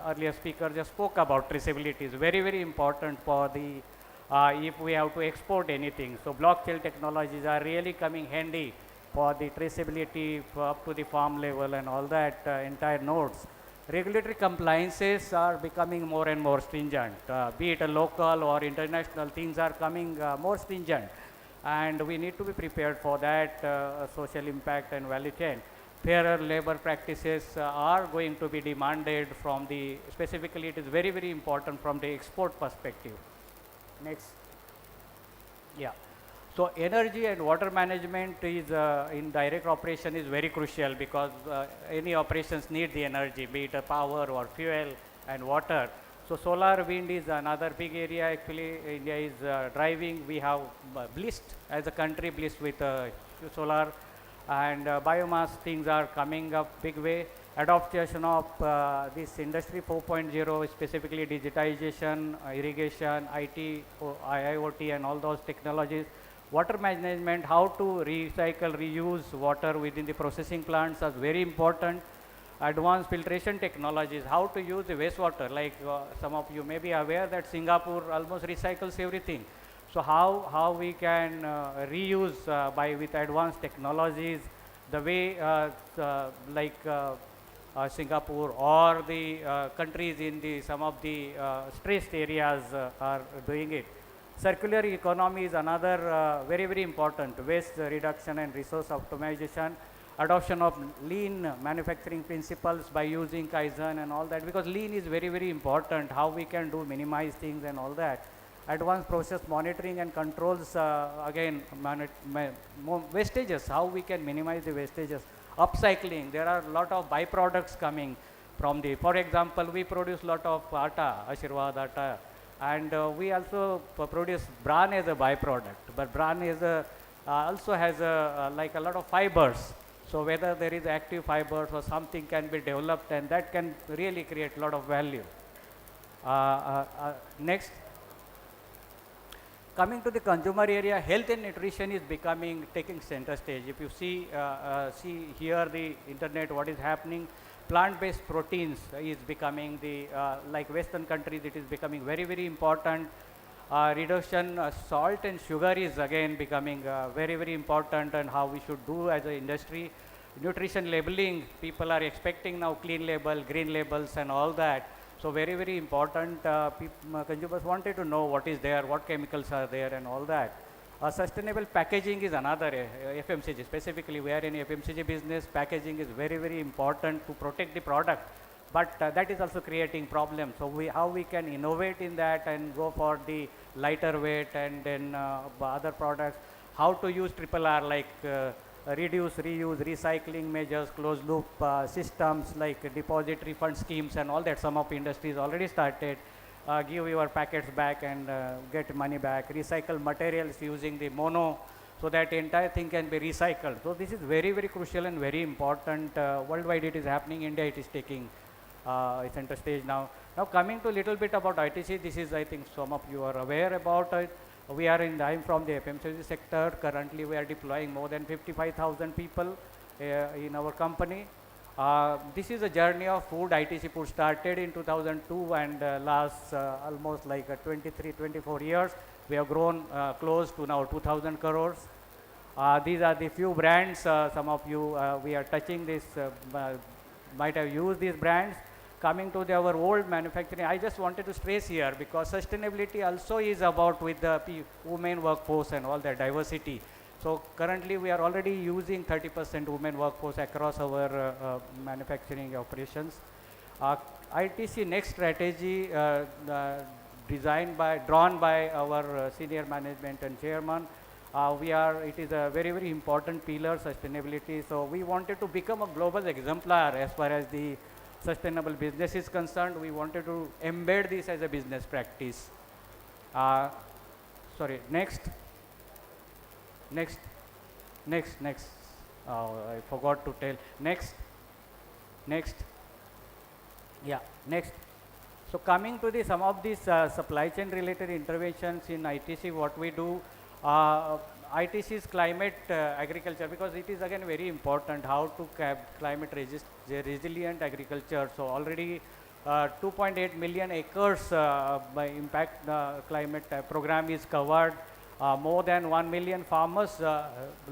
Earlier speaker just spoke about traceability. Is very important for the if we have to export anything. So blockchain technologies are really coming handy for the traceability up to the farm level and all that entire nodes. Regulatory compliances are becoming more and more stringent, be it a local or international, things are coming more stringent, and we need to be prepared for that social impact and value chain. Fairer labor practices are going to be demanded from the, specifically it is very important from the export perspective. Next. Yeah. So energy and water management is in direct operation is very crucial because any operations need the energy, be it a power or fuel and water. So solar wind is another big area actually India is driving. We have blessed as a country, blessed with solar and biomass things are coming up big way. adoption of this industry 4.0, specifically digitization, irrigation, IT, IIoT and all those technologies, water management, how to recycle, reuse water within the processing plants is very important. Advanced filtration technologies, how to use the wastewater, like some of you may be aware that Singapore almost recycles everything. So how we can reuse with advanced technologies, the way Singapore or the countries in the some of the stressed areas are doing it. Circular economy is another very important. Waste reduction and resource optimization, adoption of lean manufacturing principles by using Kaizen and all that, because lean is very important, how we can do minimize things and all that. Advanced process monitoring and controls, again, wastages, how we can minimize the wastages. Upcycling, there are a lot of byproducts coming from the, for example, we produce lot of atta, Ashirwad atta, and we also produce bran as a byproduct, but bran is also has like a lot of fibers. So whether there is active fibers or something can be developed, and that can really create a lot of value. Next, coming to the consumer area, health and nutrition is taking center stage. If you see here the internet, what is happening, plant-based proteins is becoming the, like Western countries, it is becoming very important. Reduction salt and sugar is again becoming very important, and how we should do as an industry. Nutrition labeling, people are expecting now clean label, green labels and all that. So very important, consumers wanted to know what is there, what chemicals are there and all that. Sustainable packaging is another FMCG, specifically we are in FMCG business, packaging is very important to protect the product, but that is also creating problems. So how we can innovate in that and go for the lighter weight and then other products, how to use triple R, like reduce, reuse, recycling measures, closed loop systems like deposit refund schemes and all that. Some of industries already started. Give your packets back and get money back. Recycle materials using the mono, so that entire thing can be recycled. So this is very crucial and very important. Worldwide it is happening. India it is taking center stage now. Now coming to a little bit about ITC, this is, I think some of you are aware about it. I'm from the FMCG sector. Currently we are deploying more than 55,000 people in our company. This is a journey of food. ITC Food started in 2002 and last almost like 24 years. We have grown close to now 2,000 crores. These are the few brands. Some of you, we are touching this, might have used these brands. Coming to our old manufacturing, I just wanted to stress here, because sustainability also is about with the women workforce and all that diversity. So currently we are already using 30% women workforce across our manufacturing operations. ITC next strategy drawn by our senior management and chairman. It is a very important pillar, sustainability. So we wanted to become a global exemplar as far as the sustainable business is concerned. We wanted to embed this as a business practice. Sorry, next. I forgot to tell. Next. Yeah, next. So coming to some of these supply chain related interventions in ITC, what we do, ITC's climate agriculture, because it is again very important how to climate resilient agriculture. So already 2.8 million acres by impact climate program is covered. More than 1 million farmers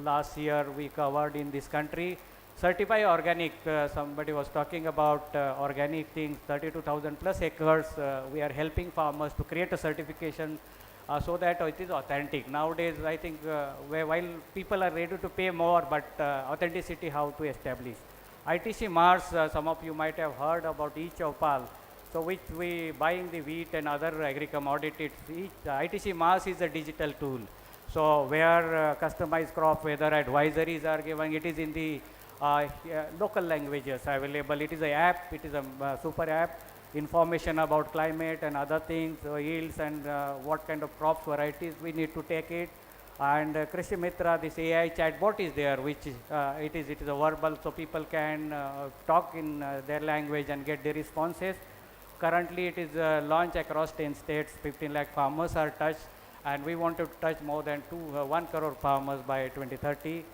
last year we covered in this country. Certify organic, somebody was talking about organic things, 32,000 plus acres. We are helping farmers to create a certification so that it is authentic. Nowadays, I think while people are ready to pay more, but authenticity how to establish. ITC Mars, some of you might have heard about each opal. So which we buying the wheat and other agri commodities. ITC Mars is a digital tool. So where customized crop weather advisories are given, it is in the local languages available. It is an app, it is a super app. Information about climate and other things, yields and what kind of crops varieties we need to take it. And Krishi Mitra, this AI chatbot is there, which is, it is a verbal, so people can talk in their language and get the responses. Currently, it is launched across 10 states. 15 lakh farmers are touched, and we want to touch more than 1 crore farmers by 2030.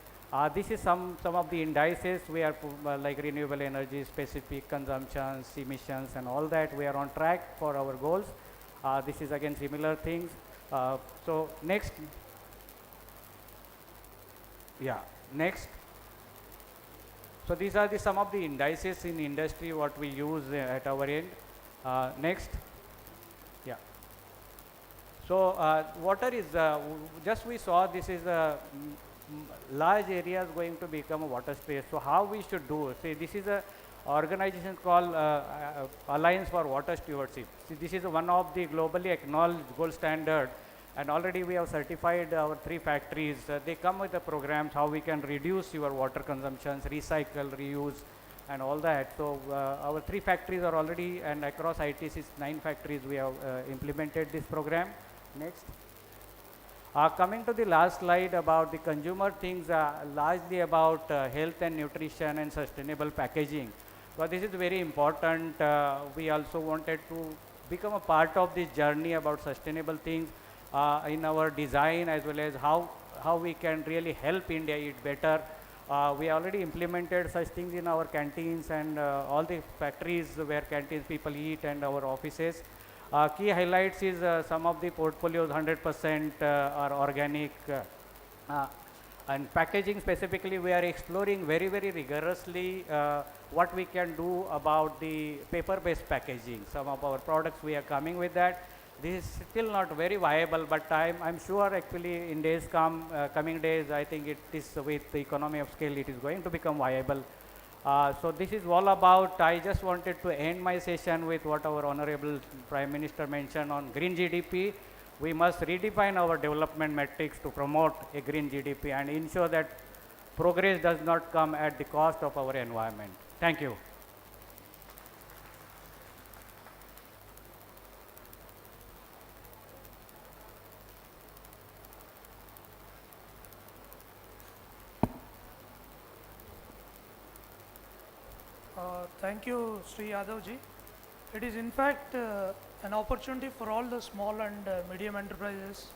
This is some of the indices we are like renewable energy, specific consumptions, emissions, and all that. We are on track for our goals. This is again similar things. So next. Yeah, next. So these are some of the indices in industry what we use at our end. Next. Yeah. So water is, just we saw this is a large areas going to become a water space. So how we should do? See, this is a organization called Alliance for Water Stewardship. See, this is one of the globally acknowledged gold standard, and already we have certified our 3 factories. They come with the programs how we can reduce your water consumptions, recycle, reuse, and all that. So our 3 factories are already, and across ITC's 9 factories we have implemented this program. Next. Coming to the last slide about the consumer things, largely about health and nutrition and sustainable packaging. So this is very important. We also wanted to become a part of this journey about sustainable things in our design, as well as how we can really help India eat better. We already implemented such things in our canteens and all the factories where canteens people eat, and our offices. Key highlights is some of the portfolios 100% are organic, and packaging specifically we are exploring very rigorously what we can do about the paper based packaging. Some of our products we are coming with that. This is still not very viable, but I'm sure actually in coming days, I think it is with the economy of scale, it is going to become viable. So this is all about, I just wanted to end my session with what our Honorable Prime Minister mentioned on green GDP. We must redefine our development metrics to promote a green GDP and ensure that progress does not come at the cost of our environment. Thank you. Thank you, Sri Yadavji. It is in fact an opportunity for all the small and medium enterprises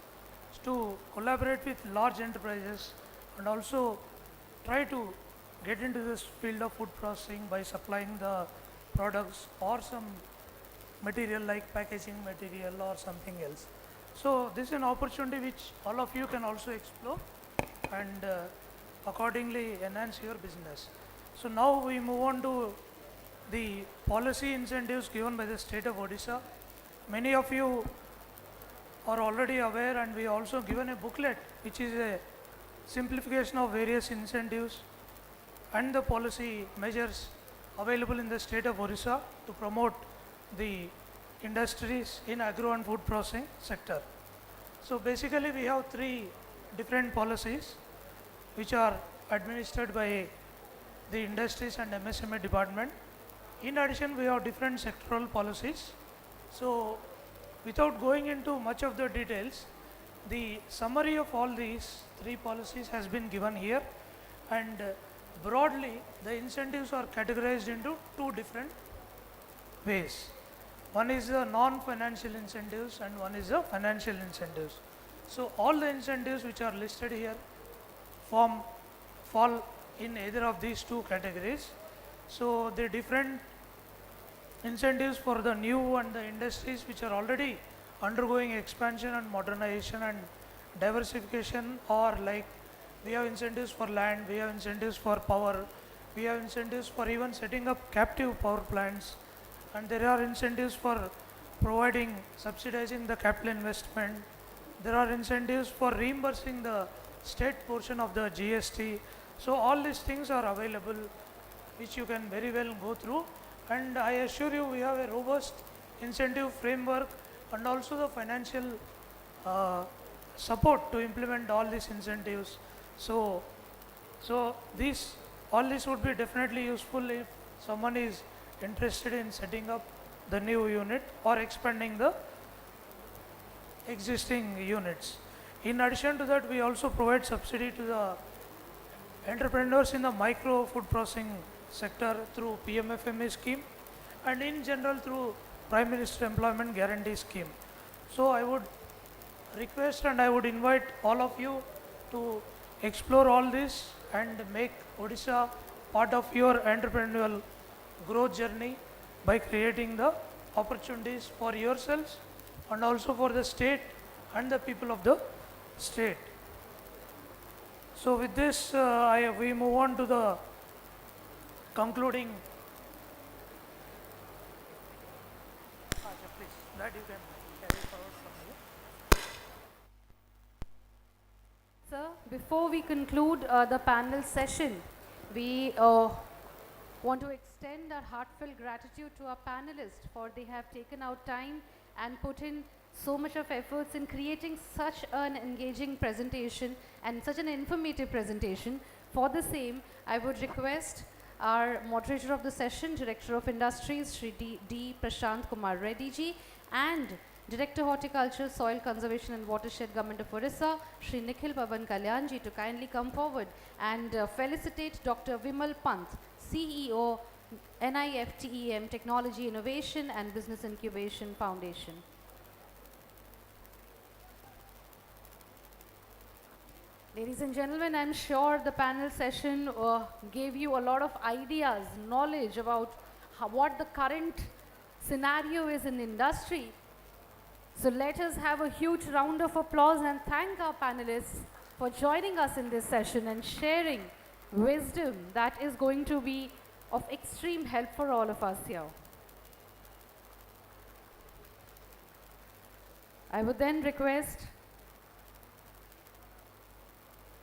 to collaborate with large enterprises and also try to get into this field of food processing by supplying the products or some material like packaging material or something else. So this is an opportunity which all of you can also explore and accordingly enhance your business. So now we move on to the policy incentives given by the state of Odisha. Many of you are already aware, and we also given a booklet which is a simplification of various incentives and the policy measures available in the state of Odisha to promote the industries in agro and food processing sector. So basically we have 3 different policies which are administered by the industries and MSME department. In addition, we have different sectoral policies. So without going into much of the details, the summary of all these 3 policies has been given here, and broadly the incentives are categorized into 2 different ways. One is the non-financial incentives and one is the financial incentives. So all the incentives which are listed here fall in either of these 2 categories. So the different incentives for the new and the industries which are already undergoing expansion and modernization and diversification, or like we have incentives for land, we have incentives for power, we have incentives for even setting up captive power plants, and there are incentives for providing, subsidizing the capital investment. There are incentives for reimbursing the state portion of the GST. So all these things are available which you can very well go through, and I assure you we have a robust incentive framework and also the financial support to implement all these incentives. So all this would be definitely useful if someone is interested in setting up the new unit or expanding the existing units. In addition to that, we also provide subsidy to the entrepreneurs in the micro food processing sector through PMFMA scheme and in general through Prime Minister Employment Guarantee Scheme. So I would request and I would invite all of you to explore all this and make Odisha part of your entrepreneurial growth journey by creating the opportunities for yourselves and also for the state and the people of the state. So with this, we move on to the concluding. Acha, please, that you can carry forward from here. Sir, before we conclude the panel session, we want to extend our heartfelt gratitude to our panelists for they have taken out time and put in so much of efforts in creating such an engaging presentation and such an informative presentation. For the same, I would request our moderator of the session, Director of Industries, Shri D. Prashant Kumar Reddy ji, and Director Horticulture, Soil Conservation and Watershed, Government of Odisha, Shri Nikhil Pavan Kalyan ji, to kindly come forward and felicitate Dr. Vimal Pant, CEO, NIFTEM Technology Innovation and Business Incubation Foundation. Ladies and gentlemen, I'm sure the panel session gave you a lot of ideas, knowledge about what the current scenario is in the industry. So let us have a huge round of applause and thank our panelists for joining us in this session and sharing wisdom that is going to be of extreme help for all of us here. I would then request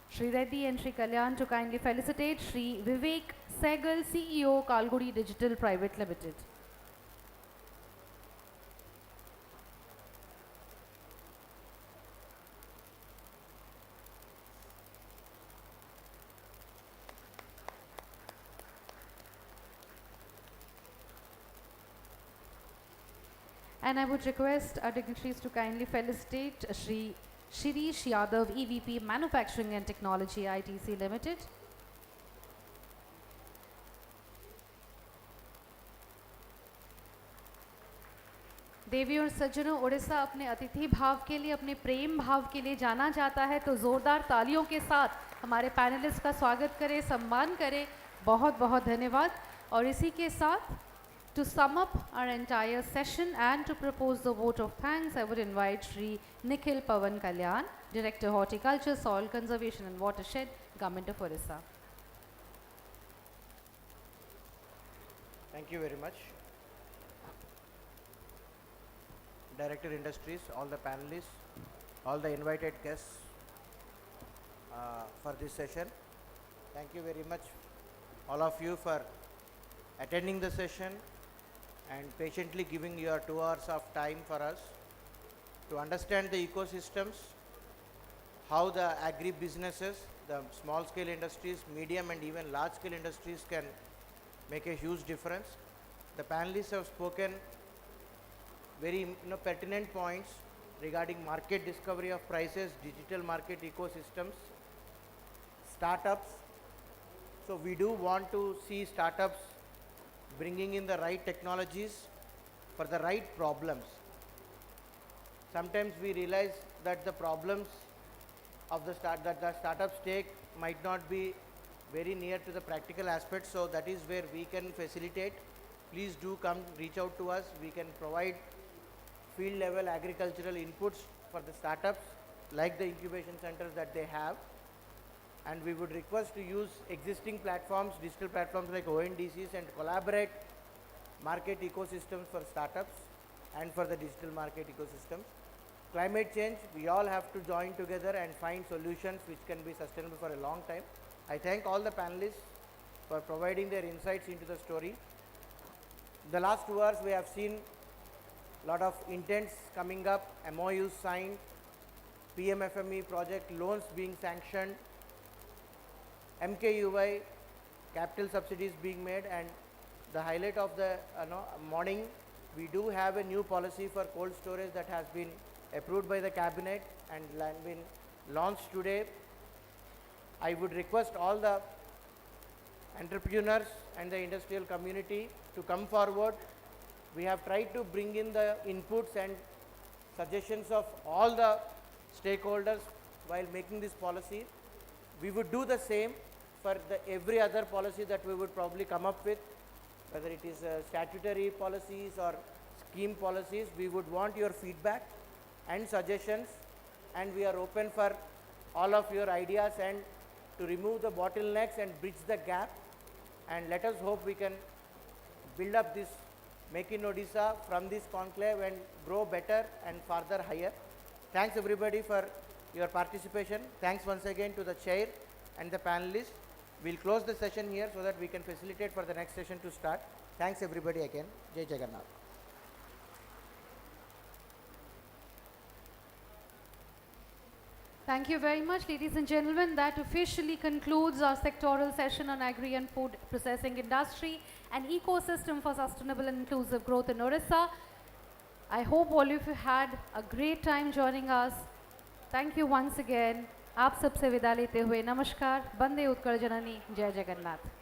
Shri Reddy and Shri Kalyan to kindly felicitate Shri Vivek Sehgal, CEO, Kalgudi Digital Private Limited. And I would request our dignitaries to kindly felicitate Shri Shirish Yadav, EVP Manufacturing and Technology, ITC Limited. देवियों और सज्जनों, उड़ीसा अपने अतिथि भाव के लिए, अपने प्रेम भाव के लिए जाना जाता है, तो जोरदार तालियों के साथ हमारे पैनलिस्ट का स्वागत करें, सम्मान करें. बहुत बहुत धन्यवाद. और इसी के साथ to sum up our entire session and to propose the vote of thanks, I would invite Shri Nikhil Pavan Kalyan, Director Horticulture, Soil Conservation and Watershed, Government of Odisha. Thank you very much. Director Industries, all the panelists, all the invited guests for this session. Thank you very much, all of you, for attending the session and patiently giving your 2 hours of time for us to understand the ecosystems, how the agri businesses, the small scale industries, medium and even large scale industries can make a huge difference. The panelists have spoken very pertinent points regarding market discovery of prices, digital market ecosystems, startups. So we do want to see startups bringing in the right technologies for the right problems. Sometimes we realize that the problems of the startups take might not be very near to the practical aspects, so that is where we can facilitate. Please do come, reach out to us. We can provide field level agricultural inputs for the startups like the incubation centers that they have. And we would request to use existing platforms, digital platforms like ONDCs, and collaborate market ecosystems for startups and for the digital market ecosystems. Climate change, we all have to join together and find solutions which can be sustainable for a long time. I thank all the panelists for providing their insights into the story. The last 2 hours we have seen a lot of intents coming up, MOUs signed, PMFME project loans being sanctioned, MKUI capital subsidies being made, and the highlight of the morning, we do have a new policy for cold storage that has been approved by the cabinet and been launched today. I would request all the entrepreneurs and the industrial community to come forward. We have tried to bring in the inputs and suggestions of all the stakeholders while making this policy. We would do the same for every other policy that we would probably come up with, whether it is statutory policies or scheme policies. We would want your feedback and suggestions, and we are open for all of your ideas and to remove the bottlenecks and bridge the gap. And let us hope we can build up this Make in Odisha from this conclave and grow better and further higher. Thanks everybody for your participation. Thanks once again to the chair and the panelists. We'll close the session here so that we can facilitate for the next session to start. Thanks everybody again. Jai Jagannath. Thank you very much, ladies and gentlemen. That officially concludes our sectoral session on agri and food processing industry and ecosystem for sustainable and inclusive growth in Odisha. I hope all of you had a great time joining us. Thank you once again. आप सबसे विदा लेते हुए नमस्कार, बंदे उत्कल जननी, जय जगन्नाथ.